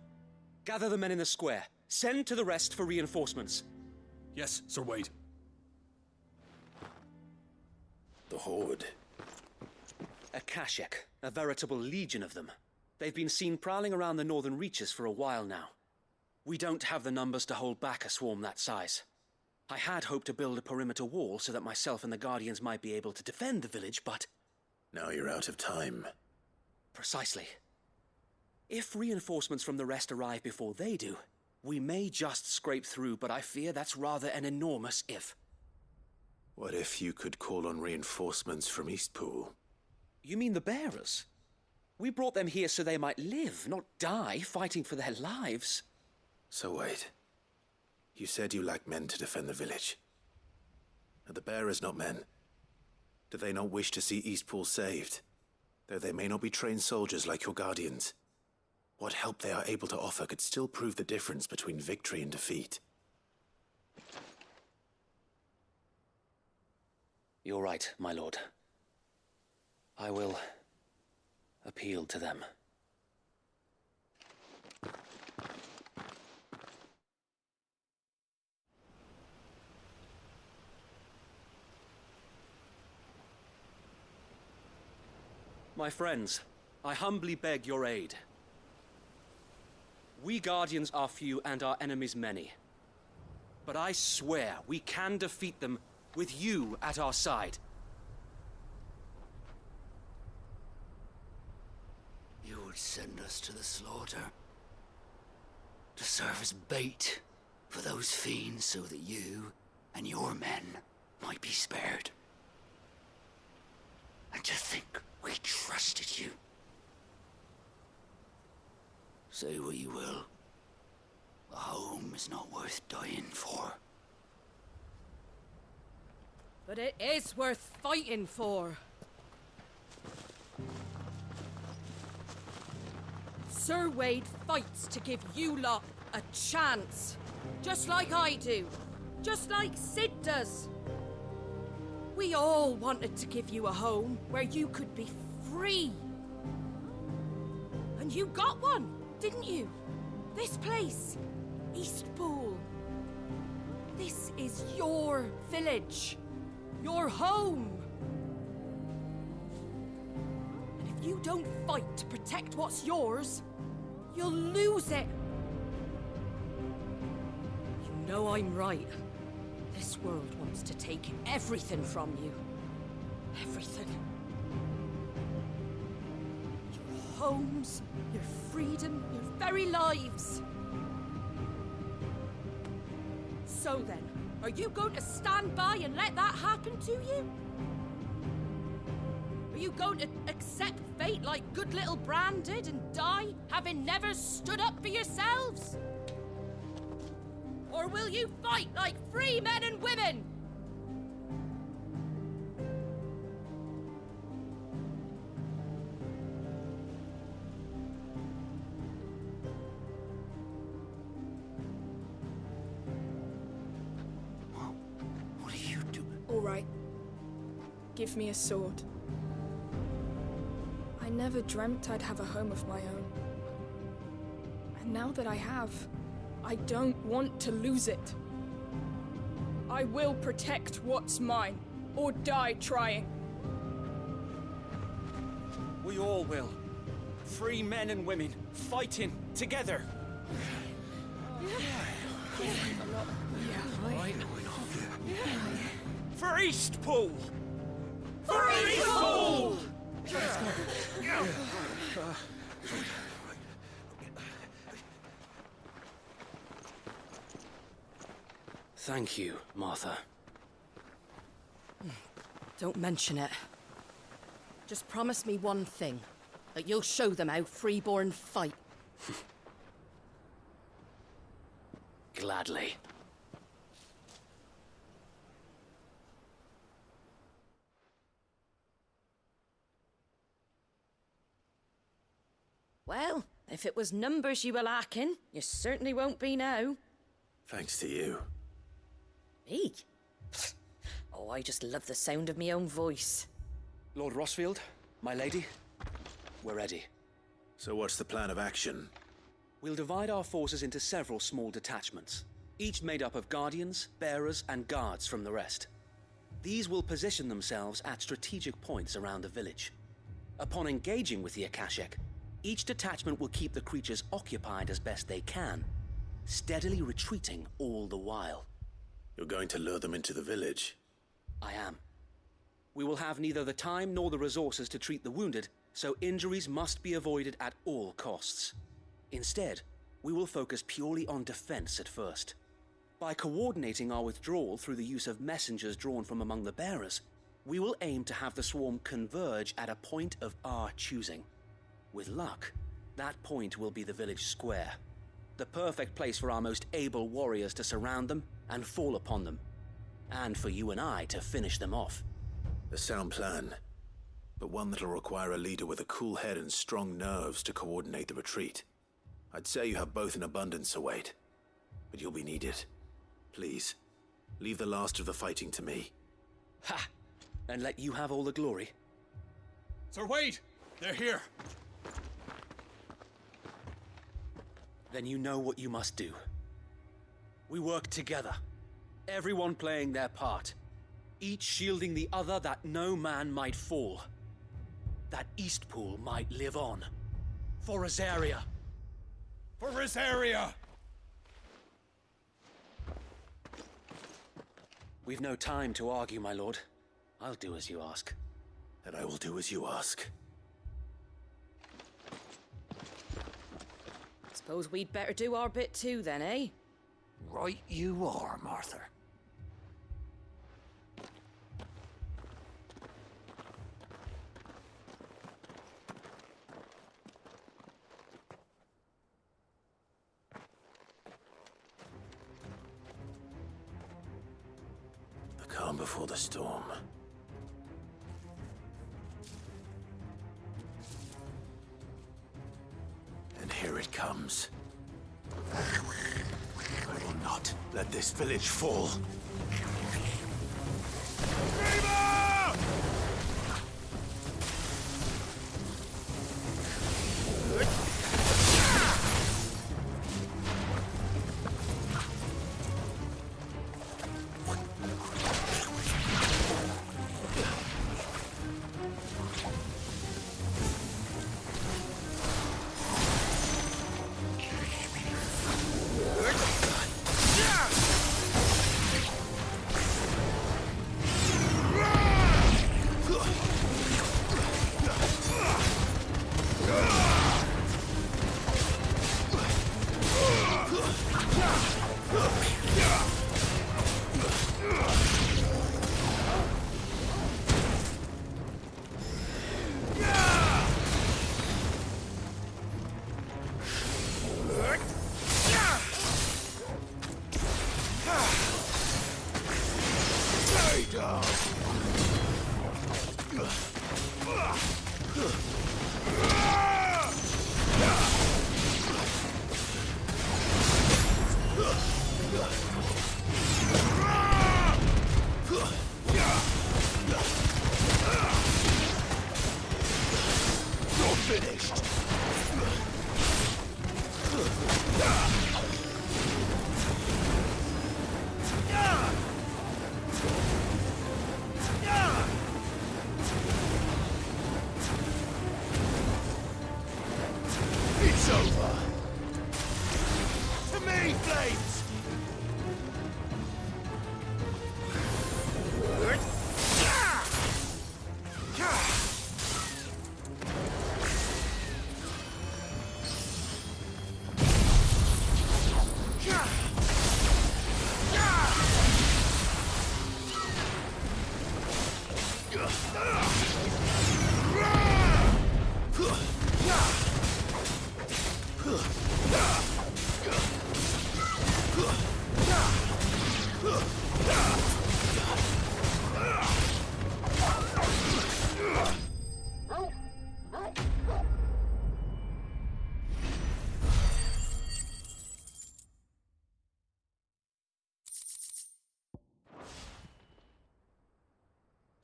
Gather the men in the square. Send to the rest for reinforcements. Yes, Sir Wade. The Horde. A Kashek, a veritable legion of them. They've been seen prowling around the northern reaches for a while now. We don't have the numbers to hold back a swarm that size. I had hoped to build a perimeter wall so that myself and the Guardians might be able to defend the village, but... Now you're out of time. Precisely. If reinforcements from the rest arrive before they do, we may just scrape through, but I fear that's rather an enormous if. What if you could call on reinforcements from Eastpool? You mean the bearers? We brought them here so they might live, not die, fighting for their lives. So wait. You said you lack men to defend the village. Are the bearers not men? Do they not wish to see Eastpool saved? Though they may not be trained soldiers like your Guardians. What help they are able to offer could still prove the difference between victory and defeat. You're right, my lord. I will appealed to them. My friends, I humbly beg your aid. We Guardians are few and our enemies many. But I swear we can defeat them with you at our side. You would send us to the slaughter. To serve as bait for those fiends so that you and your men might be spared. And to think we trusted you. Say what you will. A home is not worth dying for. But it is worth fighting for. Sir Wade fights to give you lot a chance. Just like I do. Just like Sid does. We all wanted to give you a home where you could be free. And you got one, didn't you? This place, Eastpool. This is your village. Your home. And if you don't fight to protect what's yours, you'll lose it. You know I'm right. This world wants to take everything from you. Everything. Your homes, your freedom, your very lives. So then, are you going to stand by and let that happen to you? Are you going to accept fate like good little Bran did and die, having never stood up for yourselves? Or will you fight like free men and women? What do you do? All right. Give me a sword. I never dreamt I'd have a home of my own. And now that I have, I don't want to lose it. I will protect what's mine, or die trying. We all will. Free men and women, fighting together. For Eastpool! For Eastpool! Thank you, Martha. Don't mention it. Just promise me one thing. That you'll show them how freeborn fight. Gladly. Well, if it was numbers you were lacking, you certainly won't be now. Thanks to you. Me? Oh, I just love the sound of my own voice. Lord Rosfield, my lady, we're ready. So what's the plan of action? We'll divide our forces into several small detachments, each made up of guardians, bearers, and guards from the rest. These will position themselves at strategic points around the village. Upon engaging with the Akashic, each detachment will keep the creatures occupied as best they can, steadily retreating all the while. You're going to lure them into the village? I am. We will have neither the time nor the resources to treat the wounded, so injuries must be avoided at all costs. Instead, we will focus purely on defense at first. By coordinating our withdrawal through the use of messengers drawn from among the bearers, we will aim to have the swarm converge at a point of our choosing. With luck, that point will be the village square. The perfect place for our most able warriors to surround them and fall upon them. And for you and I to finish them off. A sound plan, but one that'll require a leader with a cool head and strong nerves to coordinate the retreat. I'd say you have both in abundance, Sir Wade, but you'll be needed. Please, leave the last of the fighting to me. Ha! And let you have all the glory. Sir Wade! They're here! Then you know what you must do. We work together, everyone playing their part, each shielding the other that no man might fall, that Eastpool might live on. For Rosaria. For Rosaria! We've no time to argue, my lord. I'll do as you ask. And I will do as you ask. Suppose we'd better do our bit too then, eh? Right you are, Martha. The calm before the storm. And here it comes. I will not let this village fall.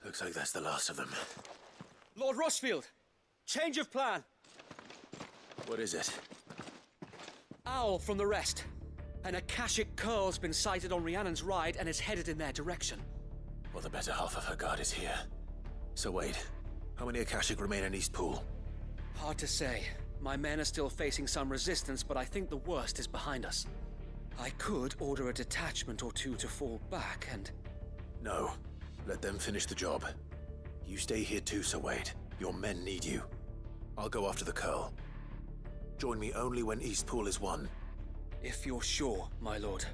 Looks like that's the last of them. Lord Rosfield! Change of plan! What is it? Owl from the rest. An Akashic curl's been sighted on Rhiannon's ride and is headed in their direction. Well, the better half of her guard is here. So wait, how many Akashic remain in Eastpool? Hard to say. My men are still facing some resistance, but I think the worst is behind us. I could order a detachment or two to fall back and... No. Let them finish the job. You stay here too, Sir Wade. Your men need you. I'll go after the Curl. Join me only when Eastpool is won. If you're sure, my lord.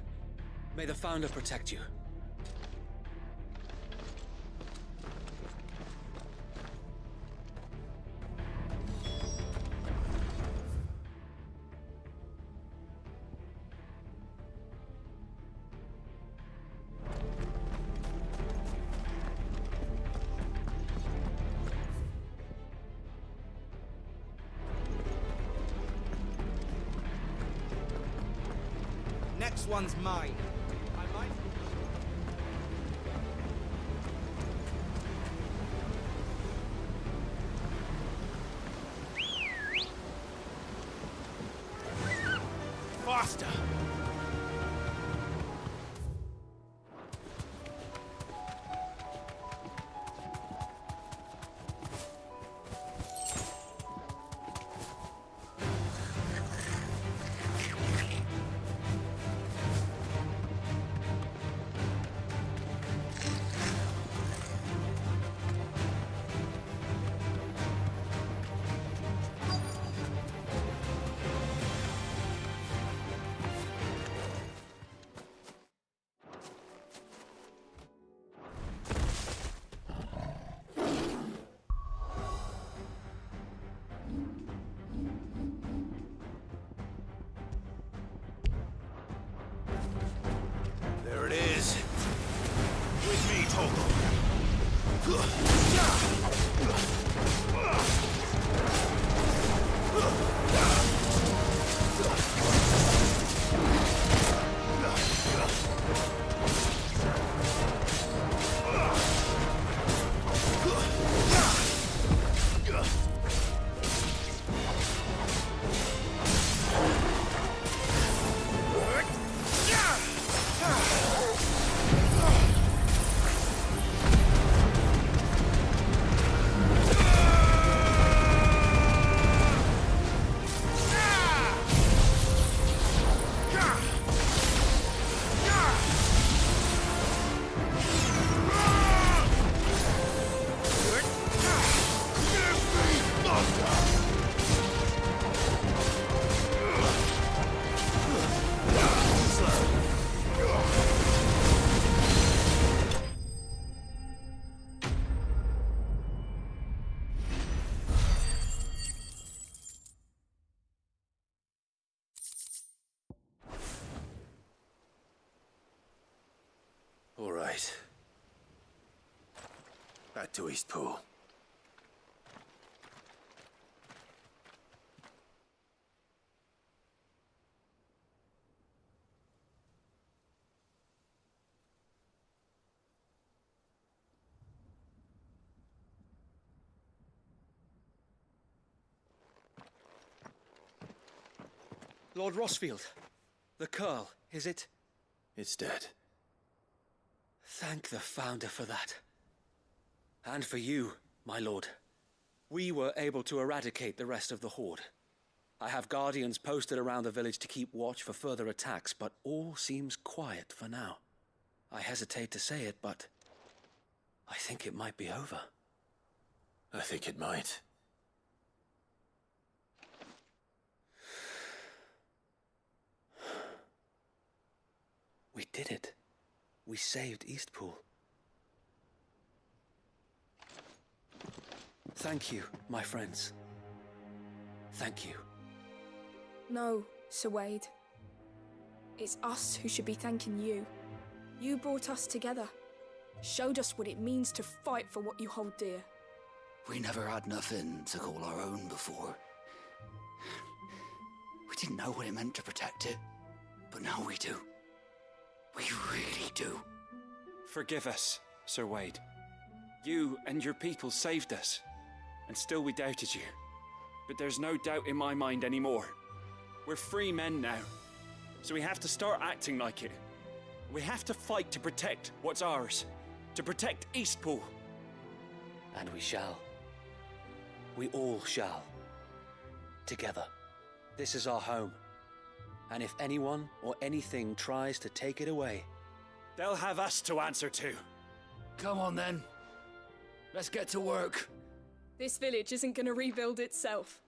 May the Founder protect you. Next one's mine. I might... master. There it is. With me, All right. Back to Eastpool. Lord Rosfield, the Curl, is it? It's dead. Thank the Founder for that. And for you, my lord. We were able to eradicate the rest of the Horde. I have guardians posted around the village to keep watch for further attacks, but all seems quiet for now. I hesitate to say it, but I think it might be over. I think it might. We did it. We saved Eastpool. Thank you, my friends. Thank you. No, Sir Wade. It's us who should be thanking you. You brought us together. Showed us what it means to fight for what you hold dear. We never had nothing to call our own before. We didn't know what it meant to protect it, but now we do. We really do. Forgive us, Sir Wade. You and your people saved us, and still we doubted you. But there's no doubt in my mind anymore. We're free men now, so we have to start acting like it. We have to fight to protect what's ours, to protect Eastpool. And we shall. We all shall. Together. This is our home. And if anyone or anything tries to take it away, they'll have us to answer to. Come on then. Let's get to work. This village isn't going to rebuild itself.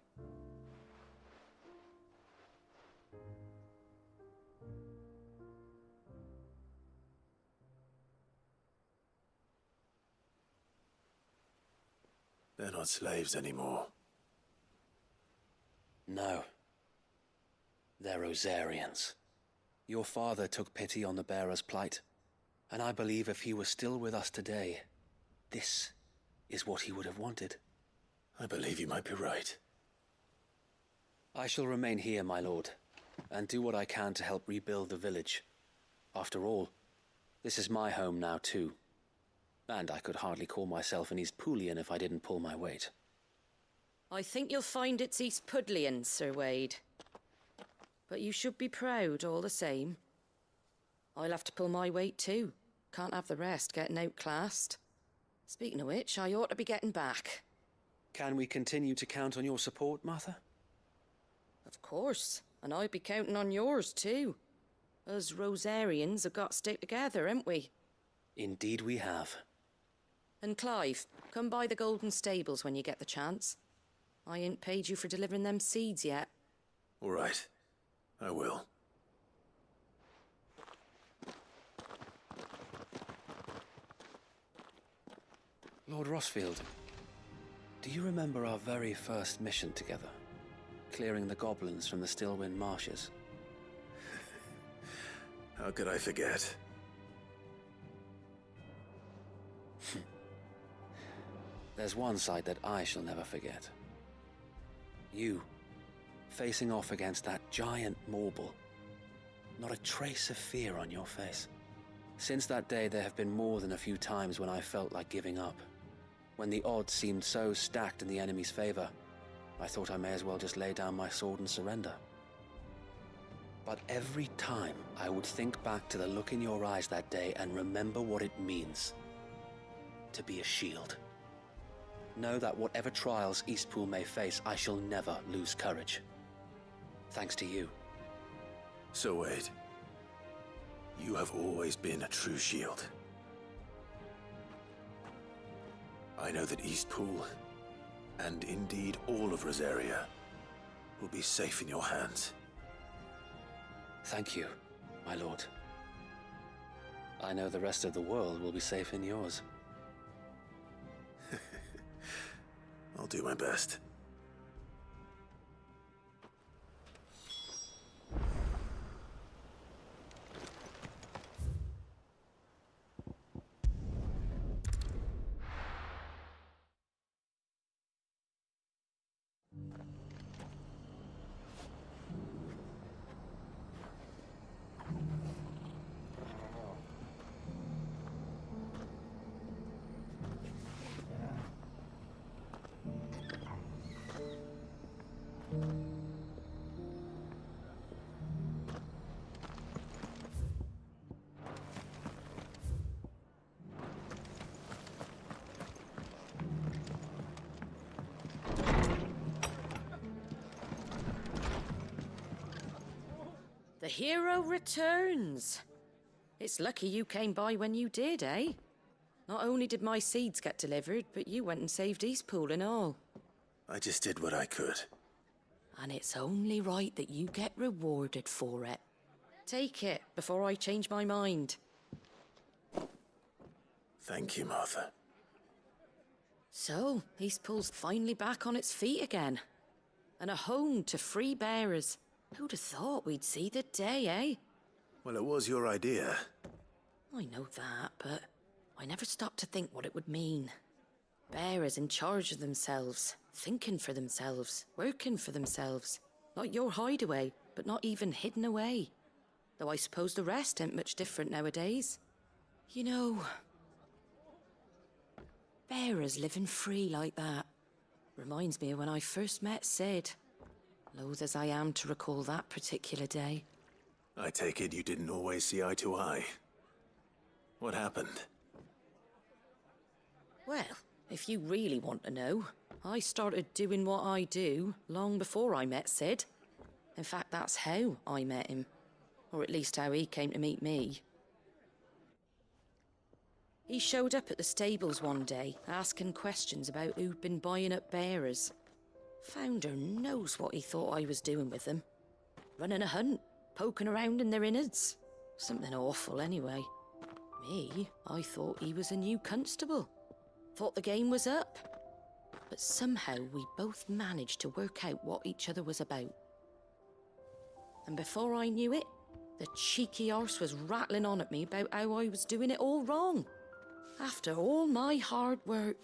They're not slaves anymore. No. They're Rosarians. Your father took pity on the bearer's plight, and I believe if he was still with us today, this is what he would have wanted. I believe you might be right. I shall remain here, my lord, and do what I can to help rebuild the village. After all, this is my home now too. And I could hardly call myself an Eastpoolian if I didn't pull my weight. I think you'll find it's East Pudlian, Sir Wade. But you should be proud all the same. I'll have to pull my weight too. Can't have the rest getting outclassed. Speaking of which, I ought to be getting back. Can we continue to count on your support, Martha? Of course, and I'd be counting on yours too. Us Rosarians have got to stick together, haven't we? Indeed we have. And Clive, come by the Golden Stables when you get the chance. I ain't paid you for delivering them seeds yet. All right. I will. Lord Rosfield, do you remember our very first mission together? Clearing the goblins from the Stillwind marshes? How could I forget? There's one sight that I shall never forget. You, facing off against that giant Morble. Not a trace of fear on your face. Since that day, there have been more than a few times when I felt like giving up. When the odds seemed so stacked in the enemy's favor, I thought I may as well just lay down my sword and surrender. But every time, I would think back to the look in your eyes that day and remember what it means to be a shield. Know that whatever trials Eastpool may face, I shall never lose courage. Thanks to you. So Wade, you have always been a true shield. I know that Eastpool, and indeed all of Rosaria, will be safe in your hands. Thank you, my lord. I know the rest of the world will be safe in yours. I'll do my best. The hero returns. It's lucky you came by when you did, eh? Not only did my seeds get delivered, but you went and saved Eastpool and all. I just did what I could. And it's only right that you get rewarded for it. Take it before I change my mind. Thank you, Martha. So, Eastpool's finally back on its feet again. And a home to free bearers. Who'd have thought we'd see the day, eh? Well, it was your idea. I know that, but I never stopped to think what it would mean. Bearers in charge of themselves, thinking for themselves, working for themselves. Like your hideaway, but not even hidden away. Though I suppose the rest ain't much different nowadays. You know, bearers living free like that reminds me of when I first met Sid. Loath as I am to recall that particular day. I take it you didn't always see eye to eye. What happened? Well, if you really want to know, I started doing what I do long before I met Sid. In fact, that's how I met him. Or at least how he came to meet me. He showed up at the stables one day, asking questions about who'd been buying up bearers. Founder knows what he thought I was doing with them. Running a hunt, poking around in their innards. Something awful, anyway. Me, I thought he was a new constable. Thought the game was up. But somehow we both managed to work out what each other was about. And before I knew it, the cheeky arse was rattling on at me about how I was doing it all wrong. After all my hard work.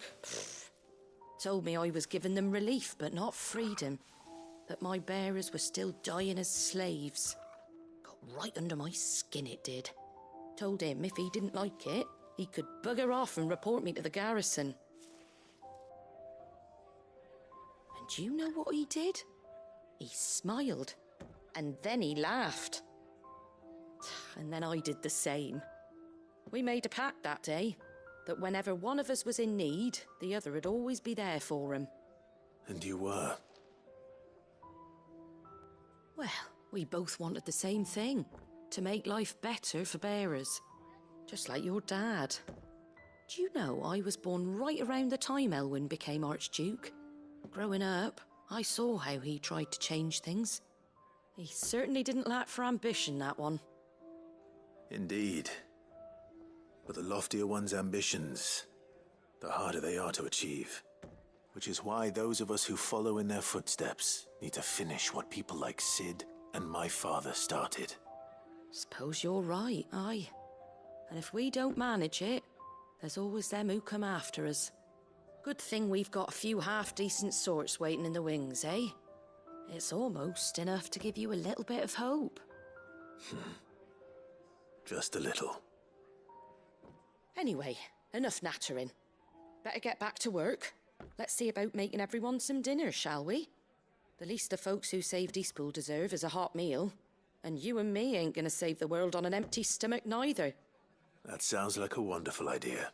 Told me I was giving them relief, but not freedom. That my bearers were still dying as slaves. Got right under my skin, it did. Told him if he didn't like it, he could bugger off and report me to the garrison. And do you know what he did? He smiled. And then he laughed. And then I did the same. We made a pact that day, that whenever one of us was in need, the other would always be there for him. And you were? Well, we both wanted the same thing. To make life better for bearers. Just like your dad. Do you know I was born right around the time Elwyn became Archduke? Growing up, I saw how he tried to change things. He certainly didn't lack for ambition, that one. Indeed. But the loftier one's ambitions, the harder they are to achieve. Which is why those of us who follow in their footsteps need to finish what people like Sid and my father started. Suppose you're right, aye. And if we don't manage it, there's always them who come after us. Good thing we've got a few half-decent sorts waiting in the wings, eh? It's almost enough to give you a little bit of hope. Just a little. Anyway, enough nattering. Better get back to work. Let's see about making everyone some dinner, shall we? The least the folks who saved Eastpool deserve is a hot meal. And you and me ain't gonna save the world on an empty stomach neither. That sounds like a wonderful idea.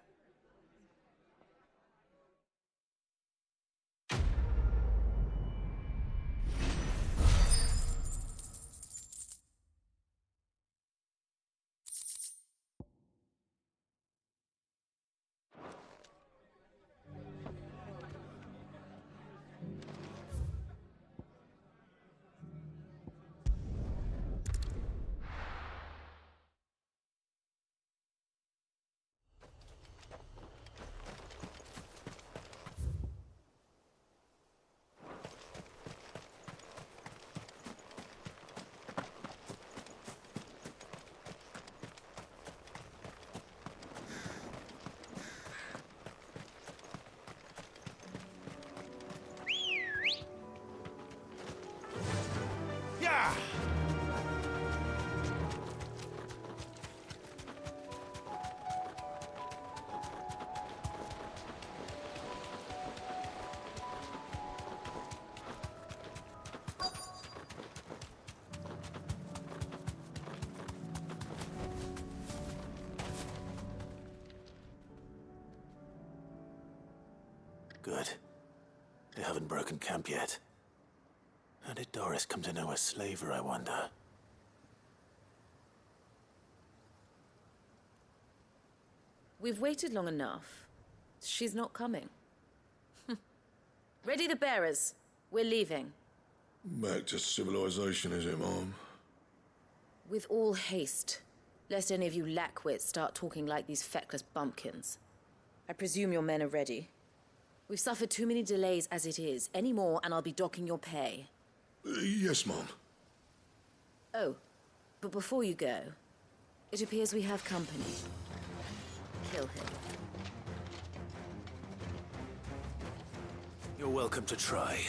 Good. They haven't broken camp yet. How did Doris come to know a slaver, I wonder? We've waited long enough. She's not coming. Ready the bearers. We're leaving. Back to civilization, is it, Mom? With all haste. Lest any of you lackwits start talking like these feckless bumpkins. I presume your men are ready. We've suffered too many delays as it is. Any more and I'll be docking your pay. Yes, Mom. Oh, but before you go, it appears we have company. Kill him. You're welcome to try.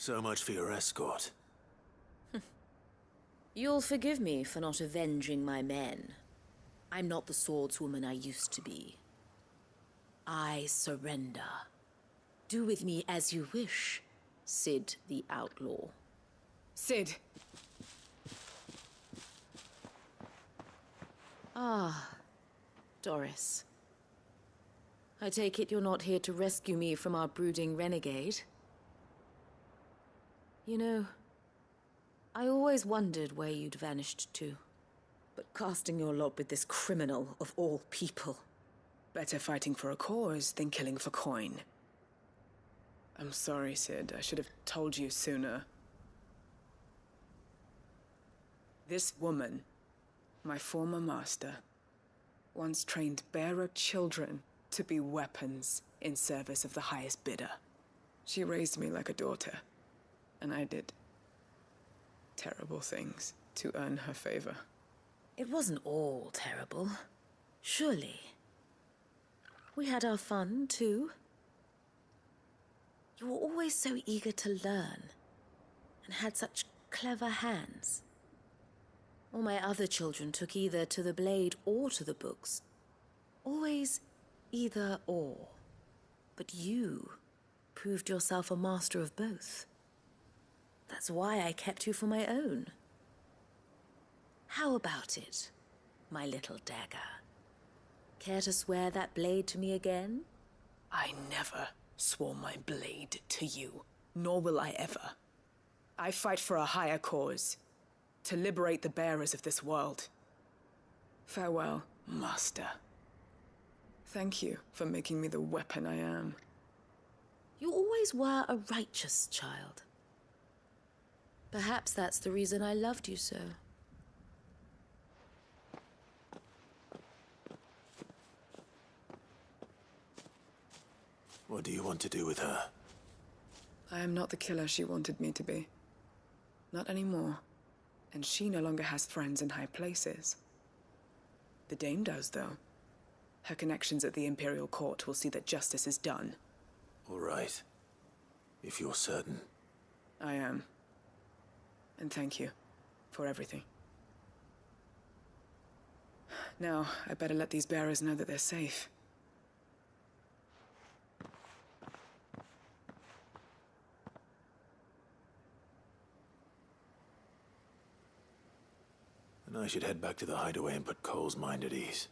So much for your escort. You'll forgive me for not avenging my men. I'm not the swordswoman I used to be. I surrender. Do with me as you wish, Cid the Outlaw. Cid! Ah, Doris. I take it you're not here to rescue me from our brooding renegade? You know, I always wondered where you'd vanished to. But casting your lot with this criminal of all people... Better fighting for a cause than killing for coin. I'm sorry, Cid. I should have told you sooner. This woman, my former master, once trained bearer children to be weapons in service of the highest bidder. She raised me like a daughter, and I did terrible things to earn her favor. It wasn't all terrible, surely. We had our fun, too. You were always so eager to learn, and had such clever hands. All my other children took either to the blade or to the books. Always either or. But you proved yourself a master of both. That's why I kept you for my own. How about it, my little dagger? Care to swear that blade to me again? I never swore my blade to you, nor will I ever. I fight for a higher cause, to liberate the bearers of this world. Farewell, Master. Thank you for making me the weapon I am. You always were a righteous child. Perhaps that's the reason I loved you so. What do you want to do with her? I am not the killer she wanted me to be. Not anymore. And she no longer has friends in high places. The Dame does, though. Her connections at the Imperial Court will see that justice is done. All right. If you're certain. I am. And thank you for everything. Now, I better let these bearers know that they're safe. And I should head back to the hideaway and put Cole's mind at ease.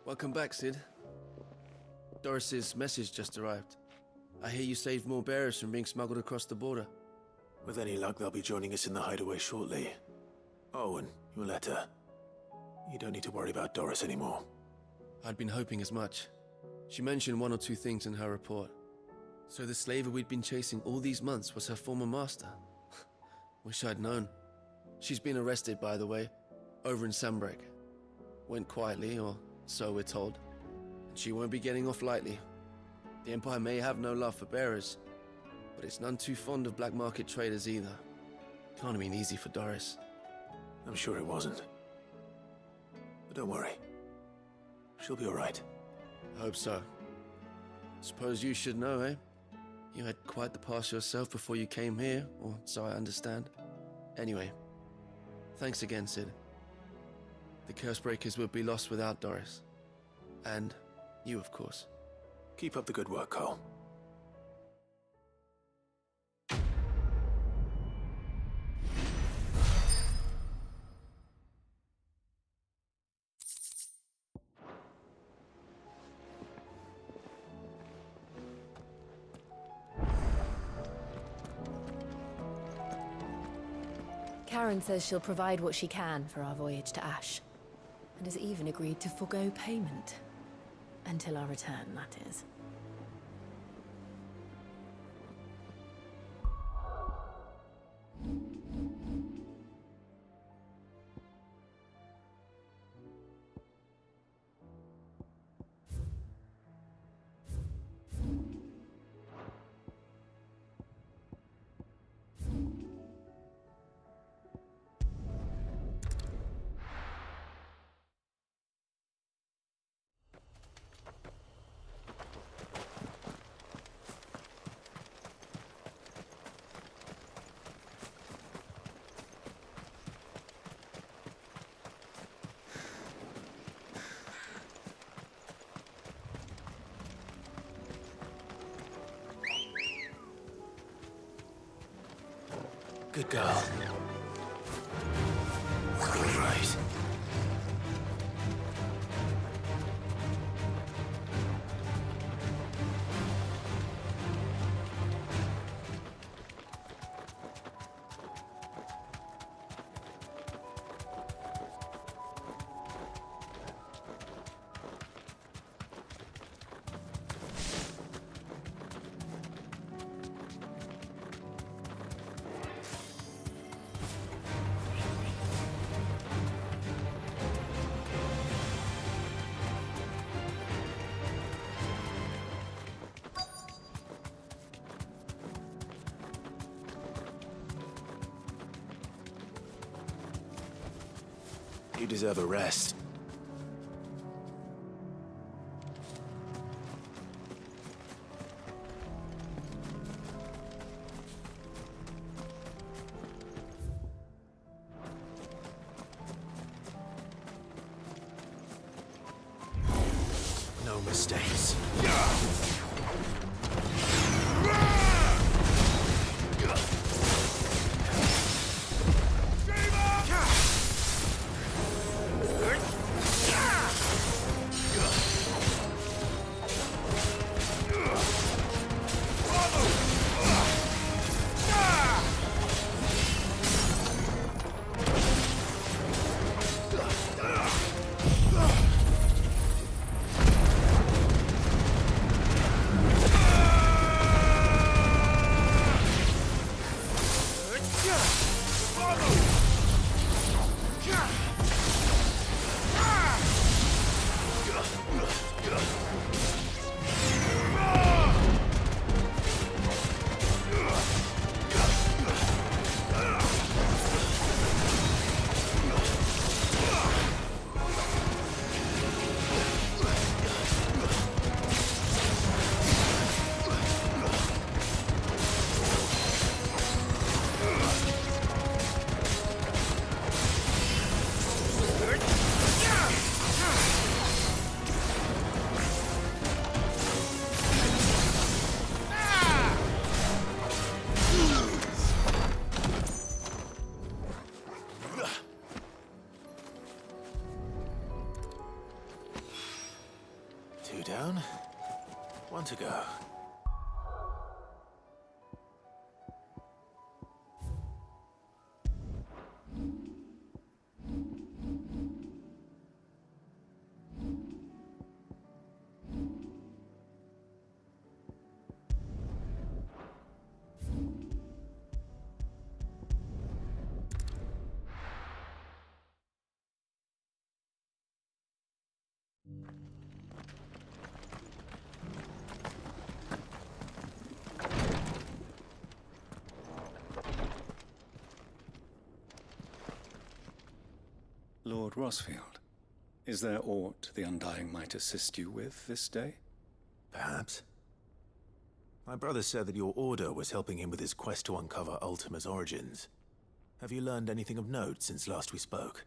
Welcome back, Cid. Doris's message just arrived. I hear you saved more bearers from being smuggled across the border. With any luck, they'll be joining us in the hideaway shortly. Oh, and your letter. You don't need to worry about Doris anymore. I'd been hoping as much. She mentioned one or two things in her report. So the slaver we'd been chasing all these months was her former master. Wish I'd known. She's been arrested, by the way, over in Sambrek. Went quietly, or so we're told. And she won't be getting off lightly. The Empire may have no love for bearers, but it's none too fond of black market traders either. Can't have been easy for Doris. I'm sure it wasn't. But don't worry. She'll be all right. I hope so. Suppose you should know, eh? You had quite the past yourself before you came here, or so I understand. Anyway, thanks again, Cid. The Cursebreakers would be lost without Doris. And you, of course. Keep up the good work, Cole. Karen says she'll provide what she can for our voyage to Ash, and has even agreed to forgo payment. Until our return, that is. Good girl. All right. You deserve a rest. No mistakes. Two down, one to go. Lord Rosfield, is there aught the Undying might assist you with this day? Perhaps. My brother said that your order was helping him with his quest to uncover Ultima's origins. Have you learned anything of note since last we spoke?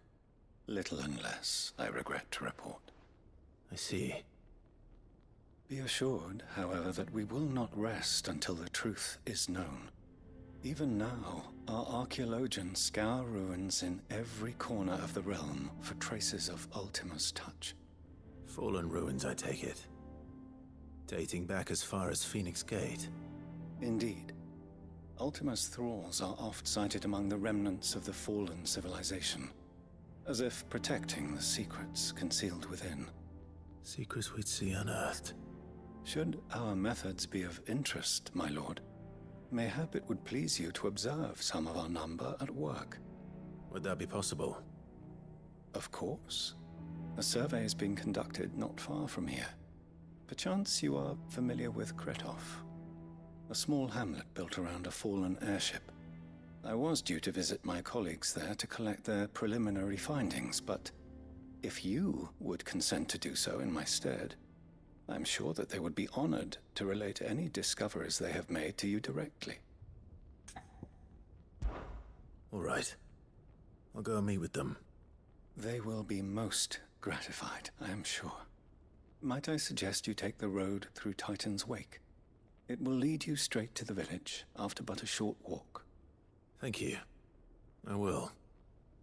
Little unless, I regret to report. I see. Be assured, however, that we will not rest until the truth is known. Even now, our archaeologians scour ruins in every corner of the realm for traces of Ultima's touch. Fallen ruins, I take it. Dating back as far as Phoenix Gate. Indeed. Ultima's thralls are oft sighted among the remnants of the fallen civilization, as if protecting the secrets concealed within. Secrets we'd see unearthed. Should our methods be of interest, my lord, mayhap it would please you to observe some of our number at work. Would that be possible? Of course. A survey is being conducted not far from here. Perchance you are familiar with Kretov, a small hamlet built around a fallen airship. I was due to visit my colleagues there to collect their preliminary findings, but if you would consent to do so in my stead, I'm sure that they would be honored to relate any discoveries they have made to you directly. All right. I'll go and meet with them. They will be most gratified, I am sure. Might I suggest you take the road through Titan's Wake? It will lead you straight to the village after but a short walk. Thank you. I will.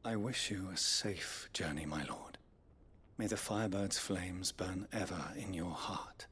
I wish you a safe journey, my lord. May the Firebird's flames burn ever in your heart.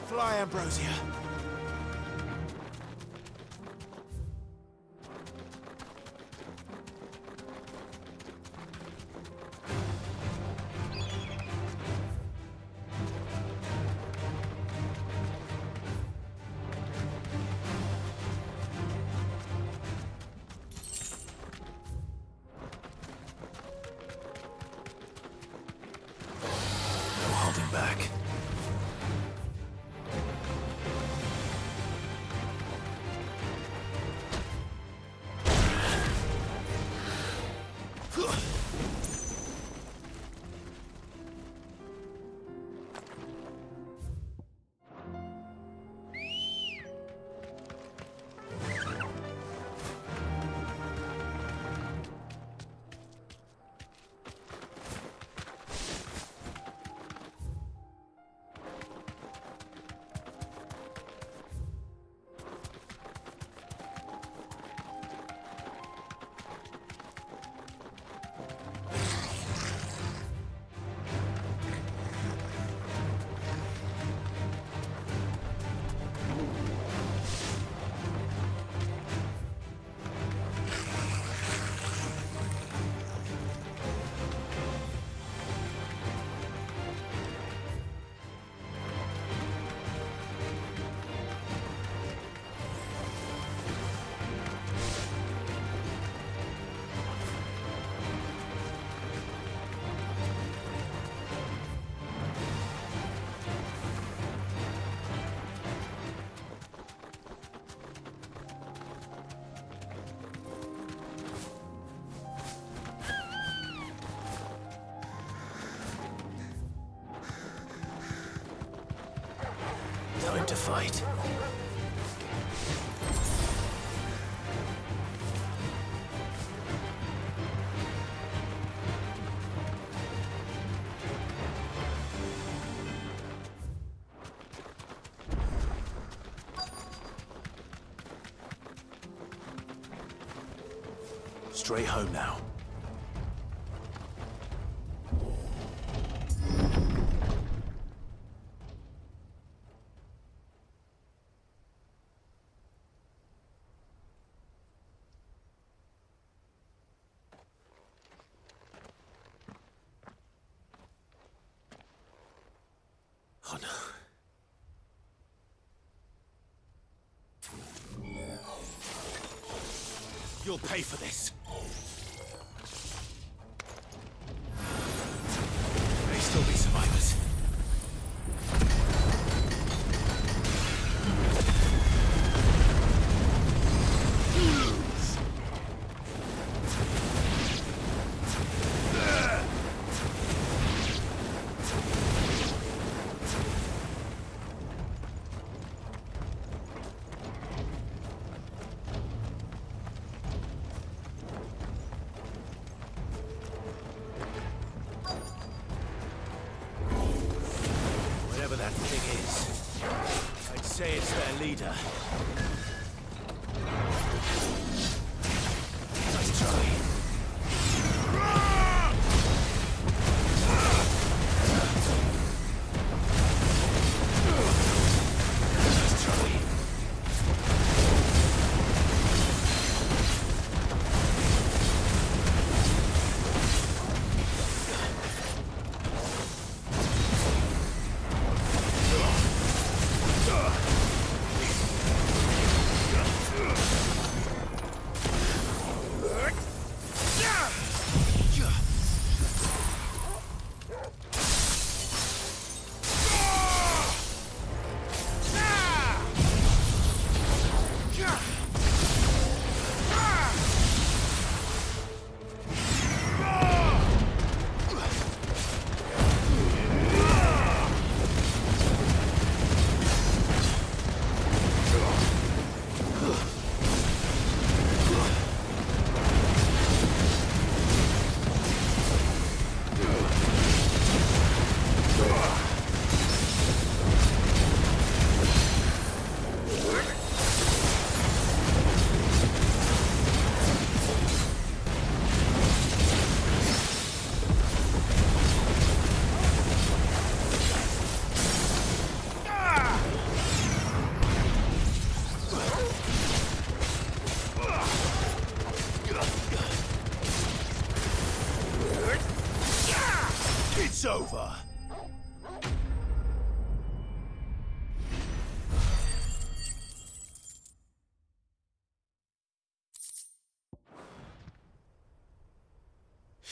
Fly, Ambrosia. No holding back. Time to fight. Straight home now. Oh no. You'll pay for this. May still be survivors. Whatever that thing is, I'd say it's their leader. Nice try.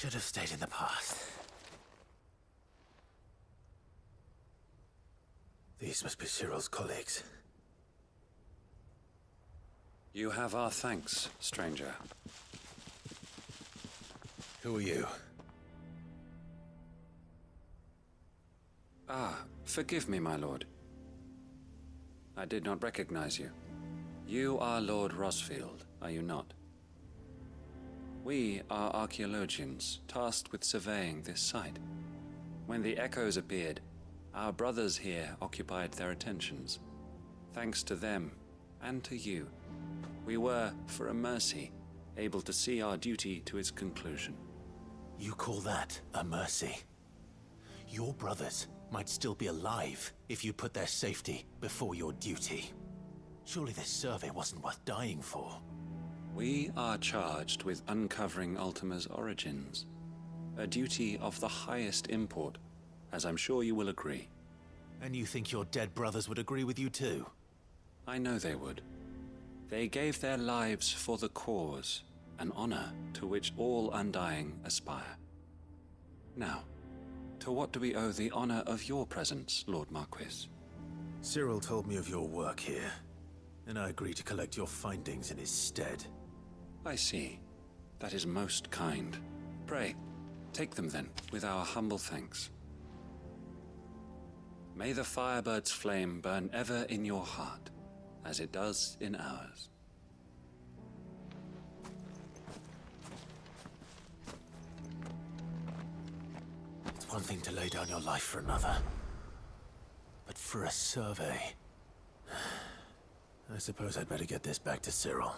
Should have stayed in the past. These must be Cyril's colleagues. You have our thanks, stranger. Who are you? Ah, forgive me, my lord. I did not recognize you. You are Lord Rosfield, are you not? We are archaeologians, tasked with surveying this site. When the echoes appeared, our brothers here occupied their attentions. Thanks to them, and to you, we were, for a mercy, able to see our duty to its conclusion. You call that a mercy? Your brothers might still be alive if you put their safety before your duty. Surely this survey wasn't worth dying for. We are charged with uncovering Ultima's origins. A duty of the highest import, as I'm sure you will agree. And you think your dead brothers would agree with you too? I know they would. They gave their lives for the cause, an honor to which all Undying aspire. Now, to what do we owe the honor of your presence, Lord Marquis? Cyril told me of your work here, and I agreed to collect your findings in his stead. I see. That is most kind. Pray, take them then, with our humble thanks. May the Firebird's flame burn ever in your heart, as it does in ours. It's one thing to lay down your life for another, but for a survey... I suppose I'd better get this back to Cyril.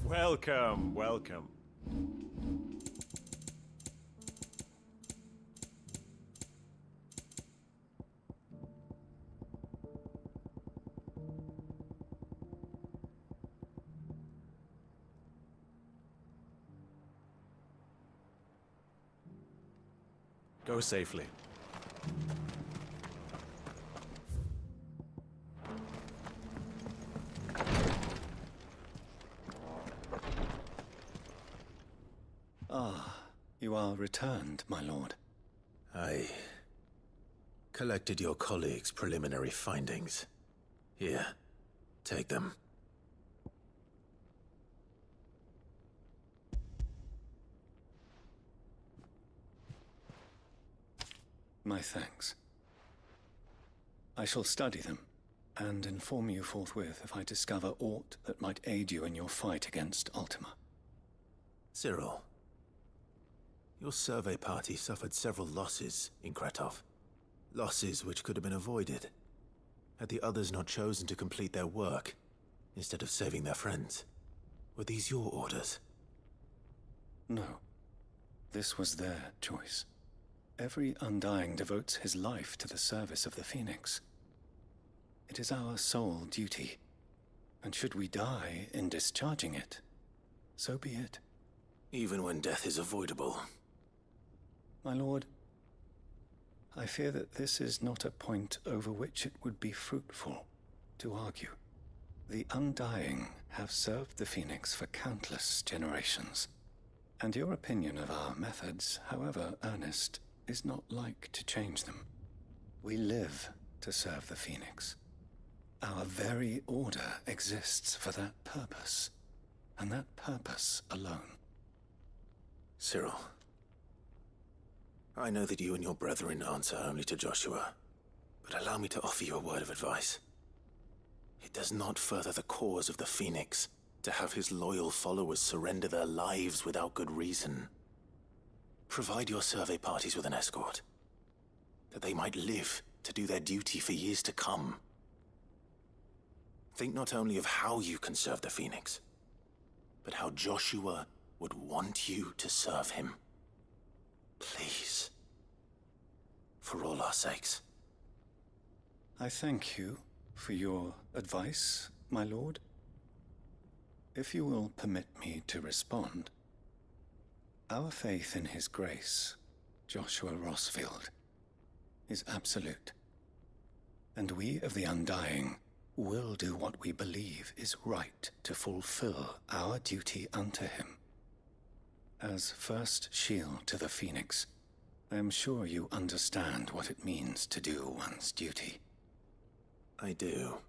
Welcome, welcome. Go safely. Ah, you are returned, my lord. I collected your colleagues' preliminary findings. Here, take them. My thanks. I shall study them, and inform you forthwith if I discover aught that might aid you in your fight against Ultima. Cyril, your survey party suffered several losses in Kretov. Losses which could have been avoided, had the others not chosen to complete their work, instead of saving their friends. Were these your orders? No. This was their choice. Every Undying devotes his life to the service of the Phoenix. It is our sole duty, and should we die in discharging it, so be it. Even when death is avoidable. My lord, I fear that this is not a point over which it would be fruitful to argue. The Undying have served the Phoenix for countless generations, and your opinion of our methods, however earnest, is not like to change them. We live to serve the Phoenix. Our very order exists for that purpose, and that purpose alone. Cyril, I know that you and your brethren answer only to Joshua, but allow me to offer you a word of advice. It does not further the cause of the Phoenix to have his loyal followers surrender their lives without good reason. Provide your survey parties with an escort, that they might live to do their duty for years to come. Think not only of how you can serve the Phoenix, but how Joshua would want you to serve him. Please. For all our sakes. I thank you for your advice, my lord. If you will permit me to respond, our faith in his grace Joshua Rossfield, is absolute. And we of the Undying will do what we believe is right to fulfill our duty unto him. As first shield to the Phoenix, I am sure you understand what it means to do one's duty. I do.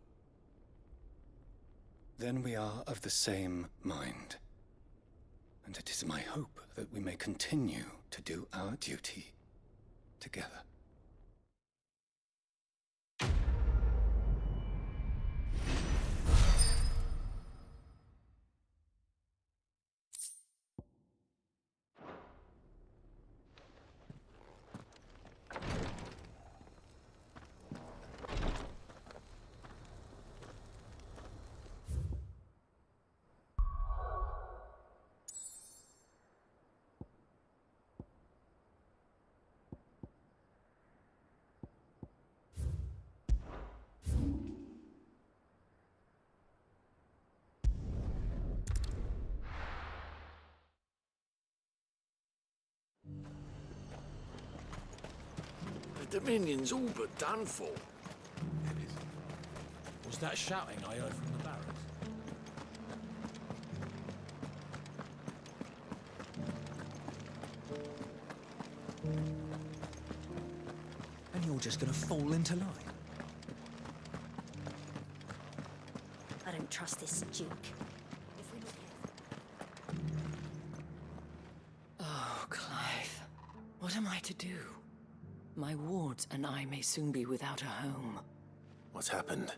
Then we are of the same mind. And it is my hope that we may continue to do our duty together. The Dominion's all but done for. Was that shouting I heard from the barracks? And you're just gonna fall into line? I don't trust this Duke. Oh, Clive. What am I to do? My wards and I may soon be without a home. What's happened?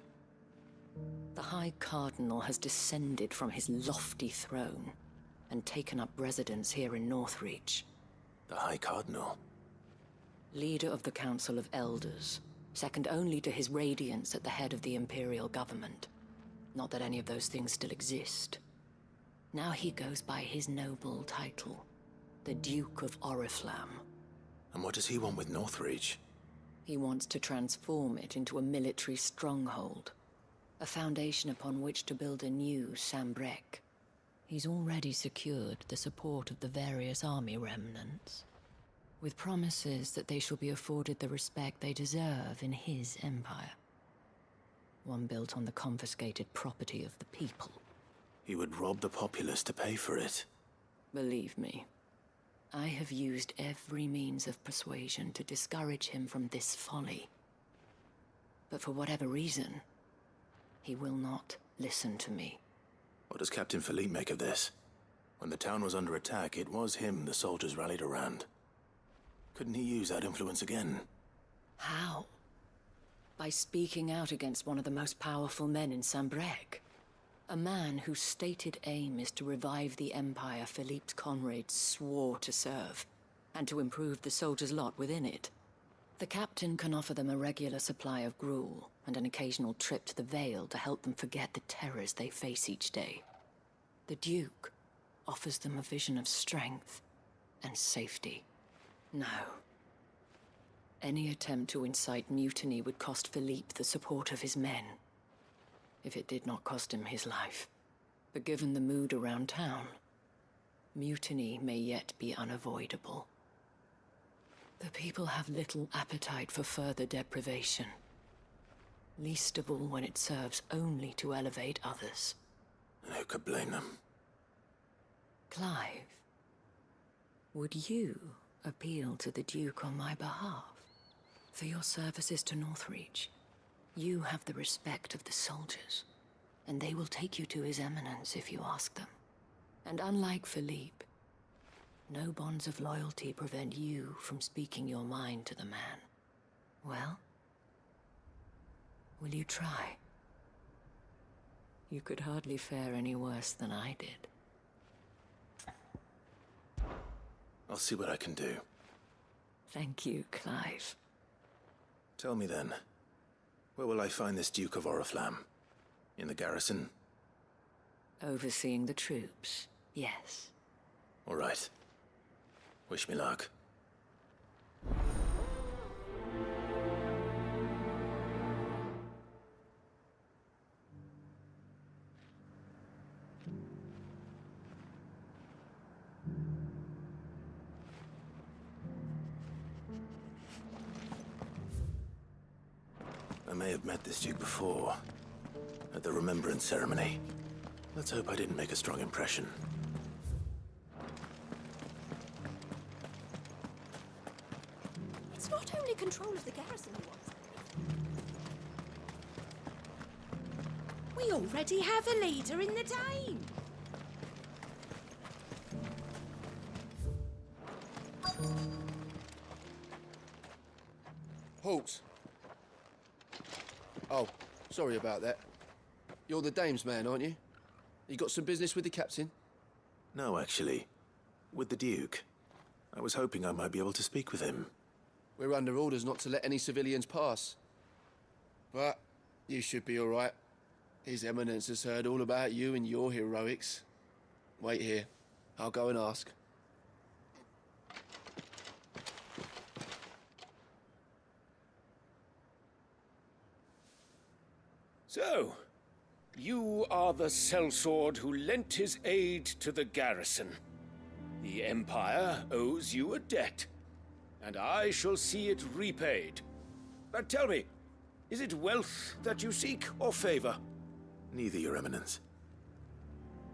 The High Cardinal has descended from his lofty throne and taken up residence here in Northreach. The High Cardinal? Leader of the Council of Elders, second only to his Radiance at the head of the Imperial government. Not that any of those things still exist. Now he goes by his noble title, the Duke of Oriflamme. And what does he want with Northreach? He wants to transform it into a military stronghold, a foundation upon which to build a new Sambrec. He's already secured the support of the various army remnants, with promises that they shall be afforded the respect they deserve in his empire. One built on the confiscated property of the people. He would rob the populace to pay for it. Believe me, I have used every means of persuasion to discourage him from this folly. But for whatever reason, he will not listen to me. What does Captain Philippe make of this? When the town was under attack, it was him the soldiers rallied around. Couldn't he use that influence again? How? By speaking out against one of the most powerful men in Sambrec. A man whose stated aim is to revive the empire Philippe's comrades swore to serve, and to improve the soldiers' lot within it. The captain can offer them a regular supply of gruel, and an occasional trip to the Vale to help them forget the terrors they face each day. The Duke offers them a vision of strength and safety. No. Any attempt to incite mutiny would cost Philippe the support of his men. If it did not cost him his life. But given the mood around town, mutiny may yet be unavoidable. The people have little appetite for further deprivation. Least of all when it serves only to elevate others. And who could blame them? Clive, would you appeal to the Duke on my behalf? For your services to Northreach? You have the respect of the soldiers, and they will take you to His Eminence if you ask them. And unlike Philippe, no bonds of loyalty prevent you from speaking your mind to the man. Well, will you try? You could hardly fare any worse than I did. I'll see what I can do. Thank you, Clive. Tell me then, where will I find this Duke of Oriflamme? In the garrison? Overseeing the troops, yes. All right. Wish me luck. may have met this Duke before, at the Remembrance Ceremony. Let's hope I didn't make a strong impression. It's not only control of the garrison he wants. We already have a leader in the Dane. Halt! Oh, sorry about that. You're the dame's man, aren't you? You got some business with the captain? No, actually. With the Duke. I was hoping I might be able to speak with him. We're under orders not to let any civilians pass. But you should be all right. His Eminence has heard all about you and your heroics. Wait here. I'll go and ask. So, you are the sellsword who lent his aid to the garrison. The Empire owes you a debt, and I shall see it repaid. But tell me, is it wealth that you seek, or favor? Neither, Your Eminence.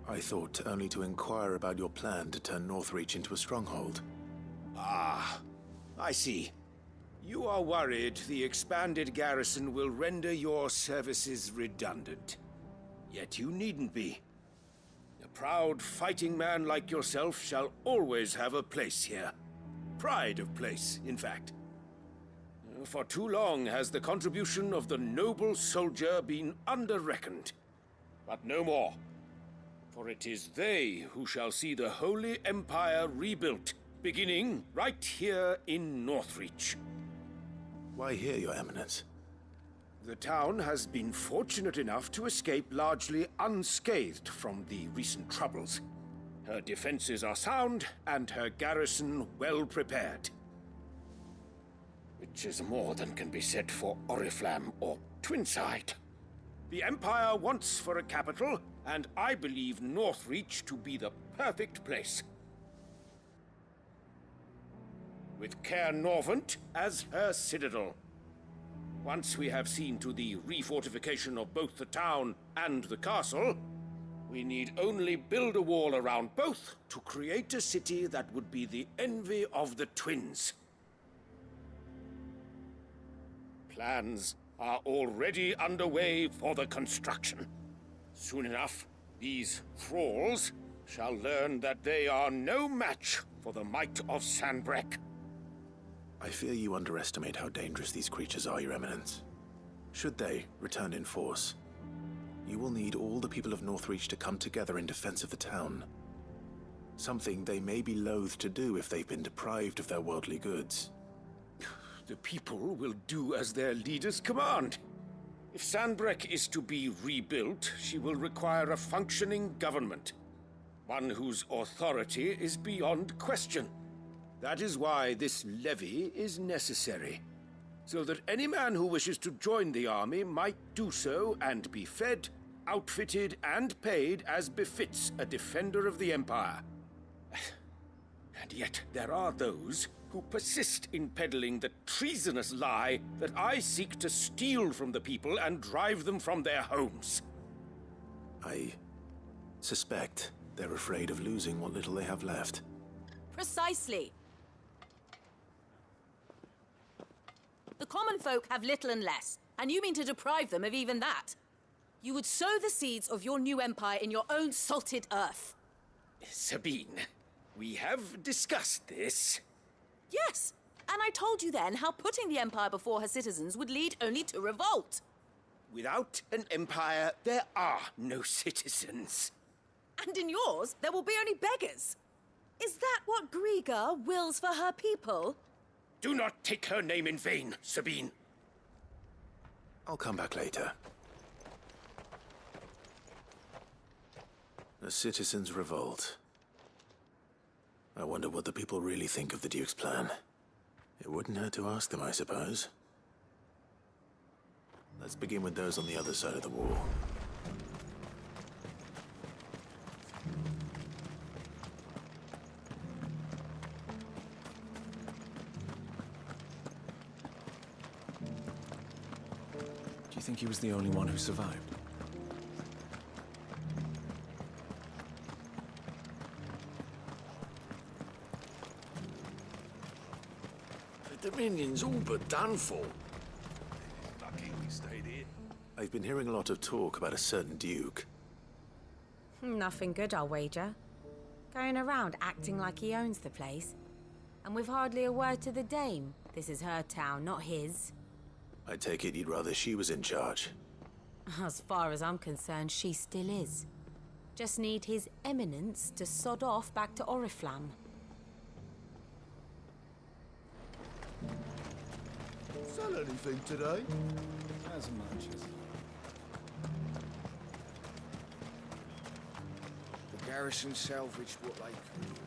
I thought only to inquire about your plan to turn Northreach into a stronghold. Ah, I see. You are worried the expanded garrison will render your services redundant. Yet you needn't be. A proud fighting man like yourself shall always have a place here. Pride of place, in fact. For too long has the contribution of the noble soldier been under-reckoned. But no more. For it is they who shall see the Holy Empire rebuilt, beginning right here in Northreach. Why here, Your Eminence? The town has been fortunate enough to escape largely unscathed from the recent troubles. Her defenses are sound, and her garrison well prepared. Which is more than can be said for Oriflamme or Twinside. The Empire wants for a capital, and I believe Northreach to be the perfect place. With Caer Norvent as her citadel. Once we have seen to the refortification of both the town and the castle, we need only build a wall around both to create a city that would be the envy of the twins. Plans are already underway for the construction. Soon enough, these thralls shall learn that they are no match for the might of Sanbreque. I fear you underestimate how dangerous these creatures are, Your Eminence. Should they return in force, you will need all the people of Northreach to come together in defense of the town. Something they may be loath to do if they've been deprived of their worldly goods. The people will do as their leaders command. If Sanbreque is to be rebuilt, she will require a functioning government. One whose authority is beyond question. That is why this levy is necessary. So that any man who wishes to join the army might do so and be fed, outfitted, and paid as befits a defender of the Empire. And yet there are those who persist in peddling the treasonous lie that I seek to steal from the people and drive them from their homes. I suspect they're afraid of losing what little they have left. Precisely. The common folk have little and less, and you mean to deprive them of even that. You would sow the seeds of your new empire in your own salted earth. Sabine, we have discussed this. Yes, and I told you then how putting the empire before her citizens would lead only to revolt. Without an empire, there are no citizens. And in yours, there will be only beggars. Is that what Griga wills for her people? Do not take her name in vain, Sabine. I'll come back later. A citizens' revolt. I wonder what the people really think of the Duke's plan. It wouldn't hurt to ask them, I suppose. Let's begin with those on the other side of the wall. think he was the only one who survived? The Dominion's all but done for. Lucky we stayed here. I've been hearing a lot of talk about a certain Duke. Nothing good, I'll wager. Going around acting like he owns the place. And with hardly a word to the dame. This is her town, not his. I take it you'd rather she was in charge. As far as I'm concerned, she still is. Just need his eminence to sod off back to Oriflamme. Sell anything today? As much as... The garrison salvaged what they could.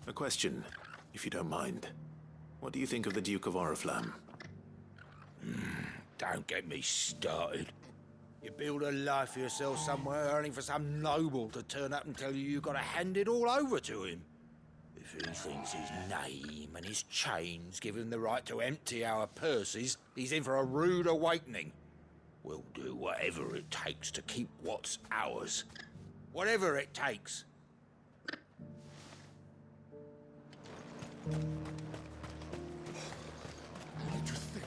A question, if you don't mind. What do you think of the Duke of Oriflamme? Don't get me started. You build a life for yourself somewhere, earning for some noble to turn up and tell you you've got to hand it all over to him. If he thinks his name and his chains give him the right to empty our purses, he's in for a rude awakening. We'll do whatever it takes to keep what's ours. Whatever it takes. What do you think?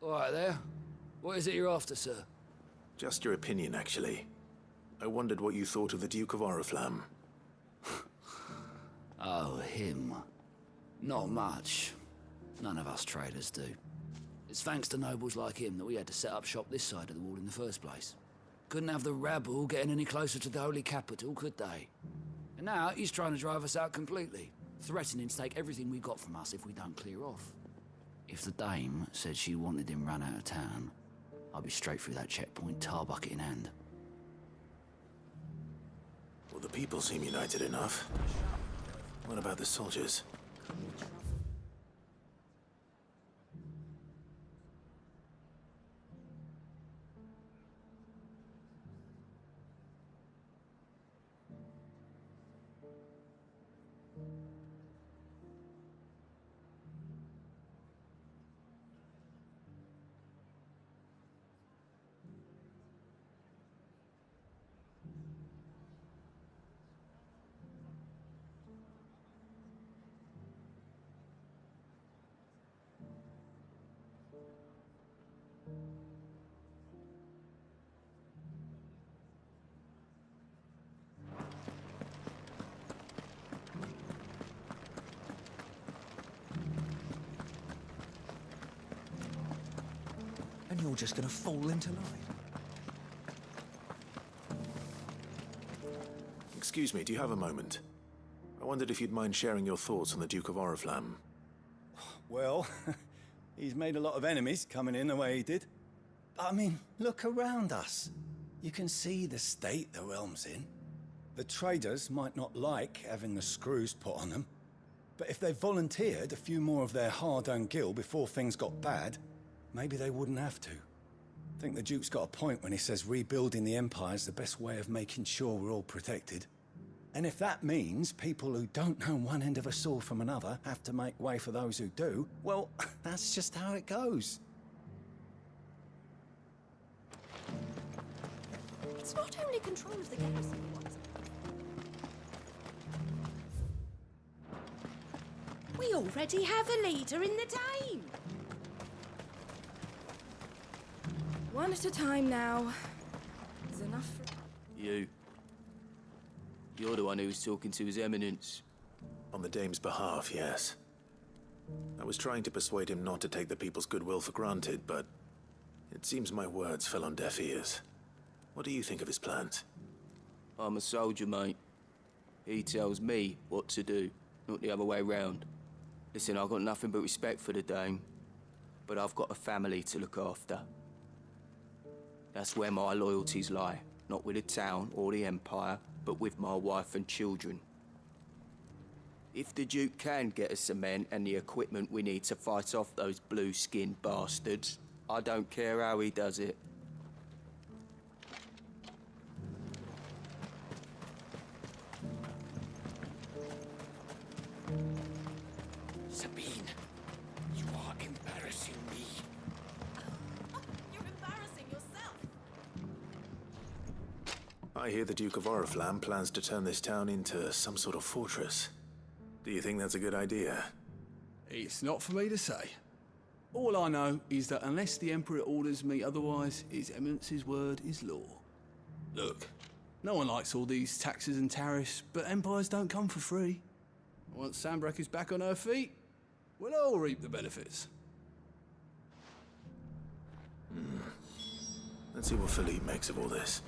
All right there. What is it you're after, sir? Just your opinion, actually. I wondered what you thought of the Duke of Oriflamme. Oh, him. Not much. None of us traders do. It's thanks to nobles like him that we had to set up shop this side of the wall in the first place. Couldn't have the rabble getting any closer to the holy capital, could they? And now he's trying to drive us out completely, threatening to take everything we got from us if we don't clear off. If the dame said she wanted him run out of town, I'd be straight through that checkpoint, tar bucket in hand. Well, the people seem united enough. What about the soldiers? And you're just gonna fall into line. Excuse me, do you have a moment? I wondered if you'd mind sharing your thoughts on the Duke of Oriflamme. Well, he's made a lot of enemies coming in the way he did. I mean, look around us. You can see the state the realm's in. The traders might not like having the screws put on them, but if they volunteered a few more of their hard-earned gil before things got bad, maybe they wouldn't have to. I think the Duke's got a point when he says rebuilding the Empire's the best way of making sure we're all protected. And if that means people who don't know one end of a sword from another have to make way for those who do, well, that's just how it goes. It's not only control of the garrison he wants. We already have a leader in the Dame. One at a time now. There's enough for... You. You're the one who was talking to His Eminence. On the Dame's behalf, yes. I was trying to persuade him not to take the people's goodwill for granted, but it seems my words fell on deaf ears. What do you think of his plans? I'm a soldier, mate. He tells me what to do, not the other way round. Listen, I've got nothing but respect for the Dame, but I've got a family to look after. That's where my loyalties lie, not with the town or the Empire, but with my wife and children. If the Duke can get us the men and the equipment we need to fight off those blue-skinned bastards, I don't care how he does it. Sabine, you are embarrassing me. You're embarrassing yourself. I hear the Duke of Oriflamme plans to turn this town into some sort of fortress. Do you think that's a good idea? It's not for me to say. All I know is that unless the Emperor orders me otherwise, His Eminence's word is law. Look, no one likes all these taxes and tariffs, but empires don't come for free. Once Sanbreque is back on her feet, we'll all reap the benefits. Let's see what Philippe makes of all this.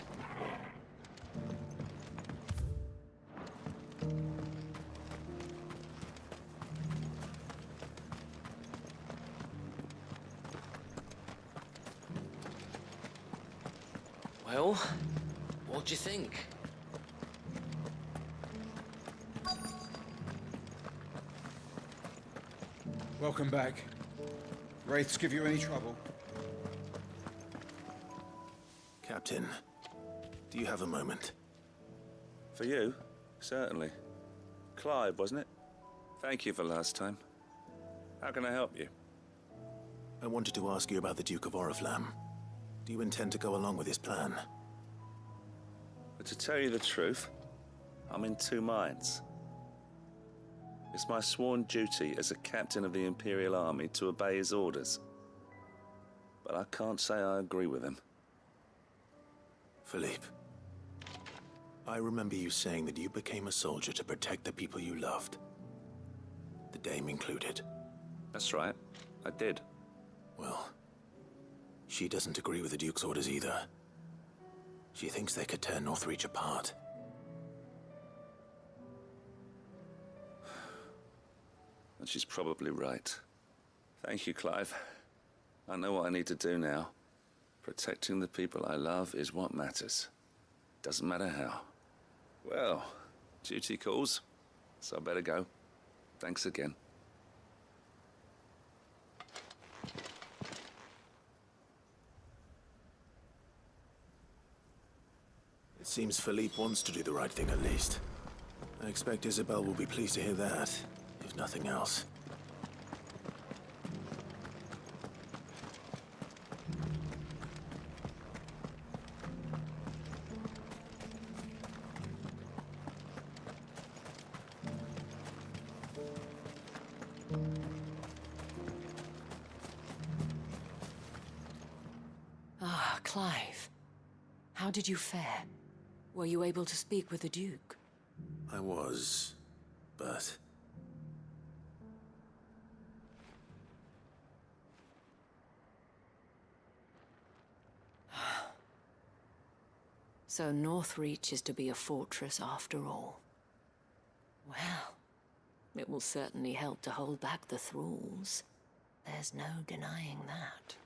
Well, what do you think? Welcome back. Wraiths give you any trouble? Captain, do you have a moment? For you? Certainly. Clive, wasn't it? Thank you for last time. How can I help you? I wanted to ask you about the Duke of Oriflamme. Do you intend to go along with his plan? But to tell you the truth, I'm in two minds. It's my sworn duty as a captain of the Imperial Army to obey his orders. But I can't say I agree with him. Philippe, I remember you saying that you became a soldier to protect the people you loved. The Dame included. That's right, I did. Well, she doesn't agree with the Duke's orders either. She thinks they could tear Northreach apart. And she's probably right. Thank you, Clive. I know what I need to do now. Protecting the people I love is what matters. Doesn't matter how. Well, duty calls, so I better go. Thanks again. It seems Philippe wants to do the right thing at least. I expect Isabel will be pleased to hear that, if nothing else. Ah, Clive. How did you fare? Were you able to speak with the Duke? I was, but... So Northreach is to be a fortress after all. Well, it will certainly help to hold back the thralls. There's no denying that.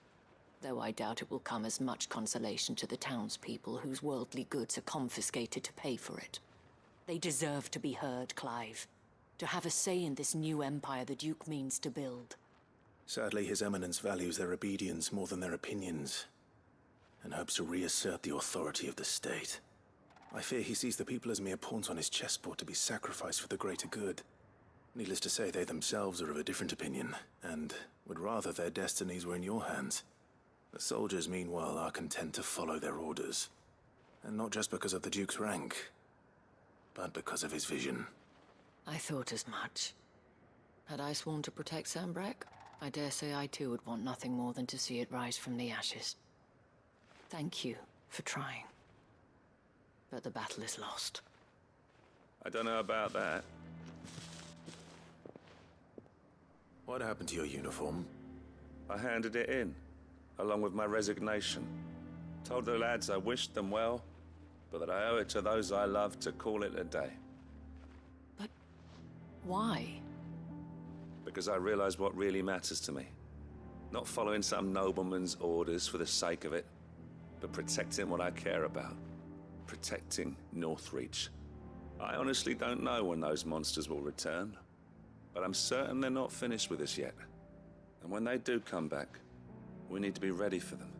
Though I doubt it will come as much consolation to the townspeople whose worldly goods are confiscated to pay for it. They deserve to be heard, Clive. To have a say in this new empire the Duke means to build. Sadly, His Eminence values their obedience more than their opinions, and hopes to reassert the authority of the state. I fear he sees the people as mere pawns on his chessboard to be sacrificed for the greater good. Needless to say, they themselves are of a different opinion, and would rather their destinies were in your hands. The soldiers, meanwhile, are content to follow their orders. And not just because of the Duke's rank, but because of his vision. I thought as much. Had I sworn to protect Sanbreque, I dare say I too would want nothing more than to see it rise from the ashes. Thank you for trying. But the battle is lost. I don't know about that. What happened to your uniform? I handed it in, along with my resignation. Told the lads I wished them well, but that I owe it to those I love to call it a day. Why? Because I realize what really matters to me. Not following some nobleman's orders for the sake of it, but protecting what I care about. Protecting Northreach. I honestly don't know when those monsters will return, but I'm certain they're not finished with us yet. And when they do come back, we need to be ready for them.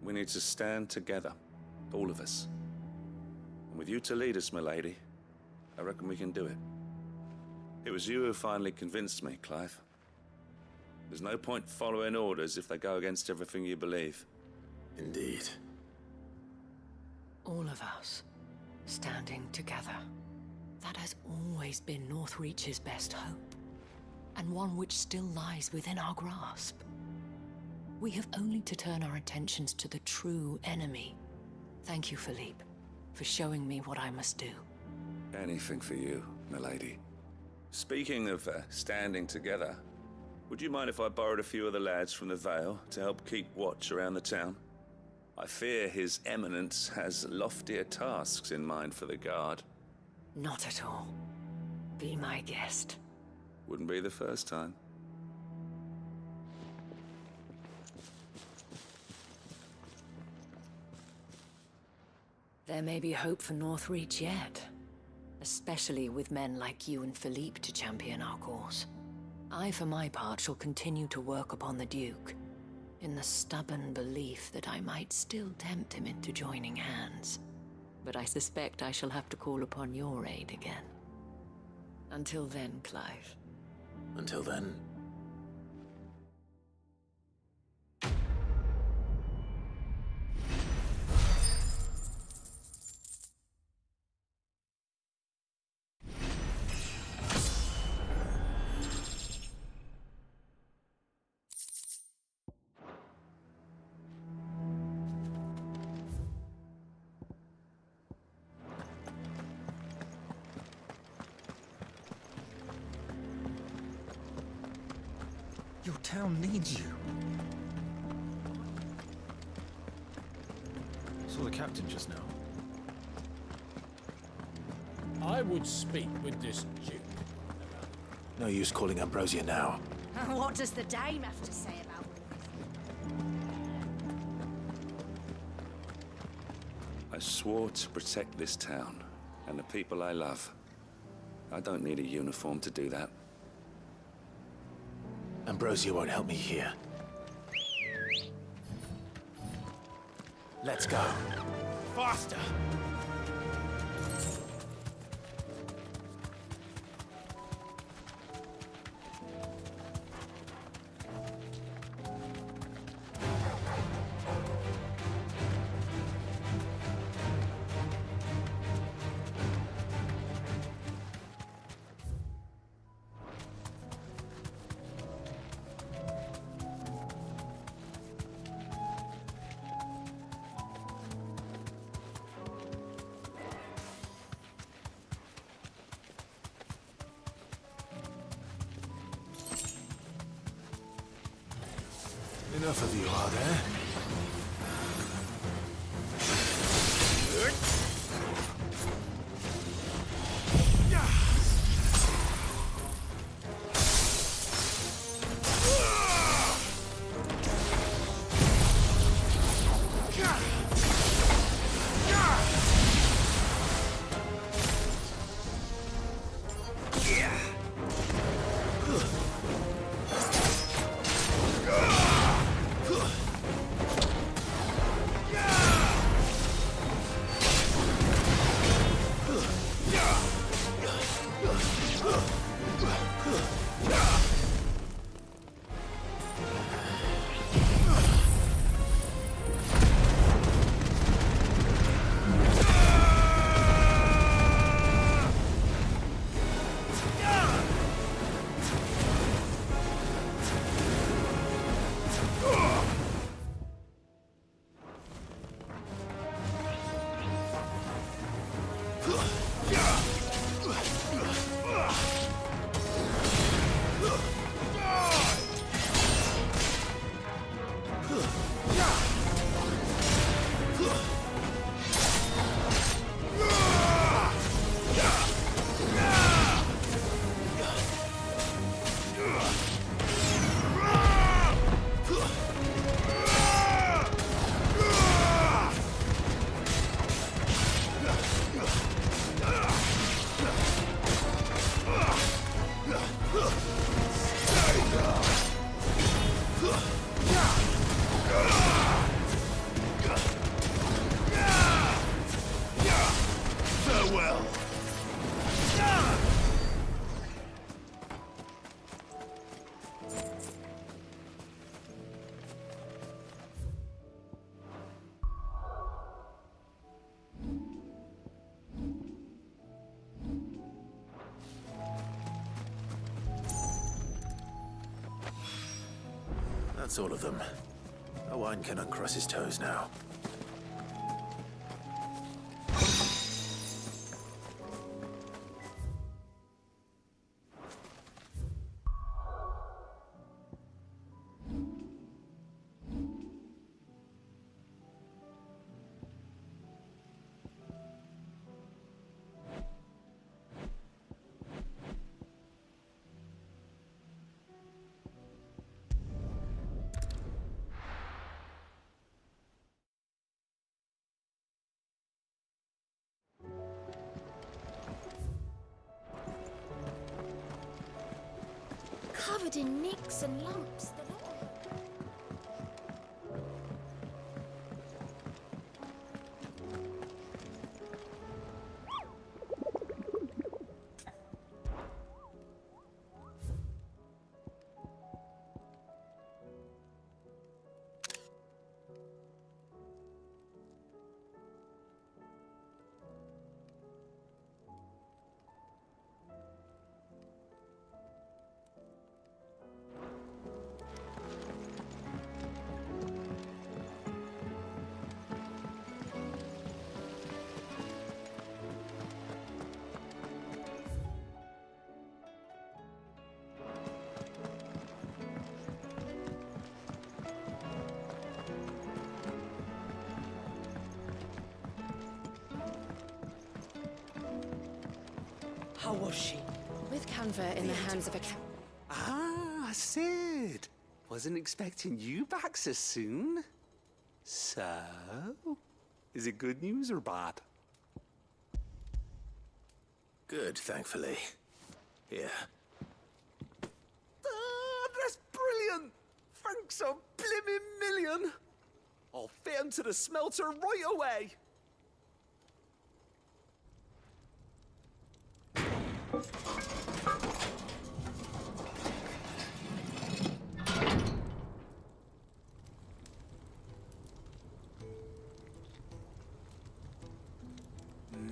We need to stand together, all of us. And with you to lead us, milady, I reckon we can do it. It was you who finally convinced me, Clive. There's no point following orders if they go against everything you believe. Indeed. All of us, standing together. That has always been Northreach's best hope, and one which still lies within our grasp. We have only to turn our attentions to the true enemy. Thank you, Philippe, for showing me what I must do. Anything for you, milady. Speaking of standing together, would you mind if I borrowed a few of the lads from the Vale to help keep watch around the town? I fear His Eminence has loftier tasks in mind for the guard. Not at all. Be my guest. Wouldn't be the first time. There may be hope for Northreach yet, especially with men like you and Philippe to champion our cause. I, for my part, shall continue to work upon the Duke, in the stubborn belief that I might still tempt him into joining hands. But I suspect I shall have to call upon your aid again. Until then, Clive. Until then. Your town needs you. Saw the captain just now. I would speak with this Duke. No use calling Ambrosia now. What does the dame have to say about I swore to protect this town and the people I love. I don't need a uniform to do that. Ambrosia won't help me here. Let's go. Faster! Enough of you, are there? That's all of them. Owain can uncross his toes now. Covered in nicks and lumps, the lot of them. How was she? With Canva in the hands of a Ah, Sid. Wasn't expecting you back so soon. So, is it good news or bad? Good, thankfully. Here. Ah, that's brilliant! Thanks a blimmin' million! I'll fit 'em to the smelter right away!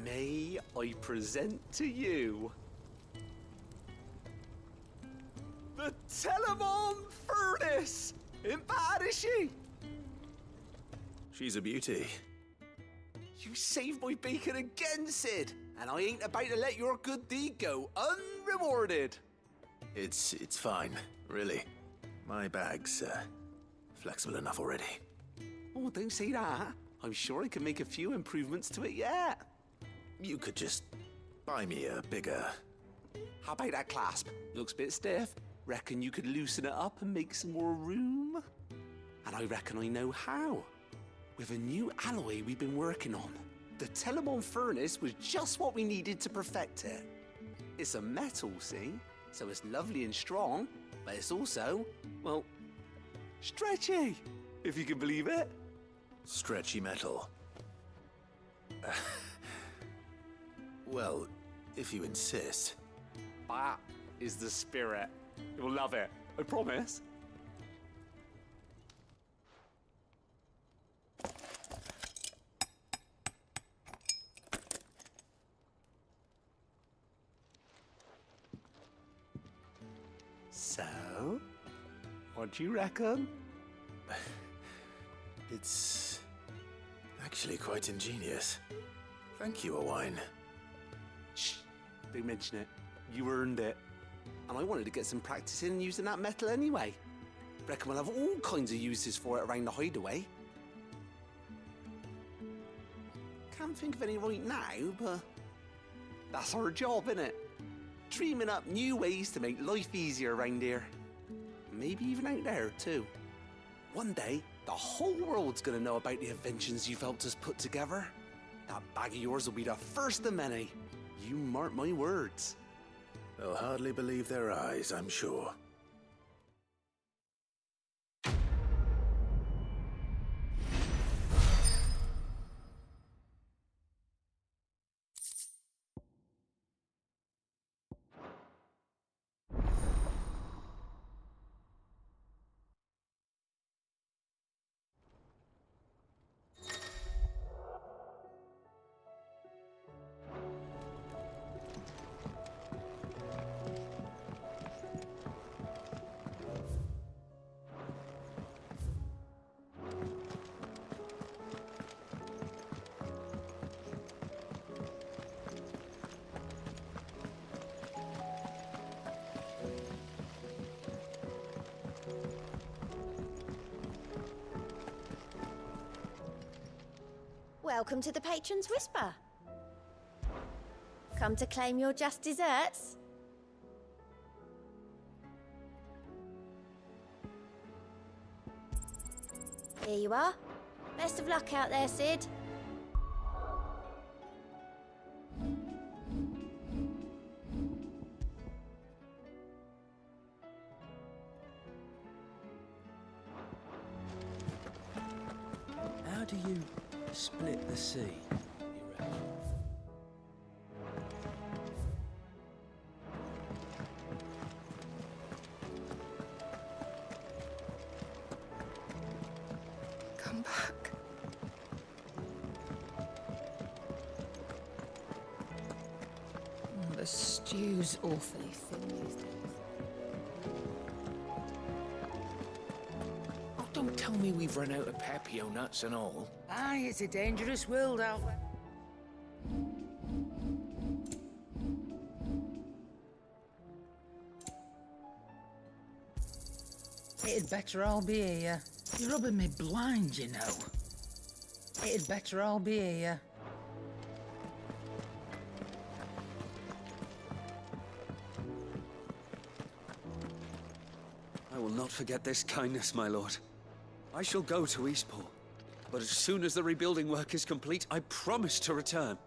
May I present to you the Telemon Furnace? Ain't bad, is she? She's a beauty. You saved my bacon again, Sid, and I ain't about to let your good deed go unrewarded. It's fine, really. My bag's flexible enough already. Oh, don't say that. I'm sure I can make a few improvements to it yet. You could just buy me a bigger... How about that clasp? Looks a bit stiff. Reckon you could loosen it up and make some more room? And I reckon I know how. With a new alloy we've been working on. The Telemon Furnace was just what we needed to perfect it. It's a metal, see? So it's lovely and strong, but it's also, well, stretchy, if you can believe it. Stretchy metal. Well, if you insist. That is the spirit. You'll love it, I promise. So, what do you reckon? It's actually quite ingenious. Thank you, Owain. Shh, don't mention it. You earned it. And I wanted to get some practice in using that metal anyway. Reckon we'll have all kinds of uses for it around the hideaway. Can't think of any right now, but that's our job, innit? Dreaming up new ways to make life easier around here. Maybe even out there, too. One day, the whole world's gonna know about the inventions you've helped us put together. That bag of yours will be the first of many. You mark my words. They'll hardly believe their eyes, I'm sure. Welcome to the Patron's Whisper. Come to claim your just desserts? Here you are. Best of luck out there, Sid. How do you split the sea, you reckon? Come back. The stew's awfully thin these days. Oh, don't tell me we've run out of Pepio nuts and all. Aye, it's a dangerous world out there. It'd better all be here. You're rubbing me blind, you know. It'd better all be here. I will not forget this kindness, my lord. I shall go to Eastport, but as soon as the rebuilding work is complete, I promise to return.